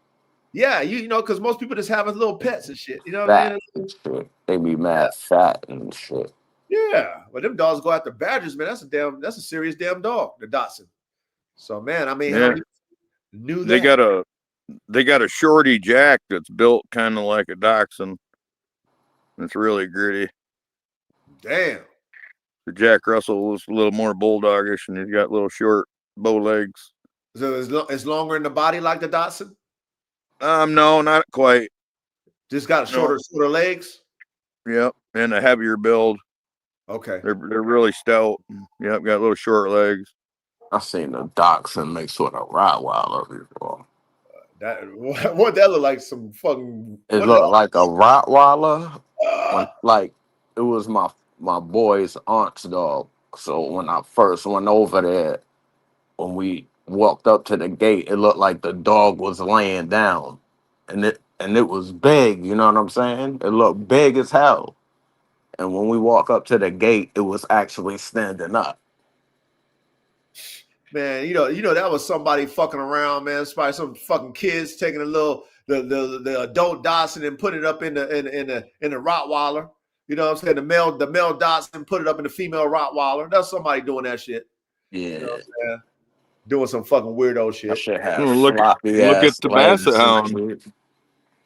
Yeah, you know, because most people just have little pets and shit. You know what I mean? And shit. They be mad fat and shit. Yeah, but them dogs go after badgers, man. That's a serious damn dog, the Dachshund. So, man, I mean, how knew that? They got a shorty Jack that's built kind of like a Dachshund. It's really gritty. Damn. The Jack Russell was a little more bulldogish, and he's got little short bow legs. So it's longer in the body like the Dachshund? No, not quite. Just got shorter legs? Yep, and a heavier build. Okay. They're really stout. Yep, got little short legs. I seen the Dachshund mix with a Rottweiler before. That what that look like? Some fucking It what? looked like a Rottweiler. When Ah, like it was my boy's aunt's dog. So when I first went over there, when we walked up to the gate, it looked like the dog was laying down, and it was big. You know what I'm saying? It looked big as hell. And when we walk up to the gate, it was actually standing up. man, that was somebody fucking around, man. It's probably some fucking kids taking a little the adult Dachshund and put it up in the Rottweiler. You know what I'm saying? The male Dachshund put it up in the female Rottweiler. That's somebody doing that shit. You know Yeah, what I'm saying? Doing some fucking weirdo I shit. should have Well, floppy look at ass the basset legs and hound. shit,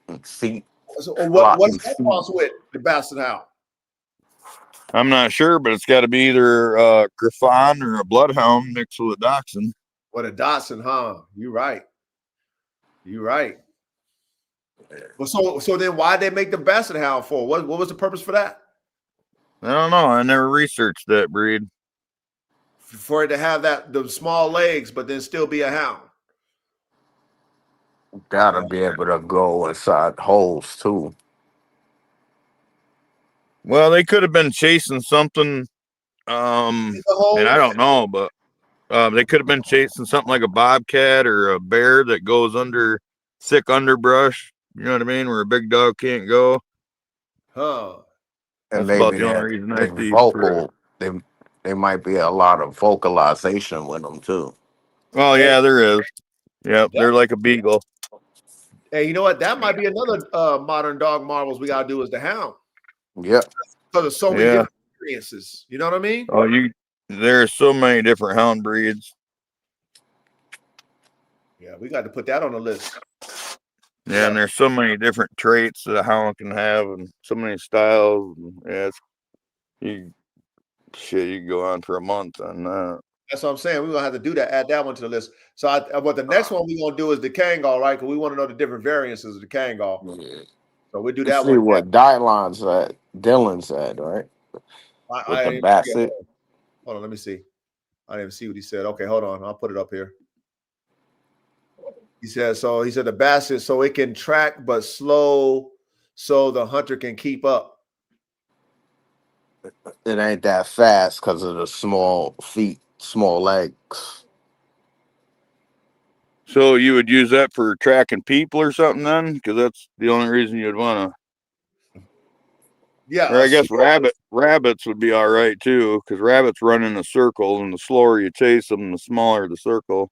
and feet, So what's floppy that feet. cross with the Basset Hound? I'm not sure, but it's got to be either Griffon or a bloodhound mixed with a dachshund. What a Dachshund, huh? You right. You right. Well, so then why did they make the Basset Hound for? What was the purpose for that? I don't know. I never researched that breed. For it to have the small legs, but then still be a hound. Gotta be able to go inside holes too. Well, they could have been chasing something. The And I holes. don't know, but they could have been chasing something like a bobcat or a bear that goes under thick underbrush. You know what I mean? Where a big dog can't go. Huh. And That's about maybe the only they're reason I they see. vocal. They might be a lot of vocalization with them too. Oh Hey, yeah, there is. Yep, that, they're like a beagle. hey, you know what? That might be another modern dog marvels we gotta do is the hound. Yep. Because there's so many Yeah. different experiences. You know what I mean? Oh, there's so many different hound breeds. Yeah, we got to put that on the list. Yeah, and there's so many different traits that a hound can have, and so many styles. And yeah, you can go on for a month on that. That's what I'm saying. We're gonna have to do that, add that one to the list. So but the next one we're gonna do is the Kangal, right? Because we want to know the different variances of the Kangal. Yeah. So we do You that see one. what Dylan said, right? With the I basset. hold on, let me see. I didn't see what he said. Okay, hold on. I'll put it up here. He said the basset so it can track but slow so the hunter can keep up. It ain't that fast because of the small feet, small legs. So you would use that for tracking people or something then? Because that's the only reason you'd want to. Yeah, Or I guess rabbits would be all right too, because rabbits run in a circle, and the slower you chase them, the smaller the circle.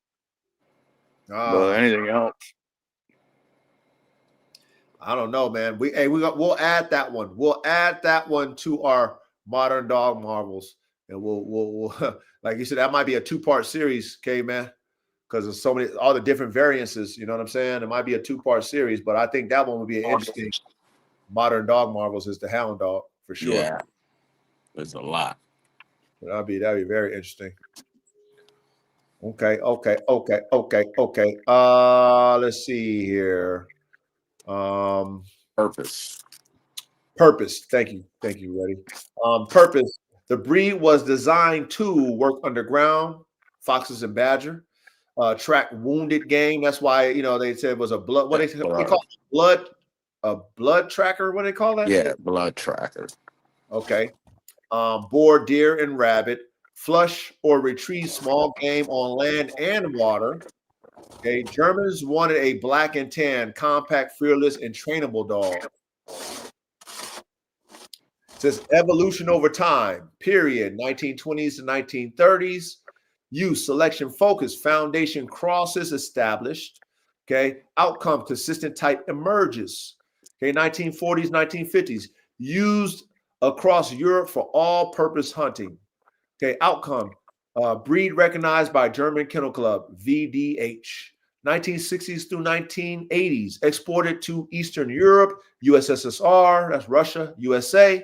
But anything else? I don't know, man. We'll add that one. We'll add that one to our modern dog marvels, and we'll like you said, that might be a 2-part series, okay, man? Because there's so many, all the different variances. You know what I'm saying? It might be a 2-part series, but I think that one would be an interesting modern dog marvels is the hound dog for sure. Yeah, there's a lot. That'd be very interesting. Okay. Let's see here. Purpose. Purpose. Thank you, Reddy. Purpose. The breed was designed to work underground, foxes and badger, track wounded game. That's why they said it was a blood. What they call it? Blood, a blood tracker. What do they call that? Yeah, shit? blood tracker. Okay. Boar, deer, and rabbit. Flush or retrieve small game on land and water. Okay. Germans wanted a black and tan, compact, fearless, and trainable dog. It says evolution over time, period, 1920s to 1930s. Use, selection, focus, foundation crosses established. Okay. Outcome, consistent type emerges. Okay. 1940s, 1950s. Used across Europe for all-purpose hunting. Okay. Outcome, breed recognized by German Kennel Club, VDH. 1960s through 1980s, exported to Eastern Europe, USSR, that's Russia, USA,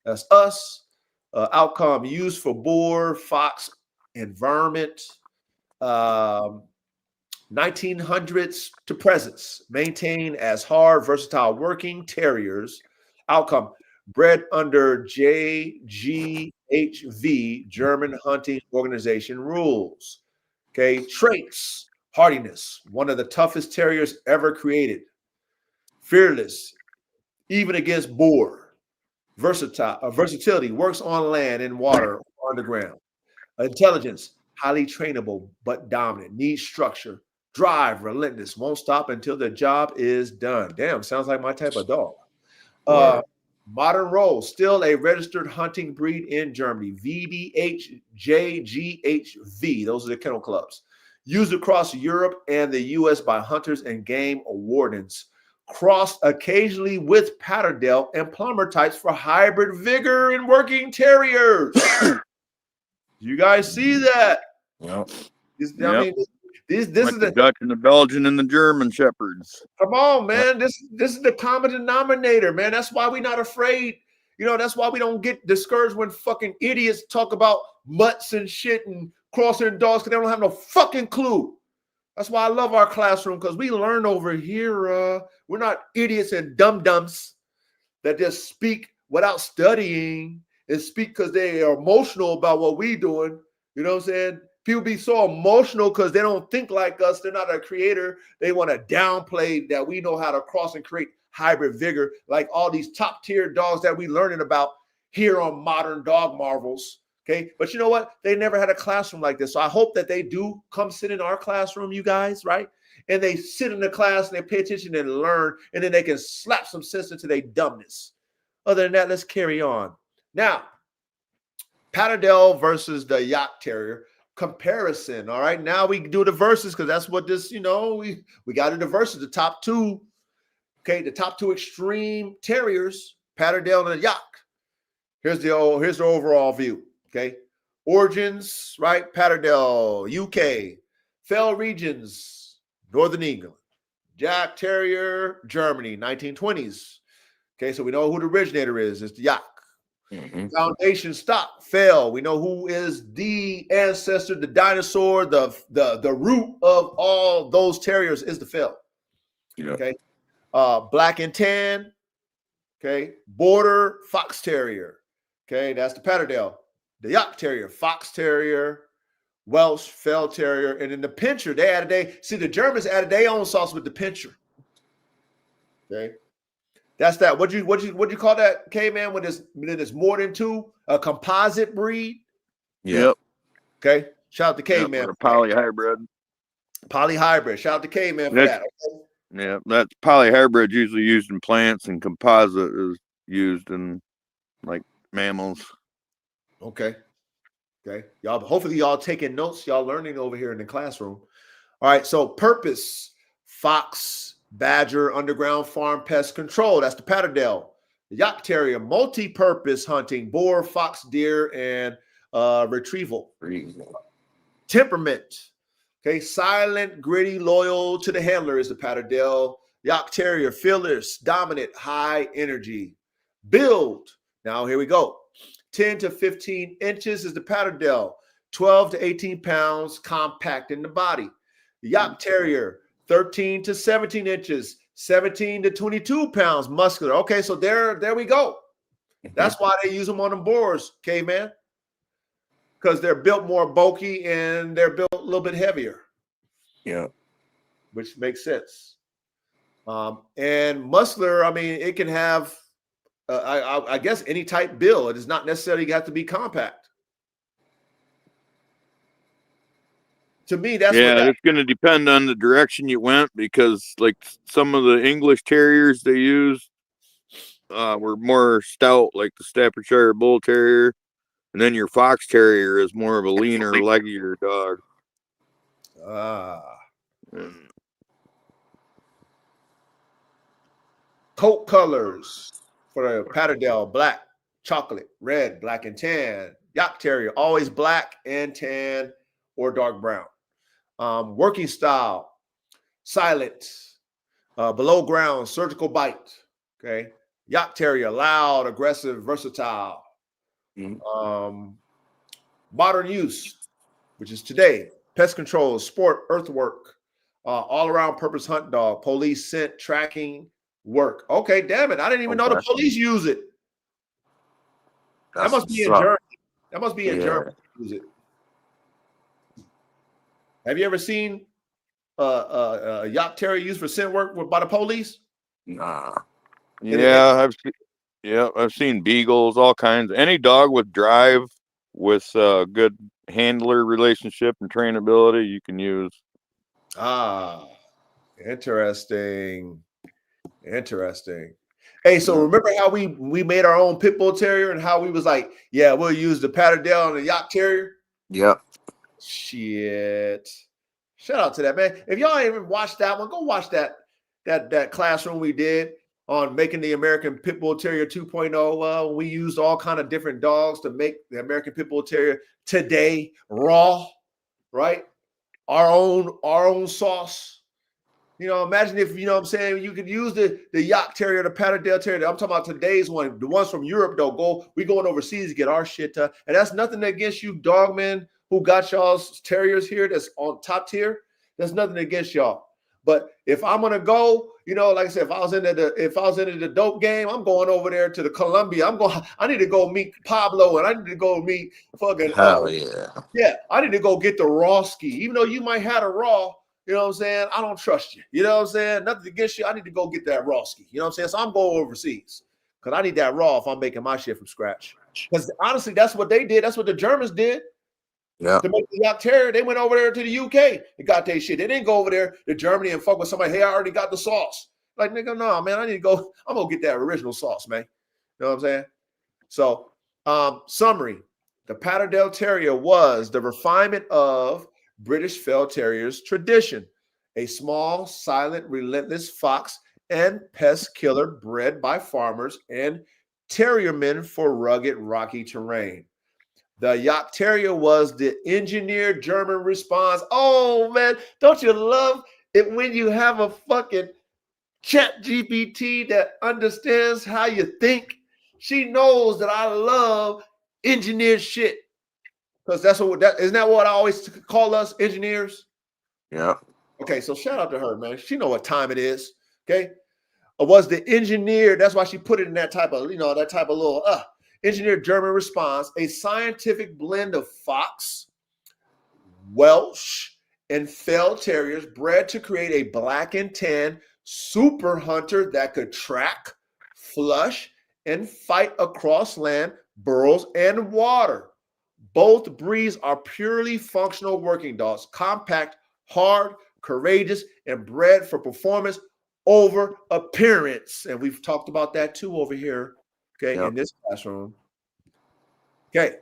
that's us. Outcome, used for boar, fox, and varmint. 1900s to presents, maintained as hard, versatile working terriers. Outcome, bred under JGHV, German Hunting Organization rules. Okay, traits, Hardiness, one of the toughest terriers ever created. Fearless, even against boar. Versatility, works on land and water or underground. Intelligence, highly trainable but dominant. Needs structure. Drive, relentless, won't stop until the job is done. Damn, sounds like my type of dog. Modern role, still a registered hunting breed in Germany. VBHJGHV, those are the kennel clubs. Used across Europe and the US by hunters and game wardens. Crossed occasionally with Patterdale and Plumber types for hybrid vigor and working terriers. You guys see that? Yep. I mean, this like is the Dutch and the Belgian and the German Shepherds. Come on, man. This is the common denominator, man. That's why we're not afraid. You know, that's why we don't get discouraged when fucking idiots talk about mutts and shit and crossing dogs because they don't have no fucking clue. That's why I love our classroom, because we learn over here. We're not idiots and dum-dums that just speak without studying and speak because they are emotional about what we're doing. You know what I'm saying? People be so emotional because they don't think like us. They're not a creator. They want to downplay that we know how to cross and create hybrid vigor, like all these top tier dogs that we learning about here on Modern Dog Marvels. Okay. But you know what? They never had a classroom like this. So I hope that they do come sit in our classroom, you guys, right? And they sit in the class and they pay attention and learn, and then they can slap some sense into their dumbness. Other than that, let's carry on. Now, Patterdale versus the Jagdterrier comparison. All right, now we do the verses because that's what this, we got to the verses, the top two. Okay, the top two extreme terriers, Patterdale and the Jagd. Here's the overall view. Okay, origins, right? Patterdale, UK, fell regions, Northern England, Jagdterrier, Germany, 1920s. Okay, so we know who the originator is. It's the Jagd. Mm-hmm. Foundation stock, fell. We know who is the ancestor, the dinosaur, the root of all those terriers is the fell. Yeah. Okay, black and tan. Okay, border fox terrier. Okay, that's the Patterdale. The Jagdterrier, fox terrier, Welsh fell terrier, and then the pincher. They added the Germans added their own sauce with the pincher. Okay. That's that. What you call that, K-Man, when it's more than two? A composite breed? Yep. Okay. Shout out to K-Man. Yep, polyhybrid. Polyhybrid. Shout out to K-Man for that. Okay? Yeah, that's polyhybrid usually used in plants, and composite is used in like mammals. Okay. Y'all, hopefully y'all taking notes. Y'all learning over here in the classroom. All right. So purpose, fox, badger, underground farm pest control. That's the Patterdale. The Jagdterrier, multi-purpose hunting, boar, fox, deer, and retrieval. Temperament. Okay, silent, gritty, loyal to the handler is the Patterdale. Jagdterrier, fearless, dominant, high energy. Build. Now here we go. 10 to 15 inches is the Patterdale. 12 to 18 pounds, compact in the body. The Jagdterrier, 13 to 17 inches, 17 to 22 pounds, muscular. Okay, so there we go. That's why they use them on the boars, K-Man. Because they're built more bulky and they're built a little bit heavier. Yeah. Which makes sense. And muscular, I mean, it can have, I guess, any type build. It does not necessarily have to be compact. To me, that's it's going to depend on the direction you went, because like some of the English terriers they use were more stout, like the Staffordshire Bull Terrier, and then your Fox Terrier is more of a leaner, leggier dog. Coat colors for the Patterdale: black, chocolate, red, black and tan. Jagdterrier, always black and tan or dark brown. Working style: silent, below ground, surgical bite. Okay. Jagdterrier, loud, aggressive, versatile. Modern use, which is today: pest control, sport, earthwork, all around purpose hunt dog, police, scent, tracking, work. Okay, damn it. I didn't even know the police use it. That must be in Germany. That must be in Germany. Use it. Have you ever seen yacht terrier used for scent work by the police? Nah. Yeah, I've seen beagles, all kinds. Any dog with drive, with good handler relationship and trainability, you can use. Ah, interesting. Interesting. Hey, so remember how we made our own pit bull terrier and how we was like, yeah, we'll use the Patterdale and the yacht terrier? Yep. Shit. Shout out to that, man. If y'all ain't even watched that one, go watch that classroom we did on making the American Pit Bull Terrier 2.0. We used all kind of different dogs to make the American Pit Bull Terrier today raw, right? Our own sauce. You know, imagine if, you know what I'm saying, you could use the Yacht Terrier, the Patterdale Terrier. I'm talking about today's one. The ones from Europe, though, we going overseas to get our shit. And that's nothing against you dogmen who got y'all's terriers here that's on top tier. There's nothing against y'all. But if I'm gonna go, you know, like I said, if I was into the dope game, I'm going over there to the Columbia. I need to go meet Pablo, and I need to go meet fucking Hell yeah. yeah, I need to go get the raw ski. Even though you might have a raw, you know what I'm saying? I don't trust you. You know what I'm saying? Nothing against you. I need to go get that raw ski. You know what I'm saying? So I'm going overseas because I need that raw if I'm making my shit from scratch. Because honestly, that's what they did. That's what the Germans did. Yeah. To make the Yacht Terrier, they went over there to the UK and got their shit. They didn't go over there to Germany and fuck with somebody. Hey, I already got the sauce. Like, nigga, no, man, I need to go. I'm going to get that original sauce, man. You know what I'm saying? So, summary. The Patterdale Terrier was the refinement of British Fell Terrier's tradition, a small, silent, relentless fox and pest killer bred by farmers and terriermen for rugged, rocky terrain. The Yacht Terrier was the engineered German response. Oh, man, don't you love it when you have a fucking chat GPT that understands how you think? She knows that I love engineered shit. Because isn't that what I always call us, engineers? Yeah. Okay, so shout out to her, man. She know what time it is. Okay. Was the engineer, that's why she put it in that type of, that type of little engineered German response, a scientific blend of fox, Welsh, and Fell Terriers bred to create a black and tan super hunter that could track, flush, and fight across land, burrows, and water. Both breeds are purely functional working dogs, compact, hard, courageous, and bred for performance over appearance. And we've talked about that too over here, okay, in this classroom. Okay.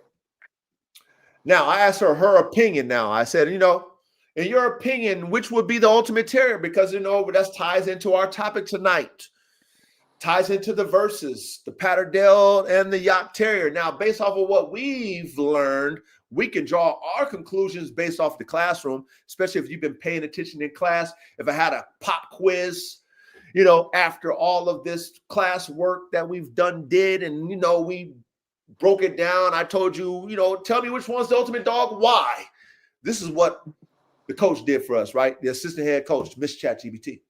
Now, I asked her opinion now. I said, in your opinion, which would be the ultimate terrier? Because, that ties into our topic tonight. Ties into the verses, the Patterdale and the Yacht Terrier. Now, based off of what we've learned, we can draw our conclusions based off the classroom, especially if you've been paying attention in class. If I had a pop quiz, after all of this class work that we've did, and, we broke it down. I told you, tell me which one's the ultimate dog. Why? This is what the coach did for us, right? The assistant head coach, Miss ChatGPT.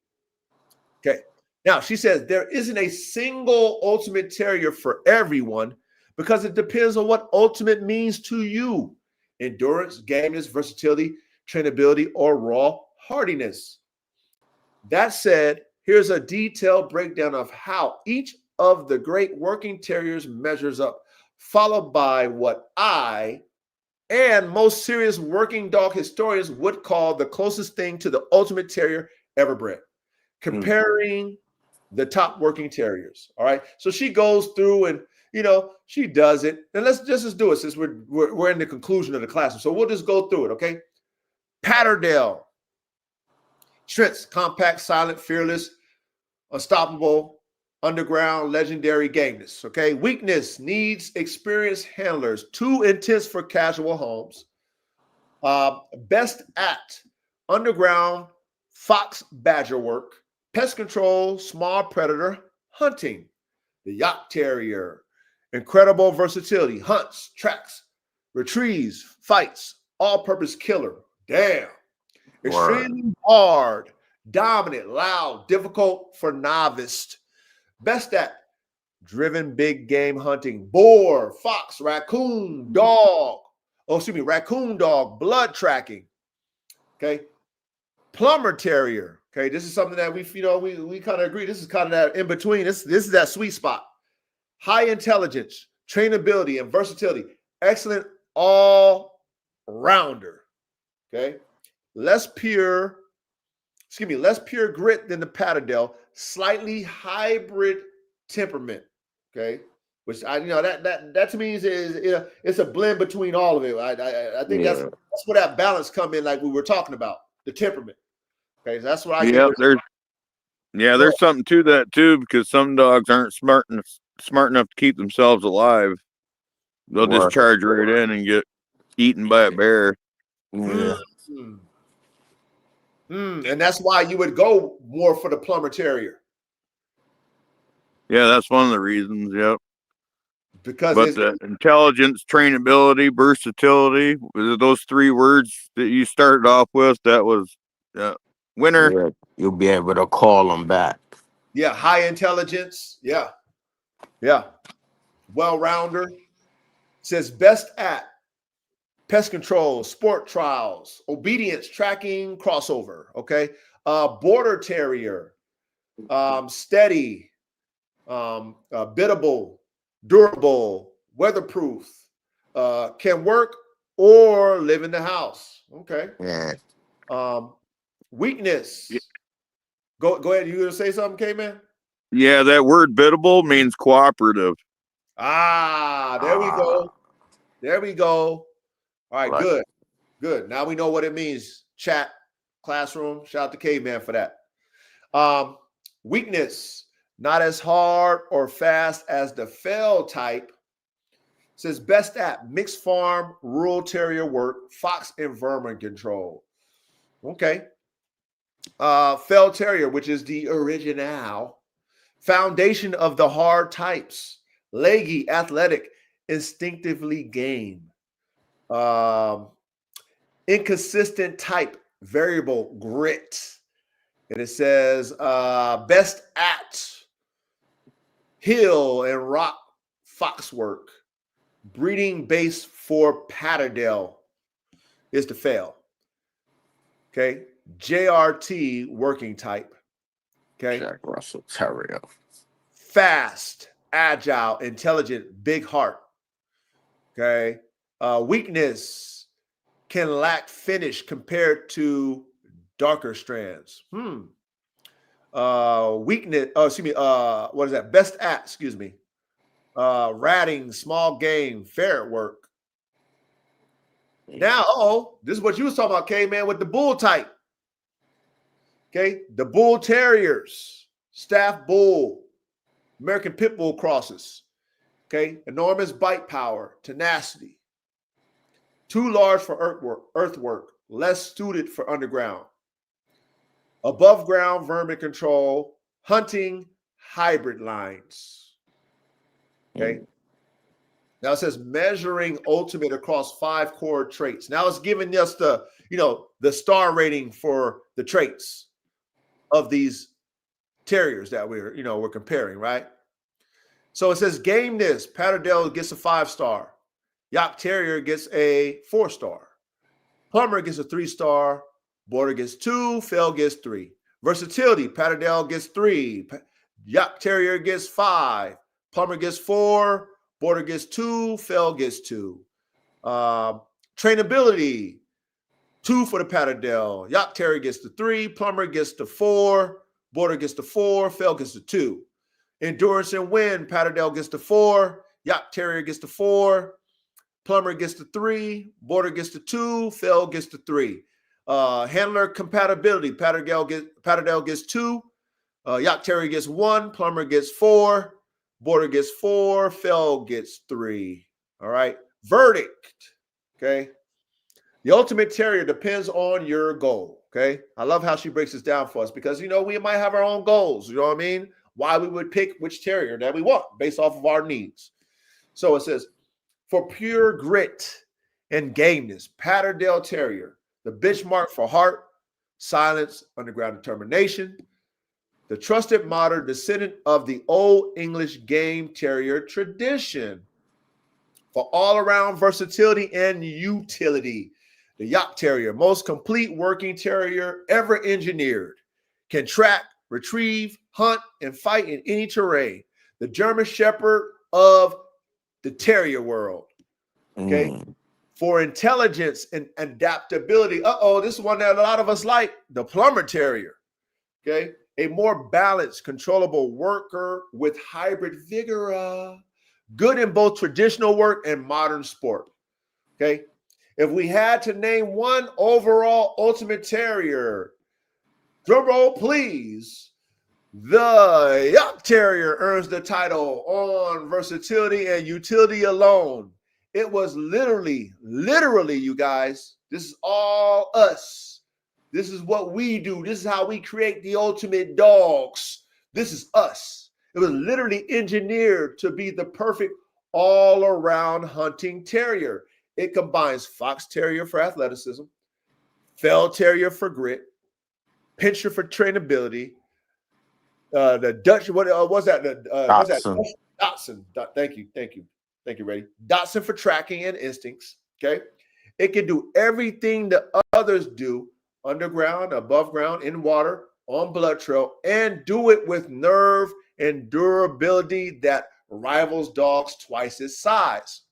Okay. Now, she says there isn't a single ultimate terrier for everyone because it depends on what ultimate means to you. Endurance, gameness, versatility, trainability, or raw hardiness. That said, here's a detailed breakdown of how each of the great working terriers measures up, followed by what I and most serious working dog historians would call the closest thing to the ultimate terrier ever bred, comparing the top working terriers. All right. So she goes through and, she does it. And let's just do it since we're in the conclusion of the class. So we'll just go through it. Okay. Patterdale. Strengths: compact, silent, fearless, unstoppable, underground, legendary, gameness. Okay. Weakness: needs experienced handlers, too intense for casual homes. Best at underground, fox badger work, pest control, small predator, hunting. The Yacht Terrier: incredible versatility, hunts, tracks, retrieves, fights, all-purpose killer. Damn. Extremely hard, dominant, loud, difficult for novice. Best at driven big game hunting, boar, fox, raccoon dog, blood tracking. Okay. Plumber Terrier. Okay, this is something that we kind of agree. This is kind of that in between. This is that sweet spot. High intelligence, trainability, and versatility. Excellent all rounder. Okay, less pure grit than the Patterdale. Slightly hybrid temperament. Okay, which that to me is it's a blend between all of it. I think that's where that balance come in, like we were talking about the temperament. Okay, so that's what I get. There's something to that too, because some dogs aren't smart enough to keep themselves alive. They'll just charge right in and get eaten by a bear. Yeah. And that's why you would go more for the Plumber Terrier. Yeah, that's one of the reasons. Yep. But the intelligence, trainability, versatility, those three words that you started off with, that was winner. Yeah, you'll be able to call them back. Yeah, high intelligence. Yeah. Well-rounder. Says best at pest control, sport trials, obedience, tracking, crossover. Okay. Border Terrier. Steady. Biddable, durable, weatherproof, can work or live in the house. Okay. Yeah. Weakness. Go ahead. You gonna say something, K-Man? Yeah, that word biddable means cooperative. There we go. There we go. All right, good. Now we know what it means. Chat, classroom. Shout out to K-Man for that. Weakness. Not as hard or fast as the fell type. Says best at mixed farm, rural terrier work, fox and vermin control. Okay. Fell terrier, which is the original. Foundation of the hard types. Leggy, athletic, instinctively game. Inconsistent type, variable, grit. And it says best at hill and rock fox work. Breeding base for Patterdale is the fail. Okay. JRT working type. Okay. Jack Russell Terrier. Fast, agile, intelligent, big heart. Okay. Weakness, can lack finish compared to darker strands. Weakness, what is that? Best at, excuse me. Ratting, small game, ferret work. Now, this is what you was talking about, K-Man, with the bull type. Okay, the bull terriers, staff bull, American pit bull crosses. Okay, enormous bite power, tenacity. Too large for earthwork, less suited for underground. Above ground vermin control, hunting, hybrid lines. Okay. Now it says measuring ultimate across 5 core traits. Now it's giving us the star rating for the traits of these terriers that we're comparing, right? So it says gameness, Patterdale gets a 5-star. Jagdterrier gets a 4-star. Plumber gets a 3-star. Border gets 2. Fell gets 3. Versatility, Patterdale gets 3. Jagdterrier gets 5. Plumber gets 4. Border gets 2. Fell gets 2. Trainability, 2 for the Patterdale. Jagdterrier gets the 3. Plumber gets the 4. Border gets the 4. Fell gets the 2. Endurance and wind, Patterdale gets the 4. Jagdterrier gets the 4. Plumber gets the 3. Border gets the 2. Fell gets the 3. Handler compatibility, Patterdale gets 2. Jagdterrier gets 1. Plumber gets 4. Border gets 4. Fell gets 3. All right. Verdict. Okay. The ultimate terrier depends on your goal. Okay. I love how she breaks this down for us because, we might have our own goals. You know what I mean? Why we would pick which terrier that we want based off of our needs. So it says, for pure grit and gameness, Patterdale Terrier, the benchmark for heart, silence, underground determination, the trusted modern descendant of the Old English game terrier tradition. For all-around versatility and utility, The Jagdterrier, most complete working terrier ever engineered. Can track, retrieve, hunt, and fight in any terrain. The German Shepherd of the terrier world. Okay. For intelligence and adaptability. This is one that a lot of us like. The Plumber Terrier. Okay. A more balanced, controllable worker with hybrid vigor. Good in both traditional work and modern sport. Okay. If we had to name one overall ultimate terrier, drum roll, please. The Jagdterrier earns the title on versatility and utility alone. It was literally, you guys. This is all us. This is what we do. This is how we create the ultimate dogs. This is us. It was literally engineered to be the perfect all-around hunting terrier. It combines Fox Terrier for athleticism, Fell Terrier for grit, Pinscher for trainability, the Dutch, what was that? What's that? Dotson. Thank you, Reddy. Dotson for tracking and instincts. Okay. It can do everything the others do underground, above ground, in water, on blood trail, and do it with nerve and durability that rivals dogs twice its size.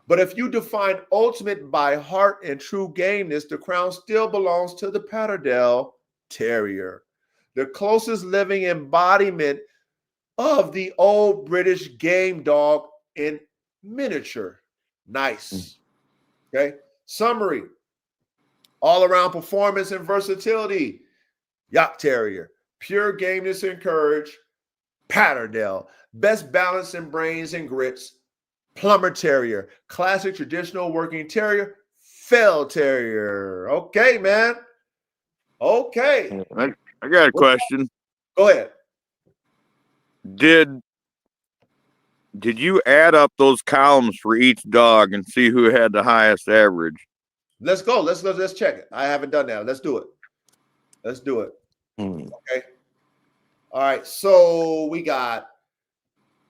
But if you define ultimate by heart and true gameness, the crown still belongs to the Patterdale Terrier, the closest living embodiment of the old British game dog in miniature. Nice. Okay. Summary. All-around performance and versatility. Jagdterrier. Pure gameness and courage. Patterdale. Best balance in brains and grits. Plumber Terrier. Classic traditional working terrier. Fell Terrier. Okay, man. Okay. I got a question. Go ahead. Did you add up those columns for each dog and see who had the highest average? Let's go. Let's check it. I haven't done that. Let's do it. Okay. All right. So we got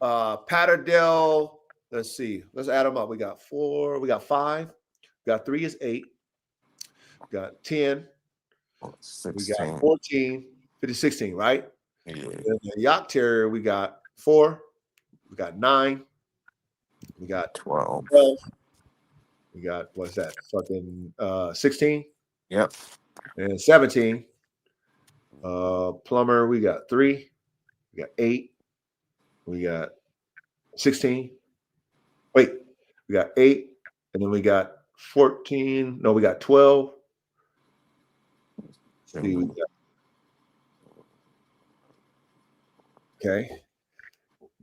Patterdale. Let's see. Let's add them up. We got 4. We got 5. We got 3 is 8. We got 10. 16. We got 14. 50, 16, right? Yeah. And the Jagdterrier, we got 4. We got 9. We got 12. We got, what's that? Fucking 16. Yep. And 17. Plumber, we got 3. We got 8. We got 16. Wait, we got 8. And then we got 14. No, we got 12. See, we got, okay.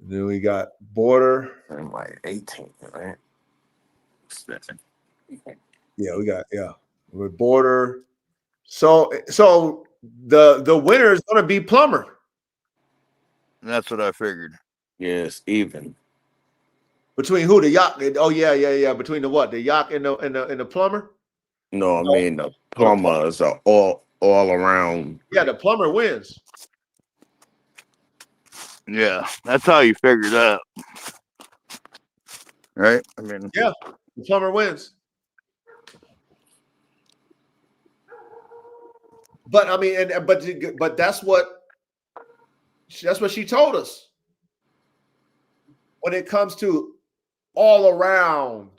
Then we got border. I'm like 18, right? Yeah, we got, with border. So the winner is going to be Plumber. That's what I figured. Yes, even. Between who? The Yacht? Oh yeah. Between the what? The Yacht and the Plumber? No, I mean the Plumber is a all around. Yeah, the Plumber wins. Yeah, that's how you figure that, right? I mean, yeah, the Plumber wins. But I mean, but that's what she told us when it comes to all around.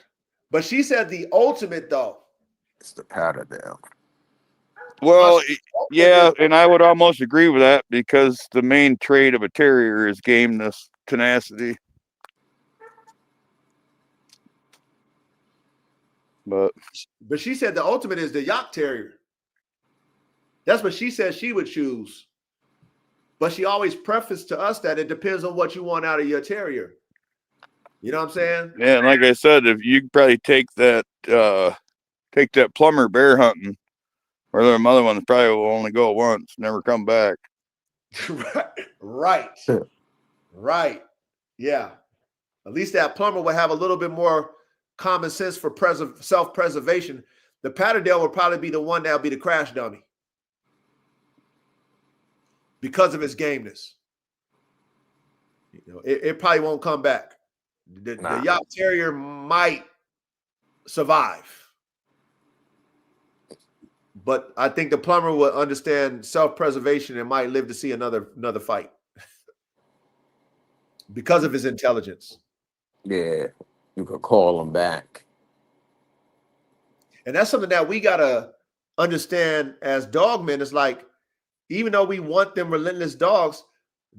But she said the ultimate though. It's the Patterdale. Well, yeah, and I would almost agree with that because the main trait of a terrier is gameness, tenacity. But she said the ultimate is the Jagdterrier. That's what she said she would choose. But she always prefaced to us that it depends on what you want out of your terrier. You know what I'm saying? Yeah, and like I said, if you could probably take that Plumber bear hunting, where the other ones probably will only go once, never come back. Right. Yeah. At least that Plumber would have a little bit more common sense for self-preservation. The Patterdale would probably be the one that would be the crash dummy because of its gameness. You know, it probably won't come back. The Jagdterrier might survive. but I think the plumber will understand self-preservation and might live to see another fight because of his intelligence. Yeah, you could call him back. And that's something that we gotta understand as dogmen. It's like, even though we want them relentless dogs,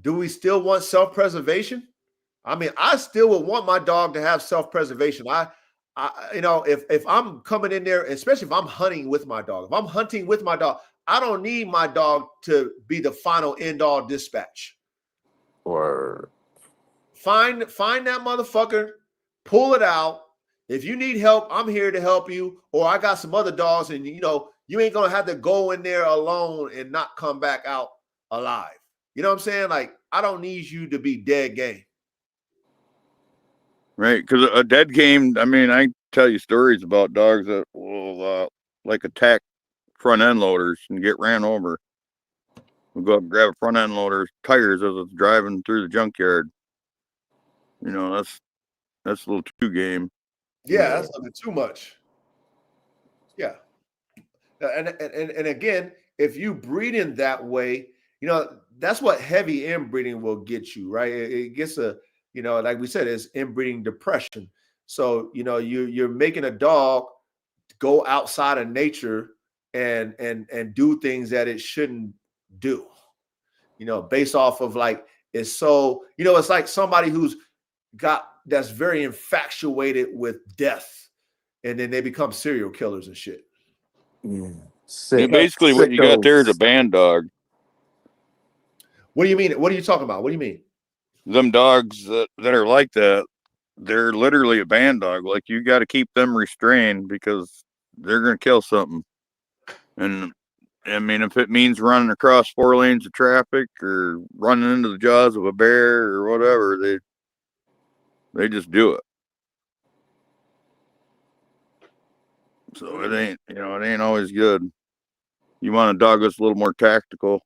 do we still want self-preservation? I mean, I still would want my dog to have self-preservation. You know, if I'm coming in there, especially if I'm hunting with my dog, if I'm hunting with my dog, I don't need my dog to be the final end-all dispatch. Or Find that motherfucker, pull it out. If you need help, I'm here to help you. Or I got some other dogs, and you know, you ain't gonna have to go in there alone and not come back out alive. You know what I'm saying? Like, I don't need you to be dead game. Right, because a dead game, I mean, I tell you stories about dogs that will like attack front end loaders and get ran over. We'll go up and grab a front end loader's tires as it's driving through the junkyard. You know, that's a little too game. Yeah, that's a little too much. Yeah. And again, if you breed in that way, you know, that's what heavy inbreeding will get you, right? It gets you know, like we said, it's inbreeding depression. So, you know, you're making a dog go outside of nature and do things that it shouldn't do, you know, based off of like, it's so, you know, it's like somebody that's very infatuated with death, and then they become serial killers and shit. Basically, what you got there is a band dog. What do you mean? What are you talking about? What do you mean? Them dogs that are like that, they're literally a band dog. Like, you got to keep them restrained because they're going to kill something. And I mean, if it means running across 4 lanes of traffic or running into the jaws of a bear or whatever, they just do it. So it ain't always good. You want a dog that's a little more tactical,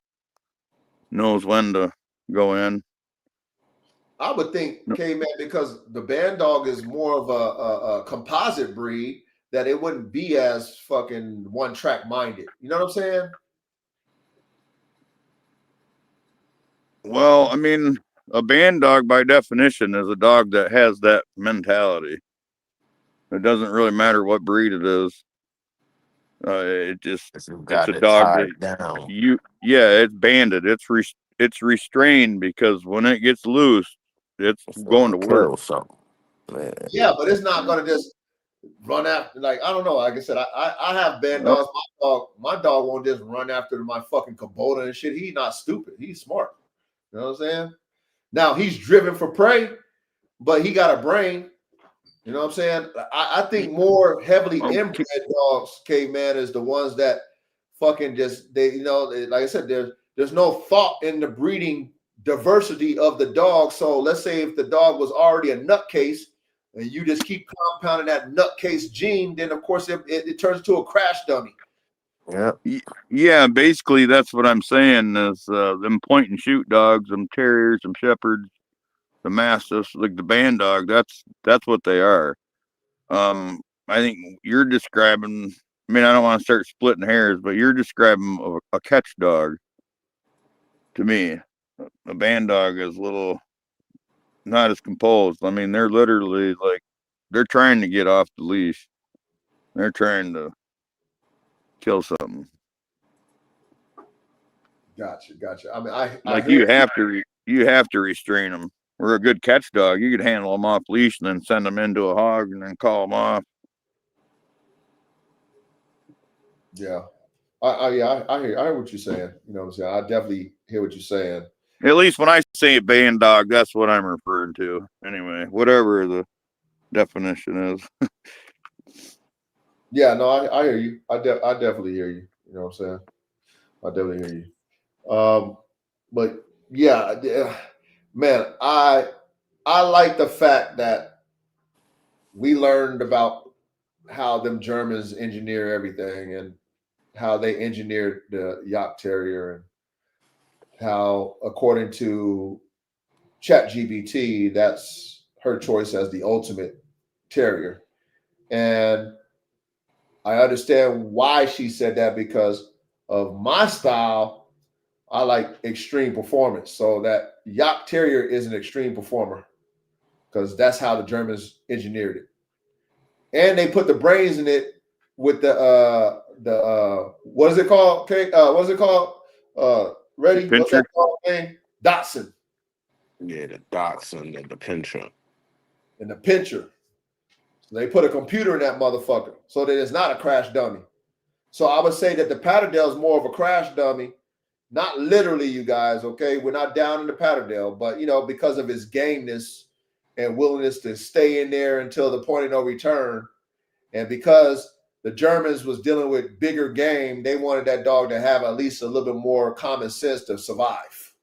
knows when to go in. I would think, K-Man, because the band dog is more of a composite breed, that it wouldn't be as fucking one-track minded. You know what I'm saying? Well, I mean, a band dog by definition is a dog that has that mentality. It doesn't really matter what breed it is. It's a dog that down. It's banded. It's restrained because when it gets loose, it's going to work. Something. Yeah, but it's not gonna just run after. Like, I don't know. Like I said, I have band dogs. My dog won't just run after my fucking Kubota and shit. He's not stupid. He's smart. You know what I'm saying? Now he's driven for prey, but he got a brain. You know what I'm saying? I think more heavily inbred dogs, K-Man, is the ones that fucking just, like I said, there's no thought in the breeding diversity of the dog. So let's say if the dog was already a nutcase and you just keep compounding that nutcase gene, then of course it turns into a crash dummy. Yeah, basically that's what I'm saying is them point and shoot dogs, them terriers, them shepherds, the mastiffs, like the band dog, that's what they are. I think you're describing, I mean, I don't want to start splitting hairs, but you're describing a catch dog to me. A band dog is a little not as composed. I mean, they're literally like, they're trying to get off the leash. They're trying to kill something. Gotcha. I mean, you have to restrain them. We're a good catch dog. You could handle them off leash and then send them into a hog and then call them off. Yeah. I hear what you're saying. You know what I'm saying? I definitely hear what you're saying. At least when I say band dog, that's what I'm referring to. Anyway, whatever the definition is. Yeah, no, I hear you. I definitely hear you. You know what I'm saying? I definitely hear you. But yeah, man, I like the fact that we learned about how them Germans engineer everything and how they engineered the Jagdterrier, and how, according to ChatGPT, that's her choice as the ultimate terrier. And I understand why she said that because of my style. I like extreme performance. So that Jagdterrier is an extreme performer because that's how the Germans engineered it. And they put the brains in it with the what is it called? Okay, what is it called? Ready? What's that Pincher. called thing? Dotson Yeah, the Dachshund and the Pinscher. and the pincher. So they put a computer in that motherfucker so that it's not a crash dummy. So I would say that the Patterdale is more of a crash dummy, not literally, you guys. Okay, we're not down in the Patterdale, but because of his gameness and willingness to stay in there until the point of no return, and because the Germans was dealing with bigger game, they wanted that dog to have at least a little bit more common sense to survive.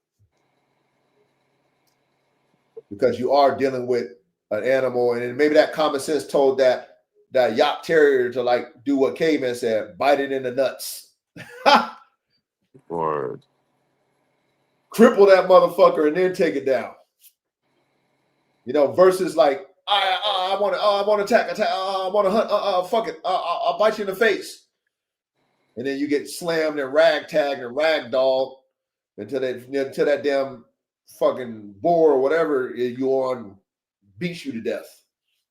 Because you are dealing with an animal, and maybe that common sense told that Jagdterrier to like do what Caveman said, bite it in the nuts. Or Cripple that motherfucker and then take it down. Versus like, I want to attack, I want to hunt, fuck it, I'll bite you in the face. And then you get slammed and ragtagged and ragdolled until that damn fucking boar or whatever you on beats you to death.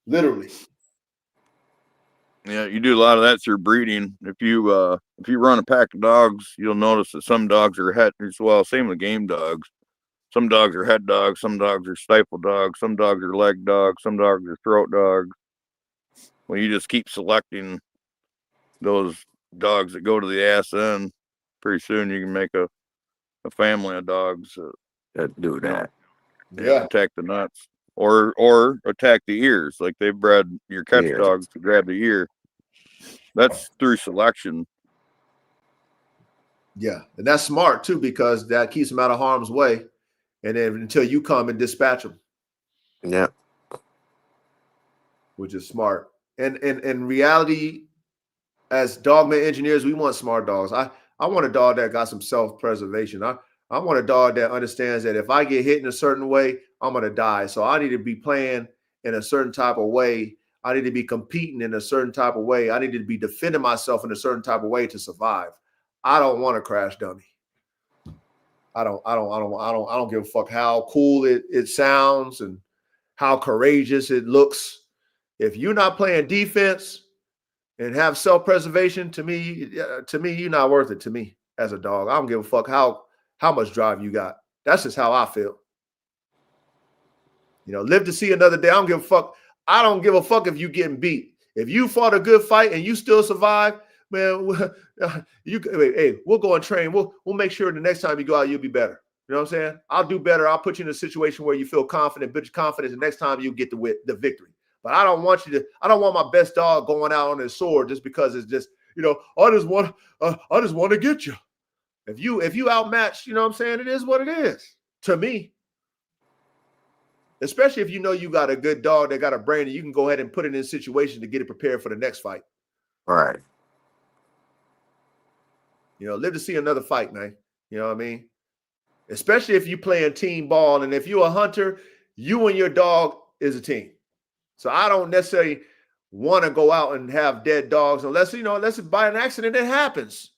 Literally. Yeah, you do a lot of that through breeding. If you run a pack of dogs, you'll notice that some dogs are head as well. Same with game dogs. Some dogs are head dogs. Some dogs are stifle dogs. Some dogs are leg dogs. Some dogs are throat dogs. When you just keep selecting those dogs that go to the ass end, pretty soon you can make a family of dogs that do that. Yeah. attack the nuts or attack the ears. Like they bred your catch dogs to grab the ear. That's through selection. Yeah, and that's smart too because that keeps them out of harm's way, and then until you come and dispatch them. Yeah, which is smart. And in reality, as dogman engineers, we want smart dogs. I want a dog that got some self-preservation. I want a dog that understands that if I get hit in a certain way, I'm gonna die. So I need to be playing in a certain type of way. I need to be competing in a certain type of way. I need to be defending myself in a certain type of way to survive. I don't want a crash dummy. I don't give a fuck how cool it sounds and how courageous it looks. If you're not playing defense and have self-preservation, to me, you're not worth it to me as a dog. I don't give a fuck how much drive you got. That's just how I feel. Live to see another day. I don't give a fuck. I don't give a fuck if you getting beat. If you fought a good fight and you still survive, man, we'll go and train. We'll make sure the next time you go out, you'll be better. You know what I'm saying? I'll do better. I'll put you in a situation where you feel confident, build your confidence. The next time you get the victory. But I don't want my best dog going out on his sword just because it's just, I just want to get you. If you outmatch, you know what I'm saying? It is what it is to me. Especially if you got a good dog that got a brain and you can go ahead and put it in a situation to get it prepared for the next fight. All right. Live to see another fight, man. You know what I mean? Especially if you playing team ball. And if you're a hunter, you and your dog is a team. So I don't necessarily want to go out and have dead dogs unless by an accident it happens.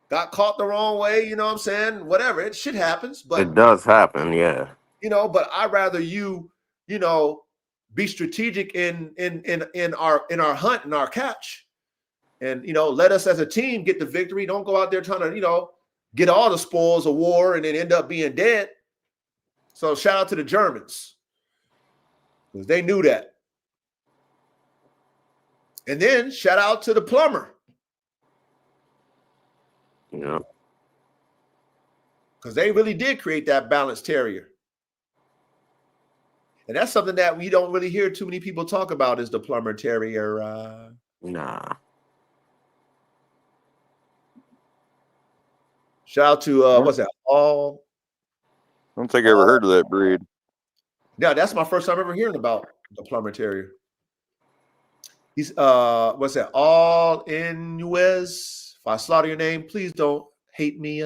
Got caught the wrong way, you know what I'm saying? Whatever. Shit happens. But it does happen, yeah. But I'd rather you be strategic in our hunt and our catch. And let us as a team get the victory. Don't go out there trying to, get all the spoils of war and then end up being dead. So shout out to the Germans. Because they knew that. And then shout out to the plumber. Yeah. Because they really did create that balanced terrier. And that's something that we don't really hear too many people talk about is the plumber terrier. Nah. Shout out to what's that? I don't think I ever heard of that breed. Yeah, that's my first time ever hearing about the plumber terrier. He's what's that? All in US. If I slaughter your name, please don't hate me.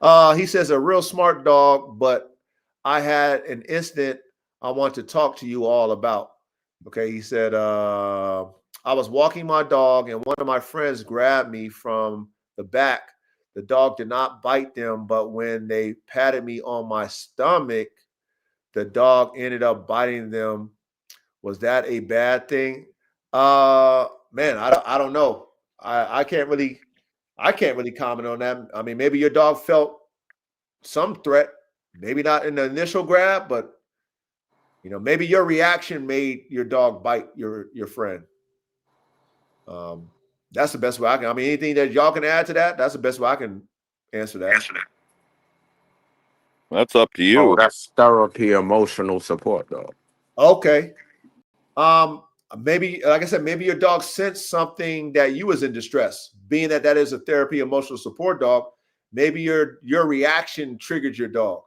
He says a real smart dog, but I had an incident I want to talk to you all about. Okay, he said, I was walking my dog, and one of my friends grabbed me from the back. The dog did not bite them, but when they patted me on my stomach, the dog ended up biting them. Was that a bad thing? Man, I don't know. I can't really comment on that. I mean, maybe your dog felt some threat, maybe not in the initial grab, but maybe your reaction made your dog bite your friend. That's the best way I can. I mean, anything that y'all can add to that, that's the best way I can answer that. That's up to you. Oh, that's therapy, emotional support, though. Okay. Maybe, like I said, maybe your dog sensed something that you was in distress. Being that is a therapy, emotional support dog, maybe your reaction triggered your dog.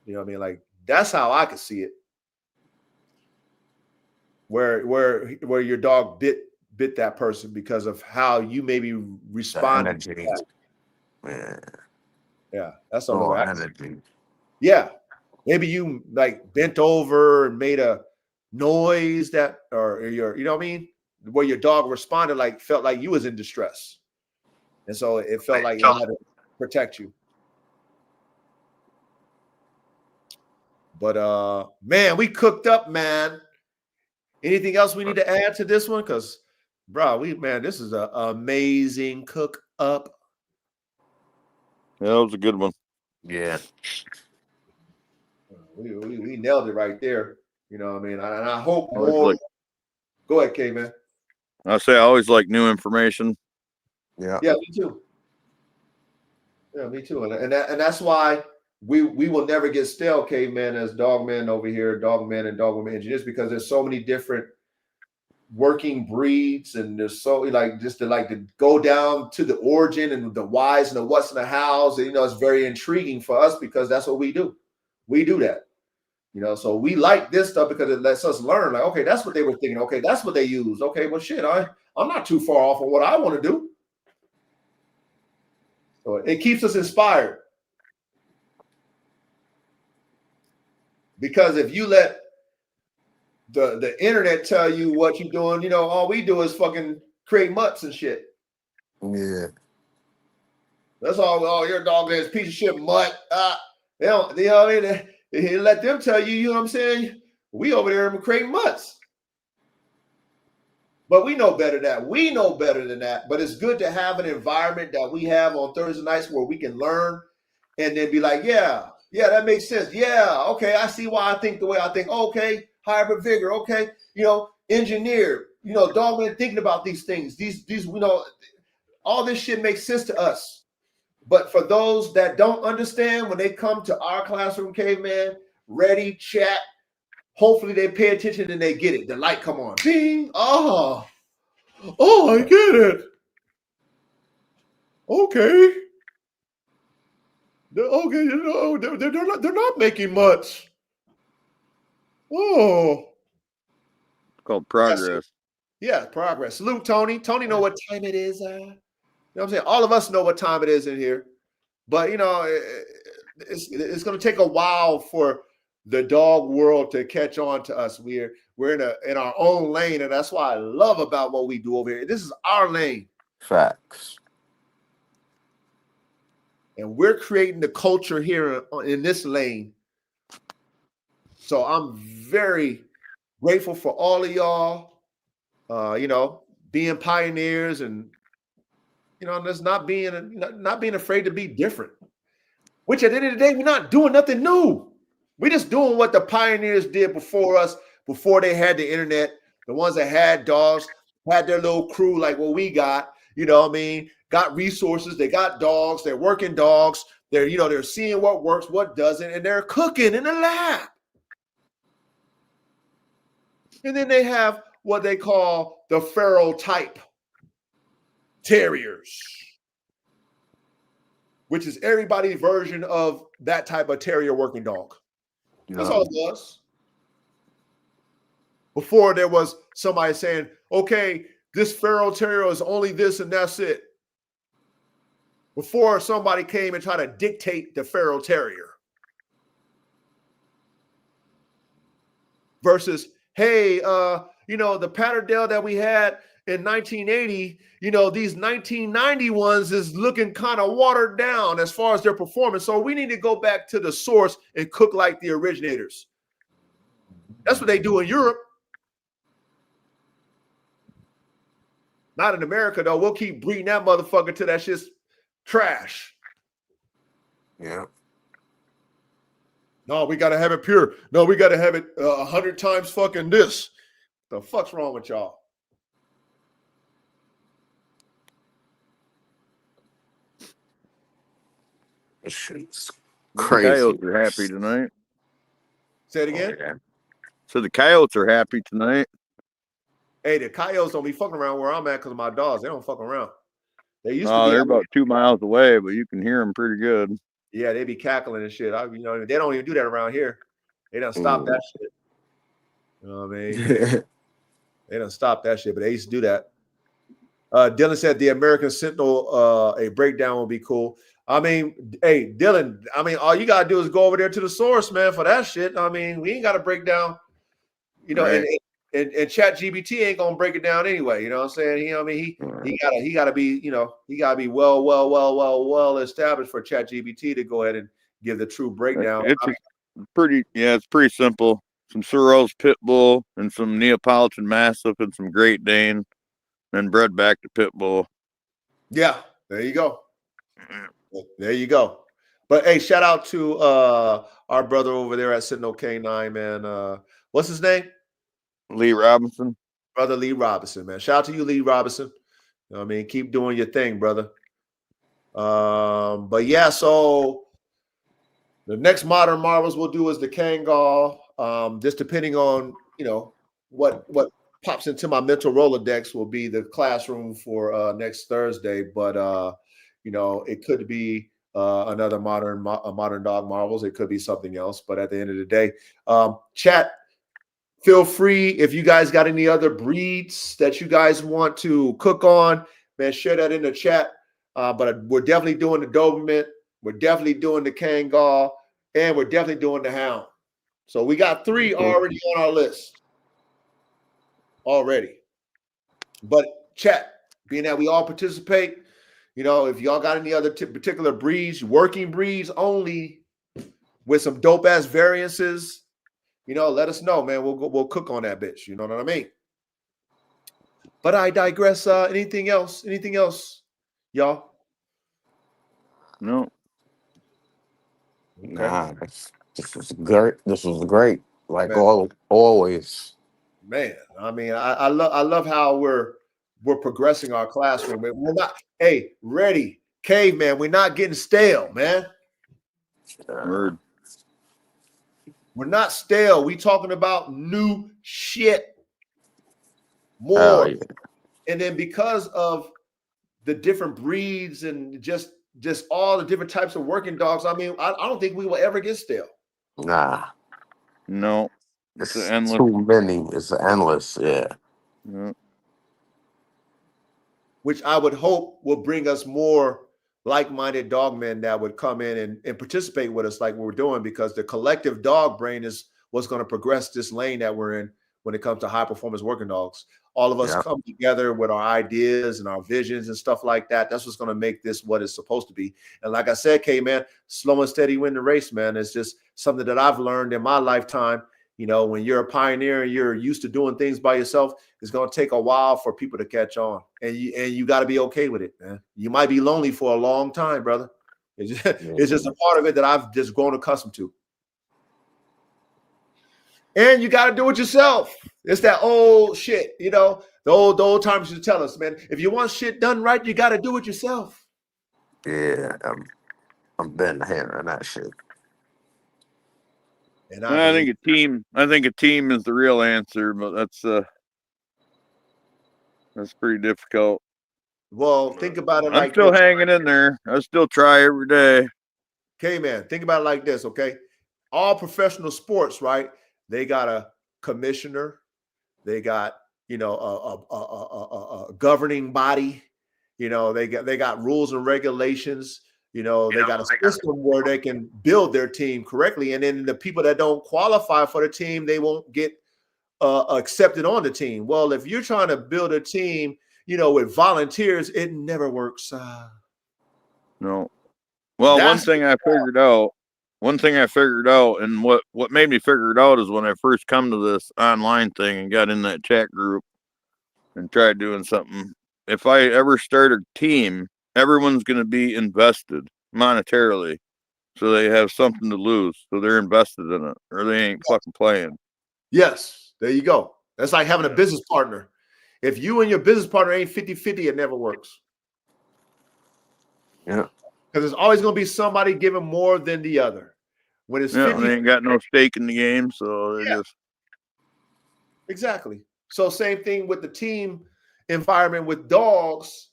You know what I mean? Like, that's how I could see it. Where your dog bit that person because of how you maybe responded. Yeah, that's the only way. Energy. Yeah, maybe you like bent over and made a noise that, or you know what I mean, where your dog responded, like felt like you was in distress, and so it felt like it had to protect you. But man, we cooked up, man. Anything else we need to add to this one? Because, bro, this is an amazing cook up. Yeah, that was a good one. Yeah. We nailed it right there. You know what I mean? And I hope more. Go ahead, K, man. I always like new information. Yeah. Yeah, me too. Yeah, me too. And that's why we will never get stale, caveman, as dogmen over here, dogmen and dogwoman engineers, because there's so many different working breeds, and there's so like just to go down to the origin and the whys and the what's and the hows. And, it's very intriguing for us because that's what we do. We do that. So we like this stuff because it lets us learn. Like, okay, that's what they were thinking. Okay, that's what they used. Okay, well, shit, I'm not too far off on what I want to do. So it keeps us inspired. Because if you let the internet tell you what you're doing, all we do is fucking create mutts and shit. Yeah. That's all. Oh, your dog is piece of shit mutt. They don't. They let them tell you. You know what I'm saying? We over there creating mutts. But we know better than that. We know better than that. But it's good to have an environment that we have on Thursday nights where we can learn and then be like, yeah, that makes sense. Yeah, okay, I see why I think the way I think. Okay, hybrid vigor. Okay, engineer. Dogman thinking about these things. These all this shit makes sense to us. But for those that don't understand, when they come to our classroom, caveman, ready, chat, hopefully they pay attention and they get it. The light come on. Bing. Oh, I get it. Okay. They're not making much. Oh. It's called progress. Yeah, progress. Salute, Tony. Tony know what time it is. You know what I'm saying? All of us know what time it is in here. But, it's going to take a while for the dog world to catch on to us. We're in our own lane, and that's what I love about what we do over here. This is our lane. Facts. And we're creating the culture here in this lane. So I'm very grateful for all of y'all, being pioneers and, just not being afraid to be different. Which at the end of the day, we're not doing nothing new. We're just doing what the pioneers did before us, before they had the internet. The ones that had dogs, had their little crew like what we got, got resources. They got dogs. They're working dogs. They're seeing what works, what doesn't, and they're cooking in the lab. And then they have what they call the feral type terriers, which is everybody's version of that type of terrier working dog. That's all it was. Before there was somebody saying, okay, this feral terrier is only this and that's it. Before somebody came and tried to dictate the feral terrier. Versus, hey, the Patterdale that we had in 1980, these 1990 ones is looking kind of watered down as far as their performance. So we need to go back to the source and cook like the originators. That's what they do in Europe. Not in America, though. We'll keep breeding that motherfucker till that shit's trash. Yeah. No, we got to have it pure. No, we got to have it 100 times fucking this. The fuck's wrong with y'all? This shit's The crazy. coyotes are happy tonight. Say it again. Oh, yeah. So the coyotes are happy tonight. Hey, the coyotes don't be fucking around where I'm at because of my dogs. They don't fuck around. They used to Oh, be. they're about 2 miles away, but you can hear them pretty good. Yeah, they be cackling and shit. They don't even do that around here. They don't stop that shit. You know what I mean? They don't stop that shit, but they used to do that. Dylan said the American Sentinel, a breakdown would be cool. I mean, hey, Dylan, all you gotta do is go over there to the source, man, for that shit. I mean, we ain't got to break down, Right. and ChatGPT ain't gonna break it down anyway. You know what I'm saying? He gotta be, he gotta be well established for ChatGPT to go ahead and give the true breakdown. It's pretty simple. Some Suros Pit Bull and some Neapolitan Mastiff and some Great Dane, and bred back to Pit Bull. Yeah, there you go. There you go. But hey, shout out to our brother over there at Sentinel K9, man. What's his name? Lee Robinson. Brother Lee Robinson, man. Shout out to you, Lee Robinson. You know what I mean? Keep doing your thing, brother. But yeah, so the next Modern Marvels we'll do is the Kangal. Just depending on, what pops into my mental Rolodex will be the classroom for next Thursday. But it could be another modern dog Marvels. It could be something else. But at the end of the day, chat. Feel free if you guys got any other breeds that you guys want to cook on, man. Share that in the chat. But we're definitely doing the Doberman. We're definitely doing the Kangal, and we're definitely doing the Hound. So we got 3 already on our list. Already. But chat, being that we all participate, if y'all got any other particular breeds, working breeds only, with some dope ass variances, let us know, man. We'll cook on that bitch. You know what I mean? But I digress. Anything else? Anything else, y'all? No. Okay. Nah, this was great. This was great. Like Man. always. Man, I love how we're progressing our classroom. We're not, ready, caveman. We're not getting stale, man. Word. We're not stale. We talking about new shit more. Oh, yeah. And then because of the different breeds and just all the different types of working dogs, I don't think we will ever get stale. Nah. No. It's endless. too many. It's endless. Yeah. Which I would hope will bring us more like-minded dogmen that would come in and participate with us like we're doing, because the collective dog brain is what's going to progress this lane that we're in when it comes to high-performance working dogs. All of us come together with our ideas and our visions and stuff like that. That's what's going to make this what it's supposed to be. And like I said, K-Man, slow and steady win the race, man. It's just something that I've learned in my lifetime. When you're a pioneer and you're used to doing things by yourself, it's going to take a while for people to catch on. And you got to be okay with it, man. You might be lonely for a long time, brother. It's just a part of it that I've just grown accustomed to. And you got to do it yourself. It's that old shit, the old timers used to tell us, man, if you want shit done right, you got to do it yourself. Yeah. I'm been hearing that shit. And I think a team is the real answer, but that's pretty difficult. Well, think about it. I'm still hanging in there. I still try every day. Okay, man. Think about it like this, okay? All professional sports, right? They got a commissioner. They got, a governing body. They got rules and regulations. They got a system where they can build their team correctly. And then the people that don't qualify for the team, they won't get accepted on the team. Well, if you're trying to build a team, with volunteers, it never works. No. Well, one thing I figured out, and what made me figure it out is when I first come to this online thing and got in that chat group and tried doing something. If I ever start a team, everyone's going to be invested monetarily, so they have something to lose, so they're invested in it, or they ain't fucking playing. Yes, there you go. That's like having a business partner. If you and your business partner ain't 50-50, it never works. Yeah. Because there's always going to be somebody giving more than the other. When it's 50, they ain't got no stake in the game, so they're just. Exactly. So same thing with the team environment with dogs.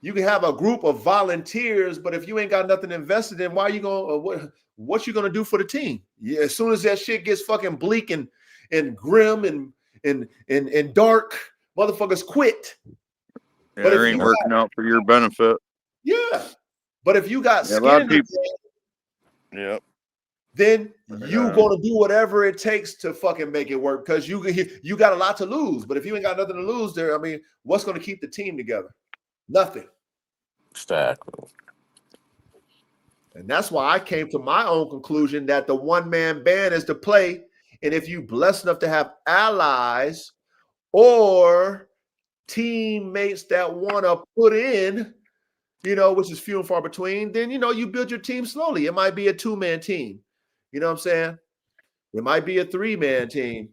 You can have a group of volunteers, but if you ain't got nothing invested in, why are you going? What you gonna do for the team? Yeah, as soon as that shit gets fucking bleak and grim and dark, motherfuckers quit. Yeah, but it ain't working out for your benefit. Yeah, but if you got skin a lot in of people, the then you gonna do whatever it takes to fucking make it work, because you got a lot to lose. But if you ain't got nothing to lose there, I mean, what's gonna keep the team together? Nothing. Exactly. And that's why I came to my own conclusion that the one-man band is the play. And if you blessed enough to have allies or teammates that want to put in, which is few and far between, then, you build your team slowly. It might be a 2-man team. You know what I'm saying? It might be a 3-man team.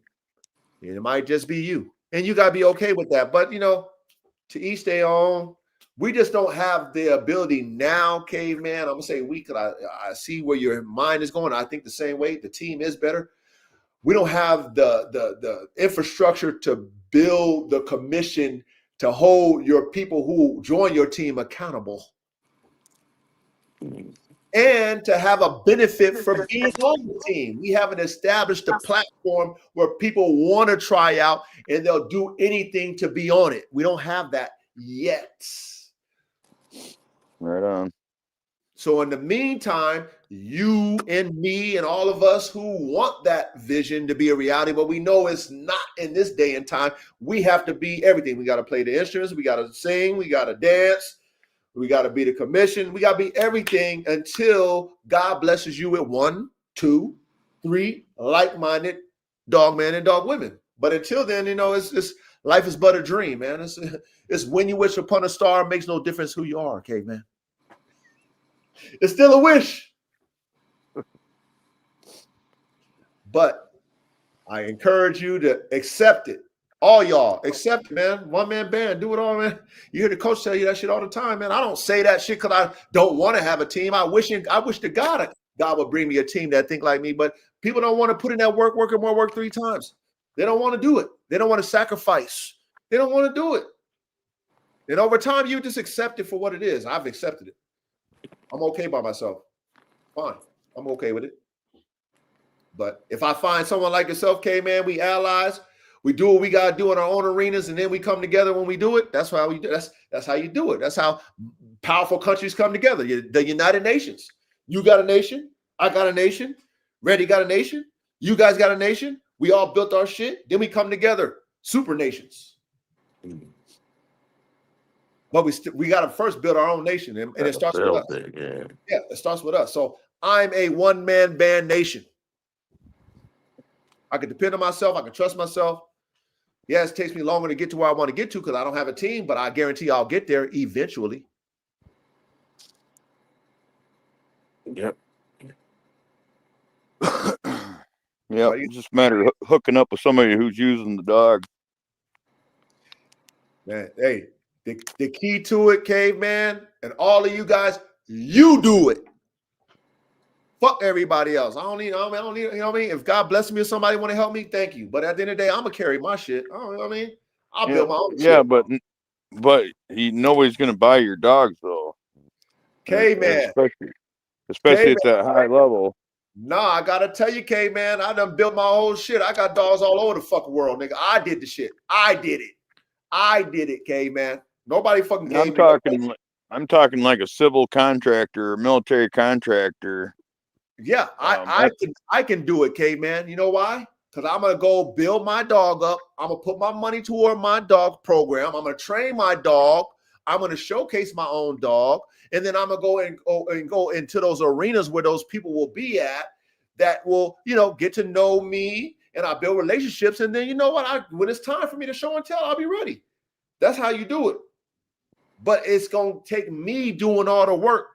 It might just be you. And you got to be okay with that. But, to each their own. We just don't have the ability now, Caveman. I'm going to say we, because I see where your mind is going. I think the same way. The team is better. We don't have the infrastructure to build the commission to hold your people who join your team accountable. And to have a benefit for being on the team. We haven't established a platform where people want to try out and they'll do anything to be on it. We don't have that yet. Right on. So in the meantime, you and me and all of us who want that vision to be a reality, but we know it's not in this day and time, we have to be everything. We got to play the instruments. We got to sing. We got to dance. We got to be the commission. We got to be everything until God blesses you with 1, 2, 3 like-minded dog men and dog women. But until then, it's life is but a dream, man. It's when you wish upon a star. It makes no difference who you are, okay, man. It's still a wish. But I encourage you to accept it. All y'all, accept it, man. One-man band, do it all, man. You hear the coach tell you that shit all the time, man. I don't say that shit because I don't want to have a team. I wish to God would bring me a team that think like me, but people don't want to put in that work and more work 3 times. They don't want to do it. They don't want to sacrifice. They don't want to do it. And over time, you just accept it for what it is. I've accepted it. I'm okay by myself. Fine. I'm okay with it. But if I find someone like yourself, K-Man, we allies, we do what we got to do in our own arenas, and then we come together when we do it. That's how we do. That's how you do it. That's how powerful countries come together. The United Nations. You got a nation. I got a nation. Randy got a nation. You guys got a nation. We all built our shit. Then we come together. Super nations. But we got to first build our own nation, and it starts with us. Yeah, it starts with us. So I'm a one-man band nation. I can depend on myself. I can trust myself. Yes, it takes me longer to get to where I want to get to because I don't have a team, but I guarantee I'll get there eventually. Yep. Yeah, it's just a matter of hooking up with somebody who's using the dog. Man, hey, the key to it, Caveman, and all of you guys, you do it. Fuck everybody else. I don't need, you know what I mean? If God blesses me or somebody want to help me, thank you. But at the end of the day, I'm going to carry my shit. I don't know what I mean? I'll build my own shit. Yeah, but nobody's going to buy your dogs, though. K-Man. Especially at that high level. Nah, I got to tell you, K-Man, I done built my whole shit. I got dogs all over the fucking world, nigga. I did the shit. I did it, K-Man. Nobody fucking gave me. I'm talking like a civil contractor, a military contractor. Yeah, I can do it, K-Man. You know why? because I'm going to go build my dog up. I'm going to put my money toward my dog program. I'm going to train my dog. I'm going to showcase my own dog. And then I'm going to go into those arenas where those people will be at that will, get to know me, and I build relationships. And then, you know what? When it's time for me to show and tell, I'll be ready. That's how you do it. But it's going to take me doing all the work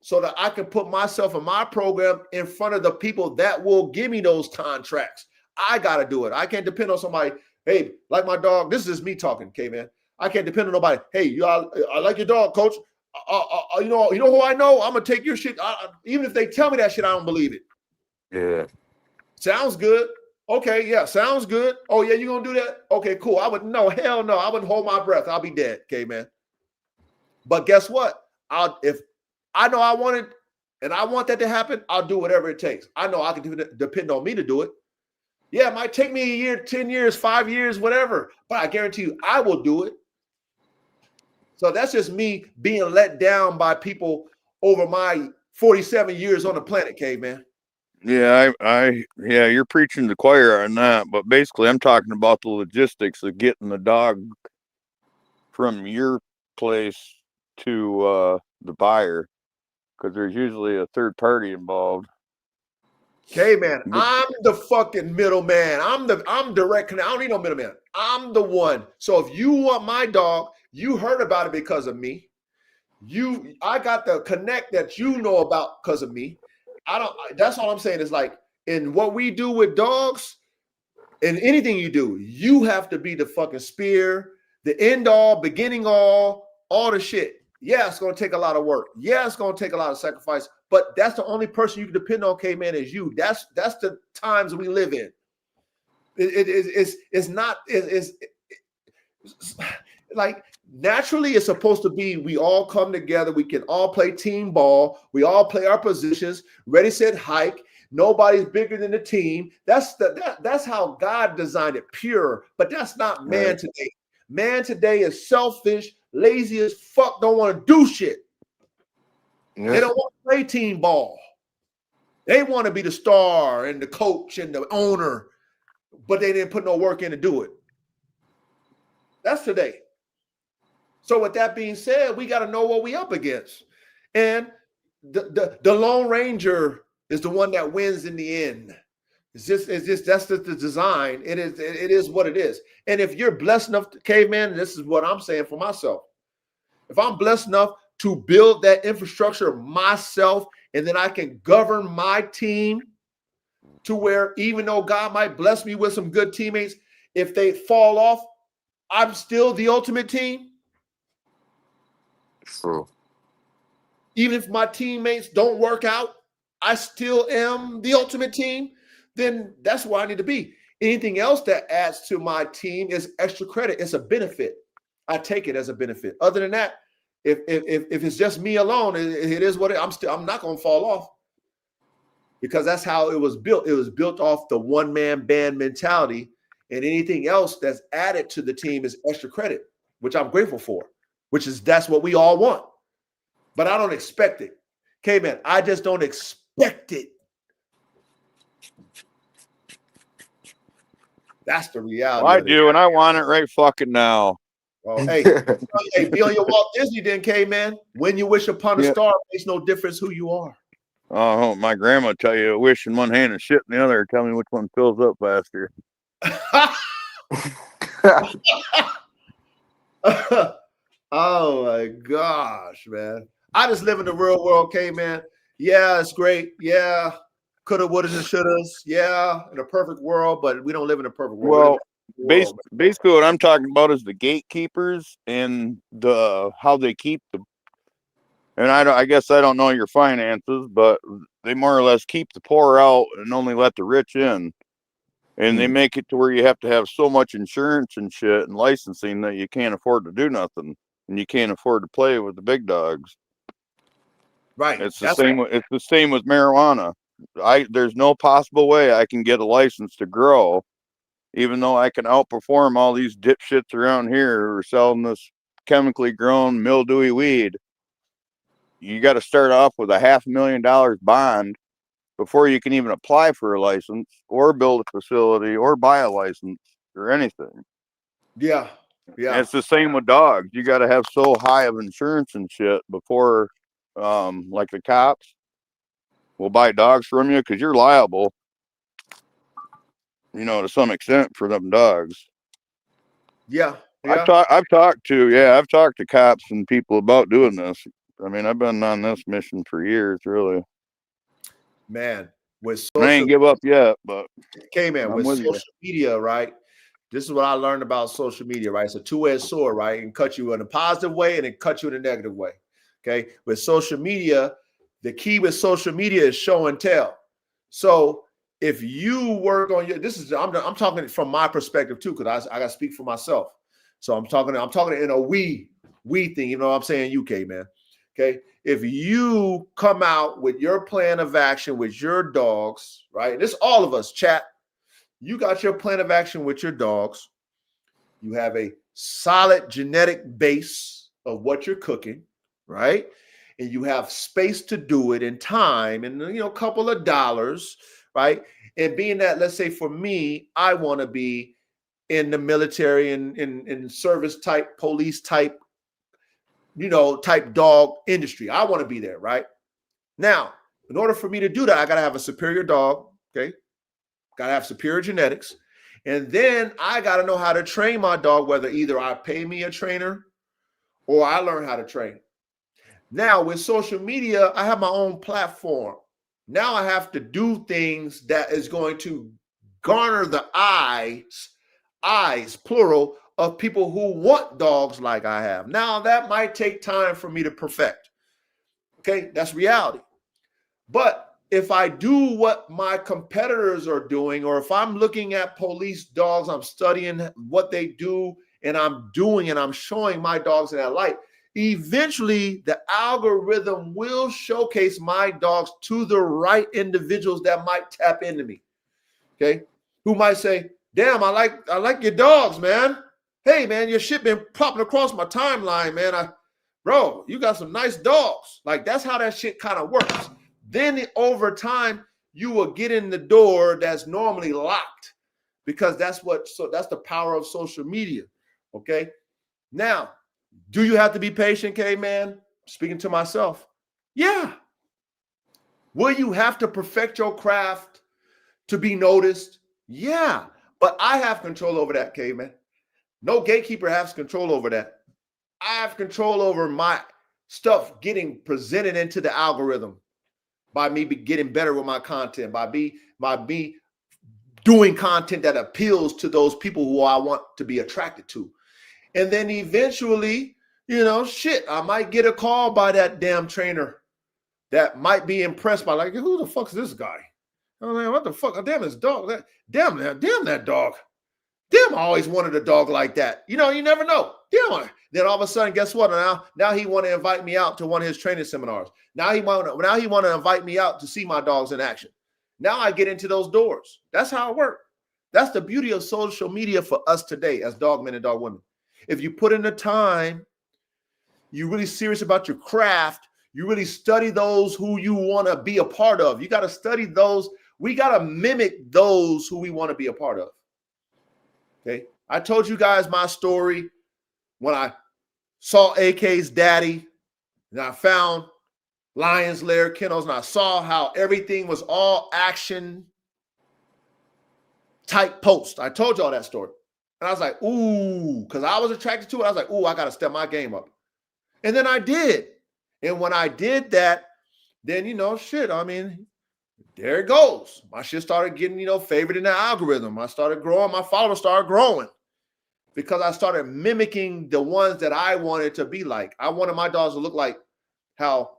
so that I can put myself and my program in front of the people that will give me those contracts. I got to do it. I can't depend on somebody. Hey, like my dog, this is me talking, K-Man. I can't depend on nobody. Hey, I like your dog, coach. You know who I know? I'm going to take your shit. Even if they tell me that shit, I don't believe it. Yeah. Sounds good. Okay, yeah, sounds good. Oh, yeah, you going to do that? Okay, cool. Hell no. I wouldn't hold my breath. I'll be dead, K-Man. But guess what? If I know I want it and I want that to happen, I'll do whatever it takes. I know I can depend on me to do it. Yeah, it might take me a year, 10 years, 5 years, whatever, but I guarantee you I will do it. So that's just me being let down by people over my 47 years on the planet, Caveman. Yeah, yeah, you're preaching to the choir on that, but basically I'm talking about the logistics of getting the dog from your place to the buyer, because there's usually a third party involved. Caveman, I'm the fucking middleman. I'm direct connect. I don't need no middleman. I'm the one. So if you want my dog, you heard about it because of me. I got the connect that you know about because of me. That's all I'm saying is, like, in what we do with dogs, in anything you do, you have to be the fucking spear, the end all, beginning all the shit. Yeah, it's going to take a lot of work. Yeah, it's going to take a lot of sacrifice, but that's the only person you can depend on, K-Man, is you. That's the times we live in. It's like, naturally it's supposed to be, we all come together, we can all play team ball, we all play our positions, ready, set, hike. Nobody's bigger than the team. That's how God designed it, pure. But that's not man today. Man today is selfish, lazy as fuck, don't want to do shit. Yeah. They don't want to play team ball. They want to be the star and the coach and the owner, but they didn't put no work in to do it. That's today. So with that being said, we got to know what we up against. And the Lone Ranger is the one that wins in the end. It's just that's the design. It is what it is. And if you're blessed enough, Caveman, this is what I'm saying for myself. If I'm blessed enough to build that infrastructure myself, and then I can govern my team to where, even though God might bless me with some good teammates, if they fall off, I'm still the ultimate team. True. Even if my teammates don't work out, I still am the ultimate team. Then that's where I need to be. Anything else that adds to my team is extra credit. It's a benefit. I take it as a benefit. Other than that, if it's just me alone, it is what I'm not going to fall off, because that's how it was built. It was built off the one-man band mentality, and anything else that's added to the team is extra credit, which I'm grateful for, that's what we all want. But I don't expect it. Okay, man, I just don't expect it. That's the reality. Well, I do, and I want it right fucking now. Oh, hey, be on your Walt Disney then, K-Man. When you wish upon a star, it makes no difference who you are. Oh, my grandma tell you a wish in one hand and shit in the other. Tell me which one fills up faster. Oh my gosh, man. I just live in the real world, K-Man. Yeah, it's great. Yeah, coulda, woulda, and shouldas. Yeah, in a perfect world, but we don't live in a perfect world. Well, basically what I'm talking about is the gatekeepers and how they keep the. And I guess I don't know your finances, but they more or less keep the poor out and only let the rich in. And they make it to where you have to have so much insurance and shit and licensing that you can't afford to do nothing, and you can't afford to play with the big dogs. Right. It's the same. It's the same with marijuana. There's no possible way I can get a license to grow, even though I can outperform all these dipshits around here who are selling this chemically grown mildewy weed. You got to start off with a $500,000 bond, before you can even apply for a license or build a facility or buy a license or anything. Yeah. Yeah. And it's the same with dogs. You got to have so high of insurance and shit before, like the cops will buy dogs from you because you're liable, you know, to some extent for them dogs. Yeah. I've talked to cops and people about doing this. I mean, I've been on this mission for years, really. Man, with And I social, ain't give up yet, but okay, man, I'm with with you. social media, right? This is what I learned about social media, right? It's a two-edged sword, right? It can cut you in a positive way and it cut you in a negative way. Okay. With social media, the key with social media is show and tell. So if you work on your, I'm talking from my perspective too, because I got to speak for myself. So I'm talking in a we thing, you know what I'm saying, UK, man. Okay. If you come out with your plan of action with your dogs, right? This all of us, chat. You got your plan of action with your dogs. You have a solid genetic base of what you're cooking, right? And you have space to do it in time and, you know, a couple of dollars, right? And being that, let's say for me, I want to be in the military and in service type, police type, you know, type dog industry. I want to be there, right? Now, in order for me to do that, I got to have a superior dog, okay? Got to have superior genetics. And then I got to know how to train my dog, whether either I pay me a trainer or I learn how to train. Now, with social media, I have my own platform. Now I have to do things that is going to garner the eyes, plural, of people who want dogs like I have. Now, that might take time for me to perfect. Okay, that's reality. But if I do what my competitors are doing, or if I'm looking at police dogs, I'm studying what they do, and I'm doing and I'm showing my dogs in that light, eventually the algorithm will showcase my dogs to the right individuals that might tap into me. Okay, who might say, damn, I like your dogs, man. Hey, man, your shit been popping across my timeline, man. Bro, you got some nice dogs. Like, that's how that shit kind of works. Then over time, you will get in the door that's normally locked, because that's the power of social media. Okay. Now, do you have to be patient, K-Man? Speaking to myself. Yeah. Will you have to perfect your craft to be noticed? Yeah. But I have control over that, K-Man. No gatekeeper has control over that. I have control over my stuff getting presented into the algorithm by me getting better with my content, by me doing content that appeals to those people who I want to be attracted to. And then eventually, you know, shit, I might get a call by that damn trainer that might be impressed by, like, who the fuck is this guy? Oh man, what the fuck? Damn, this dog. Damn that dog. Damn, I always wanted a dog like that. You know, you never know. Damn. Then all of a sudden, guess what? Now he want to invite me out to one of his training seminars. Now he want to invite me out to see my dogs in action. Now I get into those doors. That's how it works. That's the beauty of social media for us today as dog men and dog women. If you put in the time, you're really serious about your craft, you really study those who you want to be a part of. You got to study those. We got to mimic those who we want to be a part of. Okay. I told you guys my story when I saw AK's daddy and I found Lions Lair Kennels, and I saw how everything was all action type post. I told y'all that story. And I was like, ooh, because I was attracted to it. I was like, ooh, I got to step my game up. And then I did. And when I did that, then, you know, shit, I mean, there it goes. My shit started getting, you know, favored in the algorithm. I started growing. My followers started growing because I started mimicking the ones that I wanted to be like. I wanted my dogs to look like how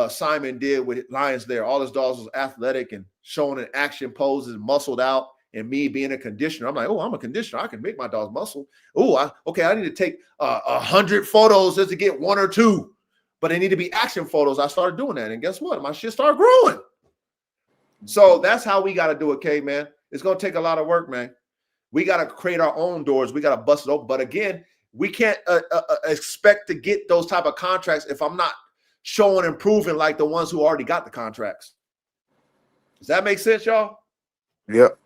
Simon did with Lions Lair. All his dogs was athletic and showing in action poses, muscled out, and me being a conditioner. I'm like, oh, I'm a conditioner. I can make my dogs muscle. Oh, I need to take 100 photos just to get one or two, but they need to be action photos. I started doing that, and guess what? My shit started growing. So that's how we got to do it, K, man. It's going to take a lot of work, man. We got to create our own doors. We got to bust it open. But again, we can't expect to get those type of contracts if I'm not showing and proving like the ones who already got the contracts. Does that make sense, y'all? Yep.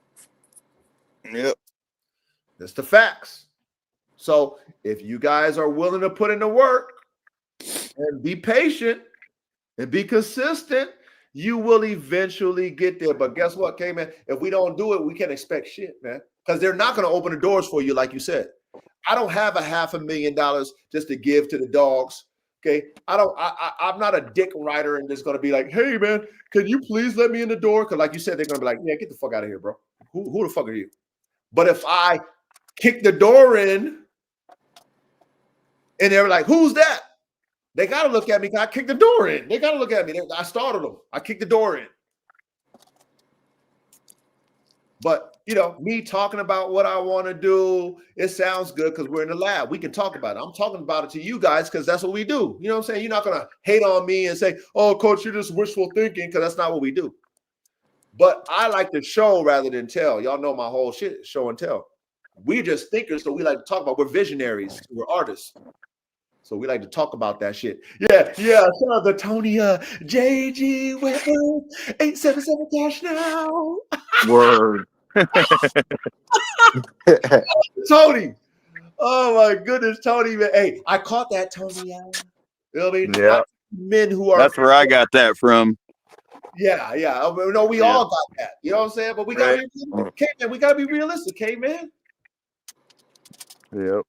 Yep. That's the facts. So if you guys are willing to put in the work and be patient and be consistent, you will eventually get there. But guess what, K-Man? If we don't do it, we can't expect shit, man. Because they're not going to open the doors for you, like you said. I don't have $500,000 just to give to the dogs. Okay. I'm not a dick writer and just gonna be like, hey man, can you please let me in the door? Because like you said, they're gonna be like, yeah, get the fuck out of here, bro. Who the fuck are you? But if I kick the door in and they're like, who's that? They gotta look at me because I kicked the door in. They gotta look at me. I started them. I kicked the door in. But you know, me talking about what I want to do, it sounds good because we're in the lab. We can talk about it. I'm talking about it to you guys because that's what we do. You know what I'm saying? You're not gonna hate on me and say, "Oh, coach, you're just wishful thinking," because that's not what we do. But I like to show rather than tell. Y'all know my whole shit, show and tell. We're just thinkers, so we like to talk about. We're visionaries. We're artists. So we like to talk about that shit. Yeah. Shout out to Tony JG with 877 cash now. Word. Tony. Oh my goodness, Tony. Man. Hey, I caught that, Tony. You know what I mean? Yeah. Men who are. That's where I got that from. Yeah. No, we all got that. You know what I'm saying? But we gotta we gotta be realistic, K-Man. Yep.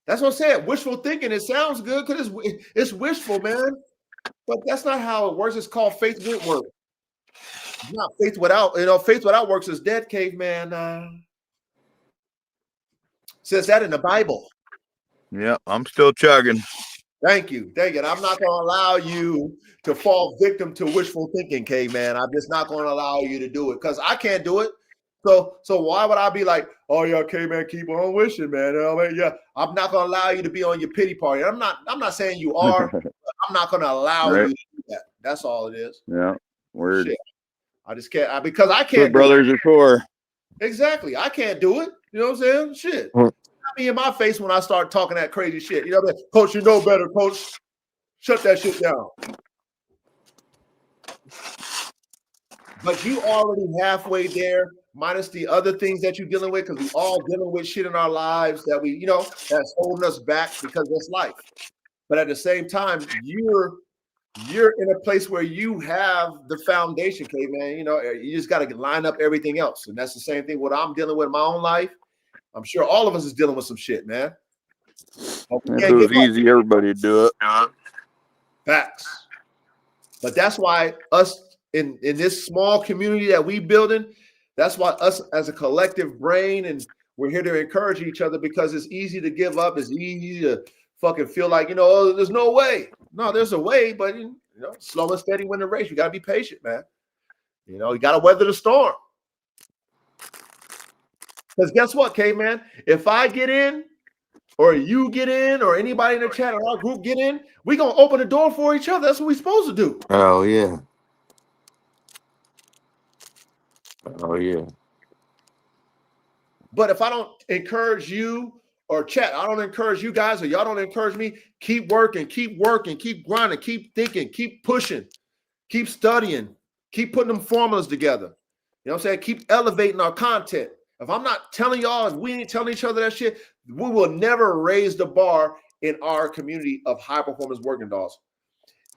That's what I'm saying. Wishful thinking. It sounds good because it's wishful, man. But that's not how it works. It's called faith with work. Not faith without, faith without works is dead, caveman. Says that in the Bible. Yep. I'm still chugging. Thank you. And I'm not going to allow you to fall victim to wishful thinking, caveman. I'm just not going to allow you to do it because I can't do it. So why would I be like, oh yeah, caveman, keep on wishing, man? Yeah, I'm not going to allow you to be on your pity party. I'm not saying you are. But I'm not going to allow you to do that. That's all it is. Yeah. Word. Shit. I just can't because I can't. Brothers are for. Exactly. I can't do it. You know what I'm saying? Shit. Not me in my face when I start talking that crazy shit. You know what I mean? Coach, you know better, coach. Shut that shit down. But you already halfway there, minus the other things that you're dealing with, because we all dealing with shit in our lives that we, that's holding us back because that's life. But at the same time, you're in a place where you have the foundation, man. You just got to line up everything else. And that's the same thing what I'm dealing with in my own life. I'm sure all of us is dealing with some shit, man. If it was easy, everybody would do it. Facts. But that's why us in this small community that we building, that's why us as a collective brain, and we're here to encourage each other because it's easy to give up. It's easy to fucking feel like, oh, there's no way. No, there's a way, but slow and steady win the race. You got to be patient, man. You got to weather the storm. Because guess what, K-Man? If I get in, or you get in, or anybody in the chat or our group get in, we're going to open the door for each other. That's what we're supposed to do. Oh, yeah. Oh, yeah. But if I don't encourage you or chat, I don't encourage you guys, or y'all don't encourage me, keep working, keep grinding, keep thinking, keep pushing, keep studying, keep putting them formulas together. You know what I'm saying? Keep elevating our content. If I'm not telling y'all, if we ain't telling each other that shit, we will never raise the bar in our community of high performance working dogs.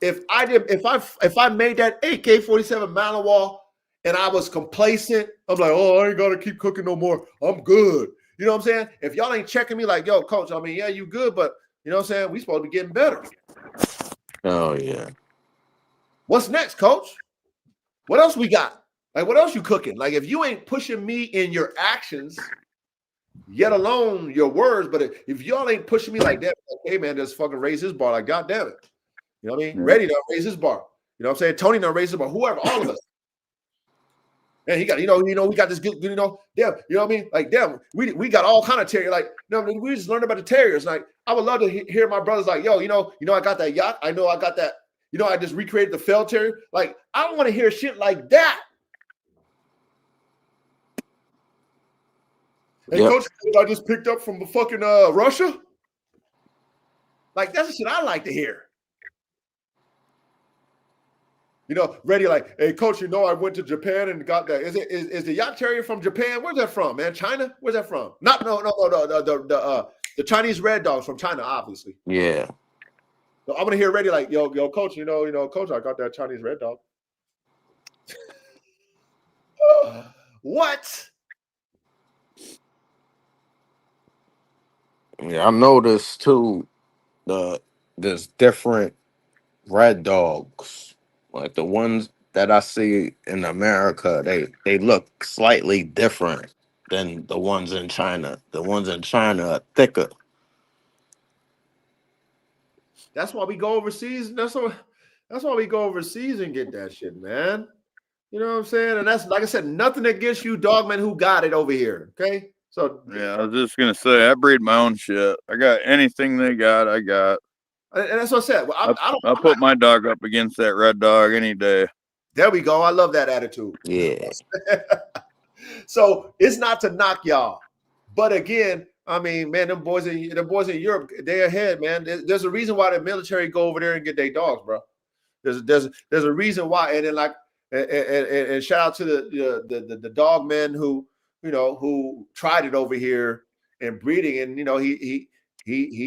If I made that AK-47 Malinois and I was complacent, I'm like, oh, I ain't gotta keep cooking no more. I'm good. You know what I'm saying? If y'all ain't checking me like, yo, coach, I mean, yeah, you good, but you know what I'm saying? We supposed to be getting better. Oh, yeah. What's next, coach? What else we got? Like, what else you cooking? Like, if you ain't pushing me in your actions, yet alone your words, but if y'all ain't pushing me like that, like, hey, man, just fucking raise his bar. Like, God damn it. You know what I mean? Yeah. Ready to raise his bar. You know what I'm saying? Tony done raise his bar. Whoever, all of us. And he got, we got this good, damn, you know what I mean? Like, damn, we got all kind of terrier. Like, we just learned about the terriers. Like, I would love to hear my brothers like, yo, I got that yacht. I know I got that. I just recreated the fell terrier. Like, I want to hear shit like that. And coach, I just picked up from the fucking Russia. Like, that's the shit I like to hear. You know, ready like, hey, coach, you know, I went to Japan and got that. Is the Yacht Terrier from Japan? Where's that from, man? China? Where's that from? Not no. The Chinese red dogs from China, obviously. Yeah. So I'm gonna hear ready like, yo, coach, you know, coach, I got that Chinese red dog. What? Yeah, I noticed too. There's different red dogs. Like the ones that I see in America, they look slightly different than the ones in China. The ones in China are thicker. That's why we go overseas. That's why we go overseas and get that shit, man. You know what I'm saying? And that's, like I said, nothing against you dogmen who got it over here. Okay. So Yeah, I was just gonna say I breed my own shit. I got anything they got, I got. and that's what I said. Well, I'll put my dog up against that red dog any day. There we go. I love that attitude. Yeah. So it's not to knock y'all, but again, I mean, man, them boys in Europe, they're ahead, man. There's a reason why the military go over there and get their dogs, bro. There's a reason why, and then like, and shout out to the dog men who, you know, who tried it over here and breeding, and you know, he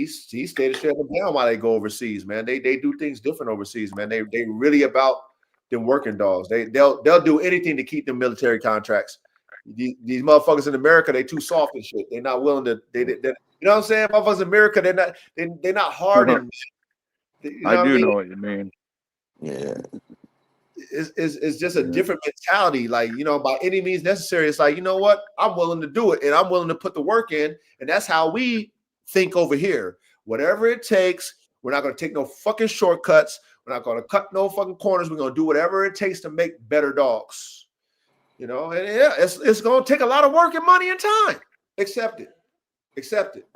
stayed to shut them down while they go overseas, man. They do things different overseas, man. They really about them working dogs. They'll do anything to keep them military contracts. These motherfuckers in America, they too soft and shit. They're not willing to. They you know what I'm saying? Motherfuckers in America, they're not hard. You know I do what mean? know what you mean. Yeah. It's just a different mentality. Like, you know, by any means necessary. It's like, you know what? I'm willing to do it, and I'm willing to put the work in, and that's how we think over here. Whatever it takes. We're not going to take no fucking shortcuts. We're not going to cut no fucking corners. We're going to do whatever it takes to make better dogs. You know, and yeah, it's going to take a lot of work and money and time. Accept it.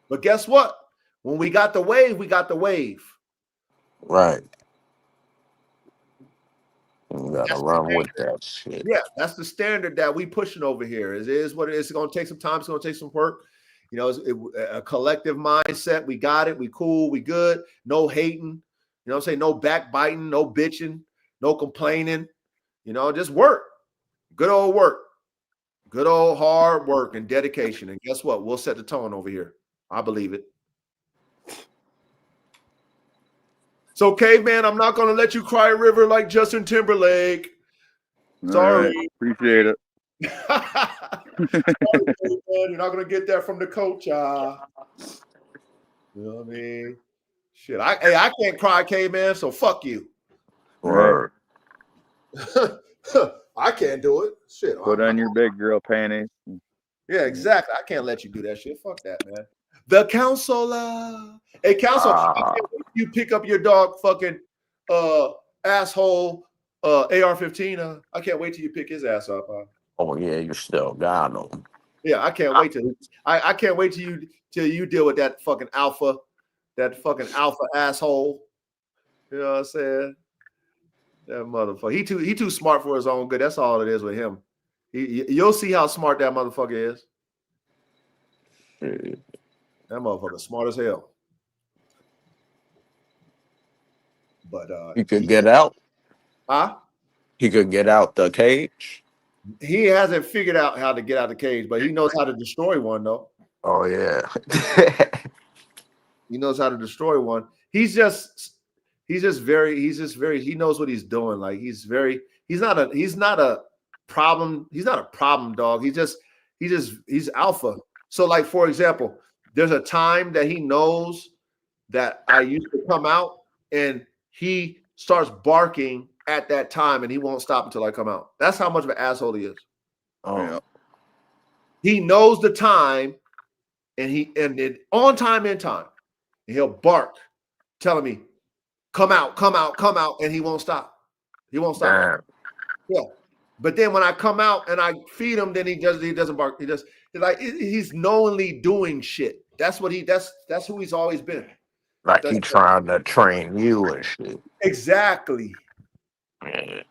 But guess what? When we got the wave, we got the wave. Right. You gotta run with that shit. Yeah, that's the standard that we pushing over here. It is what it is. It's going to take some time. It's going to take some work. You know, it's a collective mindset. We got it. We cool. We good. No hating. You know what I'm saying? No backbiting. No bitching. No complaining. You know, just work. Good old work. Good old hard work and dedication. And guess what? We'll set the tone over here. I believe it. So, caveman, I'm not going to let you cry a river like Justin Timberlake. Sorry. Right, appreciate it. You're not going to get that from the coach. You know what I mean? Shit. I can't cry, caveman, so fuck you. Word. I can't do it. Shit. Put on your big girl panties. Yeah, exactly. I can't let you do that shit. Fuck that, man. The counselor. Hey, counselor, I can't wait till you pick up your dog fucking asshole AR-15. I can't wait till you pick his ass up. Oh yeah, you still got them. Yeah, I can't wait till I can't wait till you deal with that fucking alpha asshole. You know what I'm saying? That motherfucker. He too smart for his own good. That's all it is with him. You'll see how smart that motherfucker is. Shit. That motherfucker smart as hell. But He could get out. Huh? He could get out the cage. He hasn't figured out how to get out of the cage, but he knows how to destroy one though. Oh yeah. He knows how to destroy one. He knows what he's doing. Like he's not a problem dog. He's alpha. So like, for example, there's a time that he knows that I used to come out and he starts barking at that time and he won't stop until I come out. That's how much of an asshole he is. Oh. Yeah. He knows the time and on time in time. And he'll bark, telling me, come out, and he won't stop. He won't stop. Damn. Yeah. But then when I come out and I feed him, then he doesn't bark. He's knowingly doing shit. That's who he's always been. Like he trying to train you and shit. Exactly. Yeah.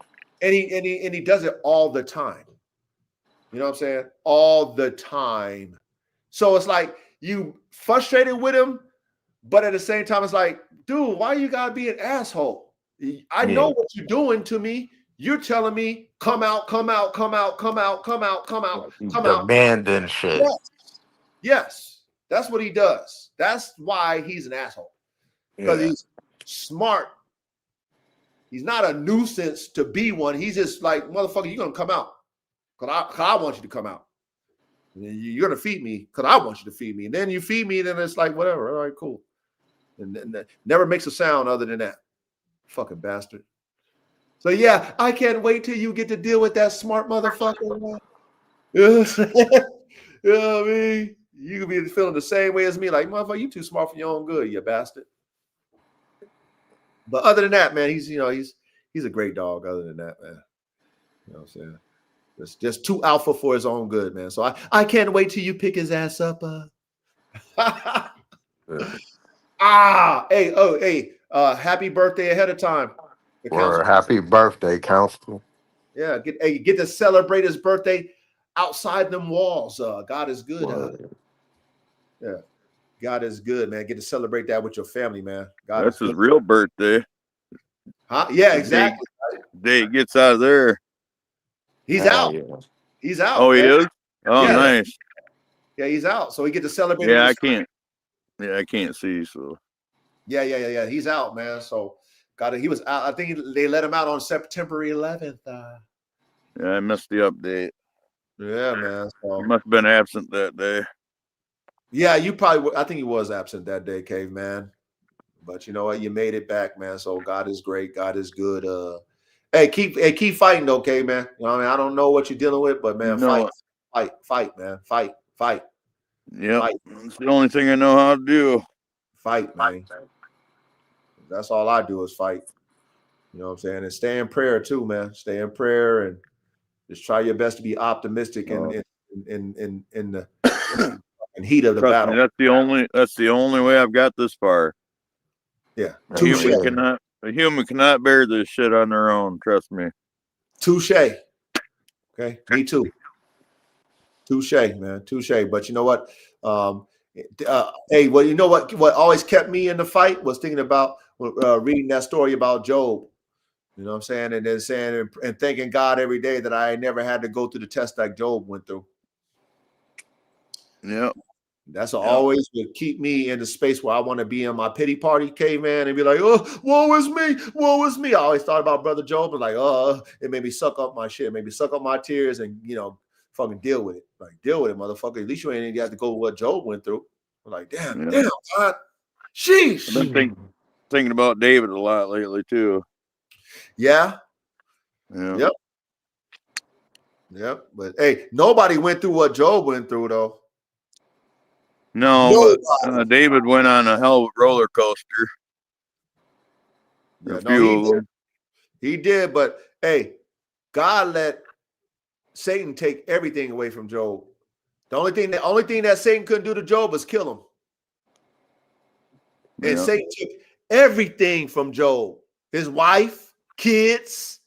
And he does it all the time. You know what I'm saying? All the time. So it's like you frustrated with him, but at the same time, it's like, dude, why you gotta be an asshole? I know what you're doing to me. You're telling me, come out, come out, come out, come out, come out, come out, come out. Demanding shit. Yes. Yes. That's what he does. That's why he's an asshole. Because he's smart. He's not a nuisance to be one. He's just like, motherfucker, you're going to come out. Because I want you to come out. You're going to feed me because I want you to feed me. And then you feed me, then it's like, whatever. All right, cool. And never makes a sound other than that. Fucking bastard. So, yeah, I can't wait till you get to deal with that smart motherfucker. You know what I mean? You could be feeling the same way as me. Like, motherfucker, you too smart for your own good, you bastard. But other than that, man, he's a great dog. Other than that, man. You know what I'm saying? It's just too alpha for his own good, man. So I can't wait till you pick his ass up. Hey, happy birthday ahead of time. Or happy birthday, Council. Yeah, get to celebrate his birthday outside them walls. God is good. Yeah, God is good, man. Get to celebrate that with your family, man. That's his real birthday. Huh? Yeah, exactly. Day he gets out of there. He's out. Yeah. He's out. Oh, man. He is? Oh, yeah. Nice. Yeah, he's out. So he get to celebrate. Yeah, I can't. Yeah, I can't see. So. Yeah. He's out, man. So he was out. I think they let him out on September 11th. Yeah, I missed the update. Yeah, man. So. He must have been absent that day. Yeah, I think he was absent that day, Caveman. But you know what? You made it back, man. So God is great. God is good. Hey, keep fighting, though, Caveman. You know what I mean? I don't know what you're dealing with, but man, fight, man. Fight. Yeah, it's the only thing I know how to do. Fight, man. That's all I do is fight. You know what I'm saying? And stay in prayer too, man. Stay in prayer and just try your best to be optimistic in the heat of the battle. Me, that's the only way I've got this far. Yeah. A human cannot bear this shit on their own. Trust me. Touche. Okay. Me too. Touche, man. Touche. But you know what? Hey, well, you know what always kept me in the fight was thinking about reading that story about Job. You know what I'm saying? And then saying and thanking God every day that I never had to go through the test like Job went through. Yeah. That's always would keep me in the space where I want to be in my pity party, Caveman, and be like, oh, woe is me. I always thought about Brother Job and like, it made me suck up my shit, maybe suck up my tears and, fucking deal with it. Like, deal with it, motherfucker. At least you ain't even have to go with what Job went through. I'm like, damn, God. Sheesh. I've been thinking about David a lot lately, too. Yeah. Yep. But, hey, nobody went through what Job went through, though. No, but David went on a hell of a roller coaster. Yeah, he did, but hey, God let Satan take everything away from Job. The only thing that Satan couldn't do to Job was kill him. And Satan took everything from Job: his wife, kids,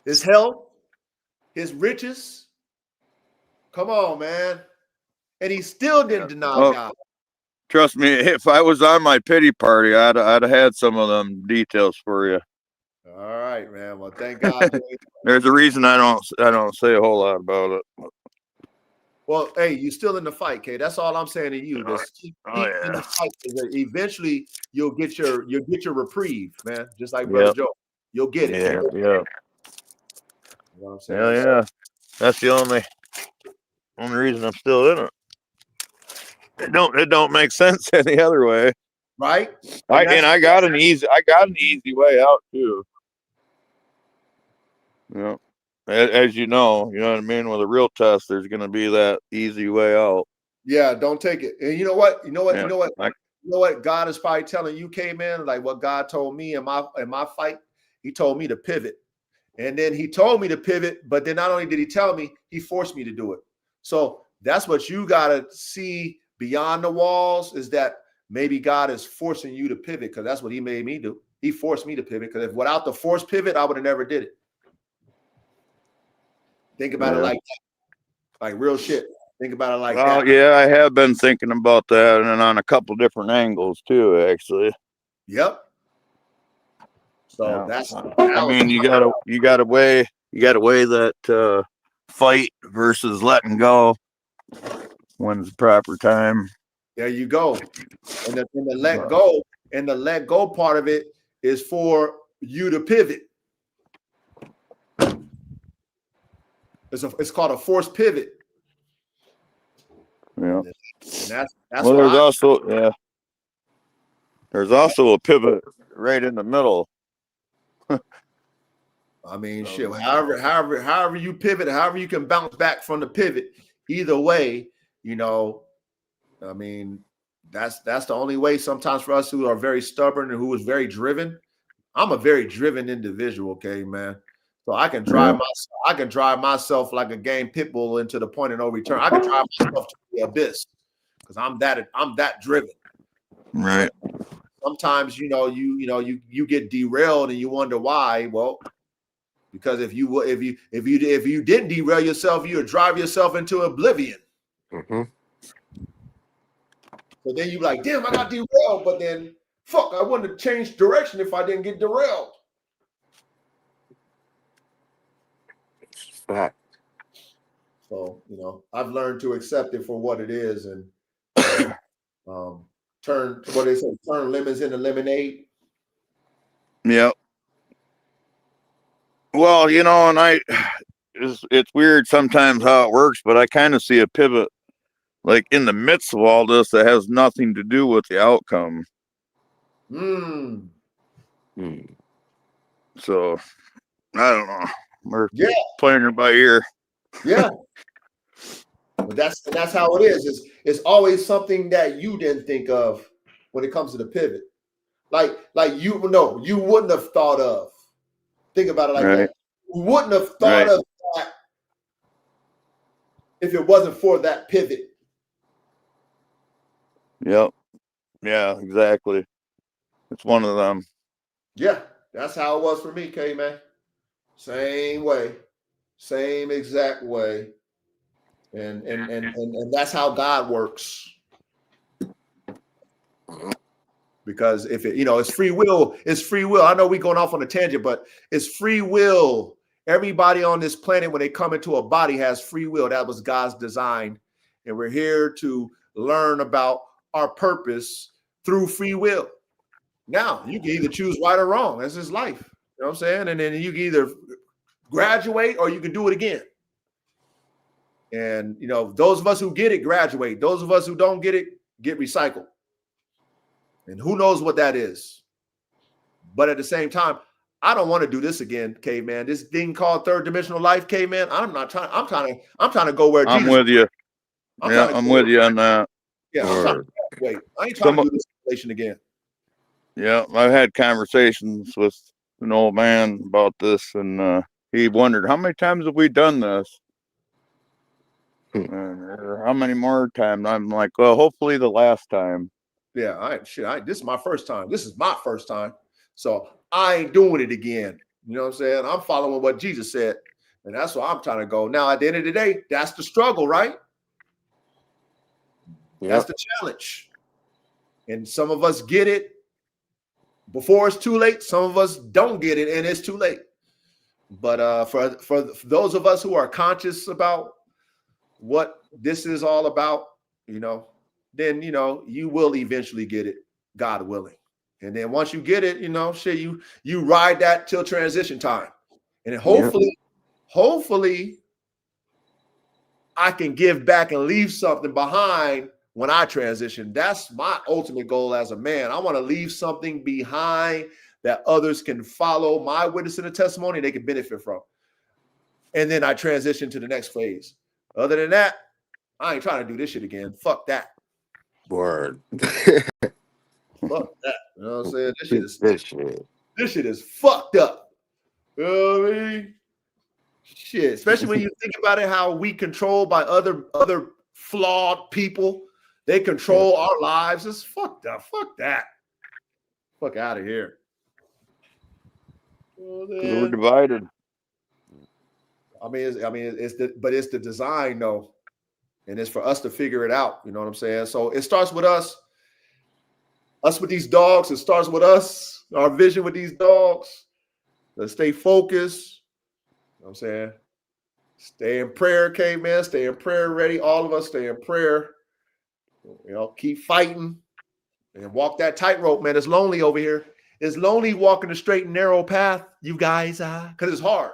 his health, his riches. Come on, man. And he still didn't deny God. Trust me, if I was on my pity party, I'd have had some of them details for you. All right, man. Well, thank God. There's a reason I don't say a whole lot about it. Well, hey, you still in the fight, Kay. That's all I'm saying to you. Just keep in the fight. Eventually, you'll get your reprieve, man. Just like Brother Joe, you'll get it. Yeah. You know what I'm saying? Yeah. That's the only reason I'm still in it. It don't make sense any other way, right? I got an easy way out too. Yeah, as you know what I mean. With a real test, there's going to be that easy way out. Yeah, don't take it. And you know what? You know what? God is probably telling you, K-Man, like what God told me in my fight. He told me to pivot, and then he told me to pivot. But then not only did he tell me, he forced me to do it. So that's what you got to see. Beyond the walls is that maybe God is forcing you to pivot because that's what he made me do. He forced me to pivot because if without the forced pivot, I would have never did it. Think about it like that. Like real shit. Think about it like that. Yeah, I have been thinking about that and on a couple different angles too, actually. Yep. So Yeah. that's I mean, you gotta weigh that fight versus letting go when's the proper time. there you go. And the let go part of it is for you to pivot. It's called a forced pivot. Yeah. And that's Well, there's also a pivot right in the middle. I mean, shit. However you pivot, however you can bounce back from the pivot, either way, you know. I mean, that's the only way. Sometimes for us who are very stubborn and who is very driven. I'm a very driven individual, okay, man. So I can drive myself like a game pit bull into the point of no return. I can drive myself to the abyss because I'm that driven. Right. Sometimes you get derailed and you wonder why. Well, because if you didn't derail yourself, you would drive yourself into oblivion. Mm-hmm. So then you like, damn, I got derailed, but then fuck, I wouldn't have changed direction if I didn't get derailed. Fact. So, I've learned to accept it for what it is and turn lemons into lemonade. Yep. Well, and it's weird sometimes how it works, but I kind of see a pivot like in the midst of all this that has nothing to do with the outcome. So I don't know. We're playing it by ear. Yeah. But that's how it is. It's always something that you didn't think of when it comes to the pivot. Like you wouldn't have thought of. Think about it like that. You wouldn't have thought of that if it wasn't for that pivot. Yep. Yeah, exactly. It's one of them. Yeah, that's how it was for me, K-Man. Same way. Same exact way. And that's how God works. Because if it's free will, it's free will. I know we're going off on a tangent, but it's free will. Everybody on this planet, when they come into a body, has free will. That was God's design. And we're here to learn about our purpose through free will. Now, you can either choose right or wrong. That's his life. You know what I'm saying? And then you can either graduate or you can do it again. And, those of us who get it, graduate. Those of us who don't get it, get recycled. And who knows what that is. But at the same time, I don't want to do this again, K-Man. This thing called third dimensional life, K-Man. I'm trying to go where I'm Jesus. with you. I'm with you on that. Yeah, I'm trying to wait. I ain't trying to do this simulation again. Yeah, I've had conversations with an old man about this, and he wondered how many times have we done this? How many more times? I'm like, well, hopefully the last time. Yeah, this is my first time. This is my first time. So I ain't doing it again. You know what I'm saying? I'm following what Jesus said. And that's where I'm trying to go. Now, at the end of the day, that's the struggle, right? Yep. That's the challenge. And some of us get it before it's too late. Some of us don't get it and it's too late. But for those of us who are conscious about what this is all about, then, you will eventually get it, God willing. And then once you get it, you ride that till transition time. And then hopefully I can give back and leave something behind when I transition. That's my ultimate goal as a man. I want to leave something behind that others can follow my witness and the testimony they can benefit from. And then I transition to the next phase. Other than that, I ain't trying to do this shit again. Fuck that. Word. Fuck that. You know what I'm saying? This shit is fucked up. You know what I mean? Shit. Especially when you think about it, how we controlled by other flawed people. They control our lives. It's fucked up. Fuck that. Fuck out of here. We're divided. It's the design though. And it's for us to figure it out. You know what I'm saying? So it starts with us Us with these dogs, it starts with us, our vision with these dogs. Let's stay focused. You know what I'm saying? Stay in prayer, caveman. Stay in prayer ready. All of us stay in prayer. You know, keep fighting and walk that tightrope, man. It's lonely over here. It's lonely walking the straight and narrow path, you guys, because it's hard.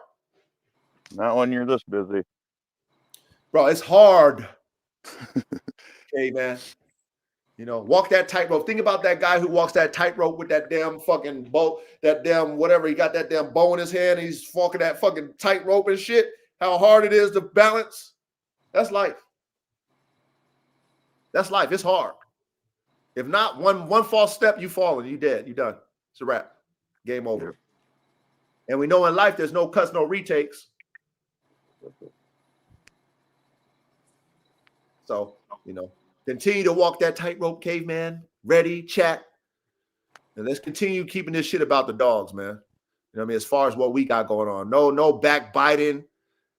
Not when you're this busy. Bro, it's hard. Caveman. You know, walk that tightrope. Think about that guy who walks that tightrope with that damn fucking bow, that damn whatever. He got that damn bow in his hand. He's walking that fucking tightrope and shit. How hard it is to balance. That's life. That's life. It's hard. If not, one false step, you falling. You dead. You done. It's a wrap. Game over. And we know in life there's no cuts, no retakes. So, you know, continue to walk that tightrope, caveman. Ready, chat. And let's continue keeping this shit about the dogs, man. You know what I mean? As far as what we got going on. No backbiting,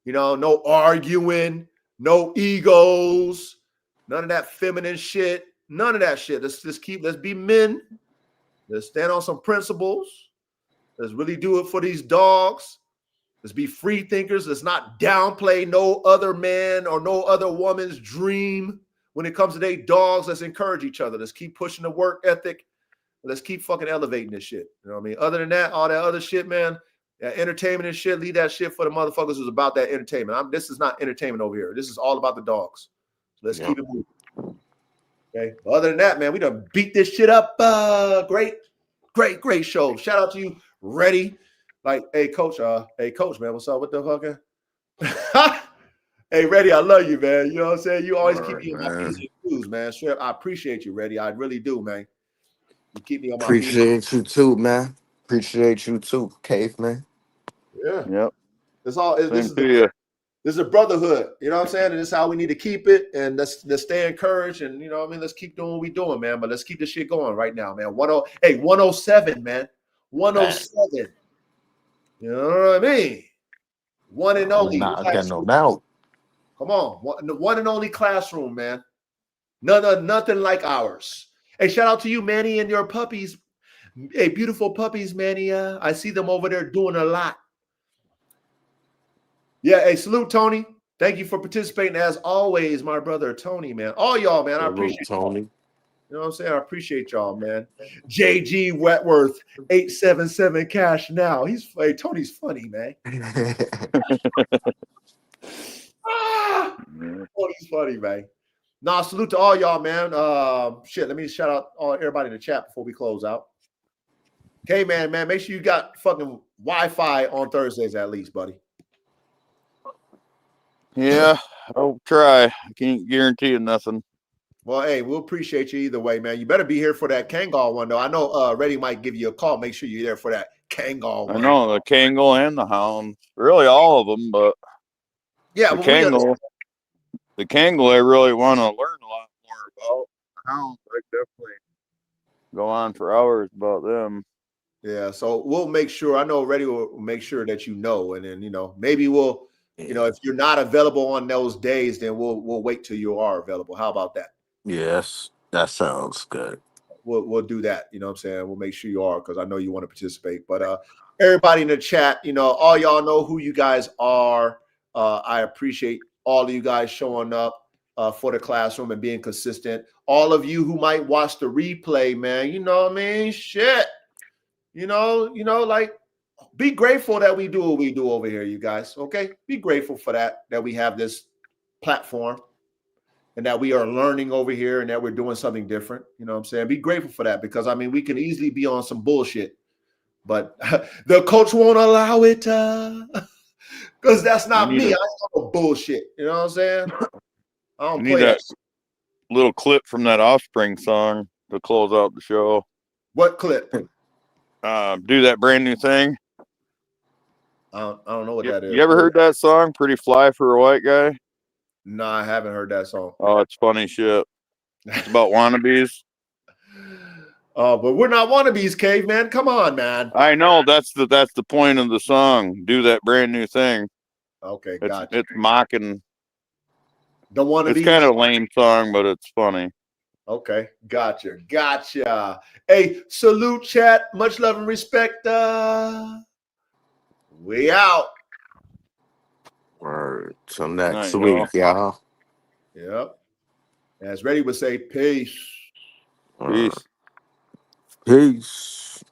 you know, no arguing, no egos, none of that feminine shit. None of that shit. Let's be men. Let's stand on some principles. Let's really do it for these dogs. Let's be free thinkers. Let's not downplay no other man or no other woman's dream when it comes to their dogs. Let's encourage each other. Let's keep pushing the work ethic. Let's keep fucking elevating this shit. You know what I mean? Other than that, all that other shit, man, that entertainment and shit, leave that shit for the motherfuckers who's about that entertainment. This is not entertainment over here. This is all about the dogs. So let's keep it moving. Okay. But other than that, man, we done beat this shit up. Great show. Shout out to you. Ready? Like, hey, coach, man, what's up? What the fuck? Hey, Reddy, I love you, man. You know what I'm saying? You always keep me on my P's and Q's, man. Sure, I appreciate you, Reddy. I really do, man. You keep me on my Appreciate you too, man. Appreciate you too, caveman. Yeah. Yep. It's all this you. is a brotherhood. You know what I'm saying? And this is how we need to keep it. And let's stay encouraged. And you know what I mean? Let's keep doing what we're doing, man. But let's keep this shit going right now, man. 107, man. 107. You know what I mean? One and only. I got no doubt. Come on. The one and only classroom, man. Nothing like ours. Hey, shout out to you, Manny, and your puppies. Hey, beautiful puppies, Manny. I see them over there doing a lot. Yeah, hey, salute, Tony. Thank you for participating as always, my brother, Tony, man. All y'all, man. I appreciate Tony. You know what I'm saying? I appreciate y'all, man. JG Wetworth, 877 cash now. Tony's funny, man. Tony's funny, man. Nah, salute to all y'all, man. Let me shout out everybody in the chat before we close out. Okay, man, make sure you got fucking Wi-Fi on Thursdays at least, buddy. Yeah, I'll try. I can't guarantee you nothing. Well, hey, we'll appreciate you either way, man. You better be here for that Kangal one, though. I know Reddy might give you a call. Make sure you're there for that Kangal one. I know, the Kangal and the Hound. Really all of them, but yeah, the Kangal, I really want to learn a lot more about. The Hound, I definitely go on for hours about them. Yeah, so we'll make sure. I know Reddy will make sure that you know, and then, you know, maybe we'll, you know, if you're not available on those days, then we'll wait till you are available. How about that? Yes, that sounds good. We'll do that. You know what I'm saying? We'll make sure you are, because I know you want to participate. But everybody in the chat, you know, all y'all know who you guys are. I appreciate all of you guys showing up for the classroom and being consistent. All of you who might watch the replay, man, you know what I mean? Shit. You know, like, be grateful that we do what we do over here, you guys. Okay? Be grateful for that we have this platform. And that we are learning over here and that we're doing something different. You know what I'm saying? Be grateful for that, because, I mean, we can easily be on some bullshit, but the coach won't allow it because that's not me. I don't bullshit. You know what I'm saying? I don't play that little clip from that Offspring song to close out the show. What clip? Do that brand new thing. I don't know what that is. You ever heard that song, Pretty Fly for a White Guy? No, I haven't heard that song. Oh, it's funny shit. It's about wannabes. Oh, but we're not wannabes, caveman. Come on, man. I know that's the point of the song. Do that brand new thing. Okay, gotcha. It's mocking the wannabes. It's kind of a lame song, but it's funny. Okay, gotcha. Hey, salute chat. Much love and respect. We out. Word. Till next Night, week, y'all. y'all. Yep. As Reddy would say, peace. Word. Peace. Peace.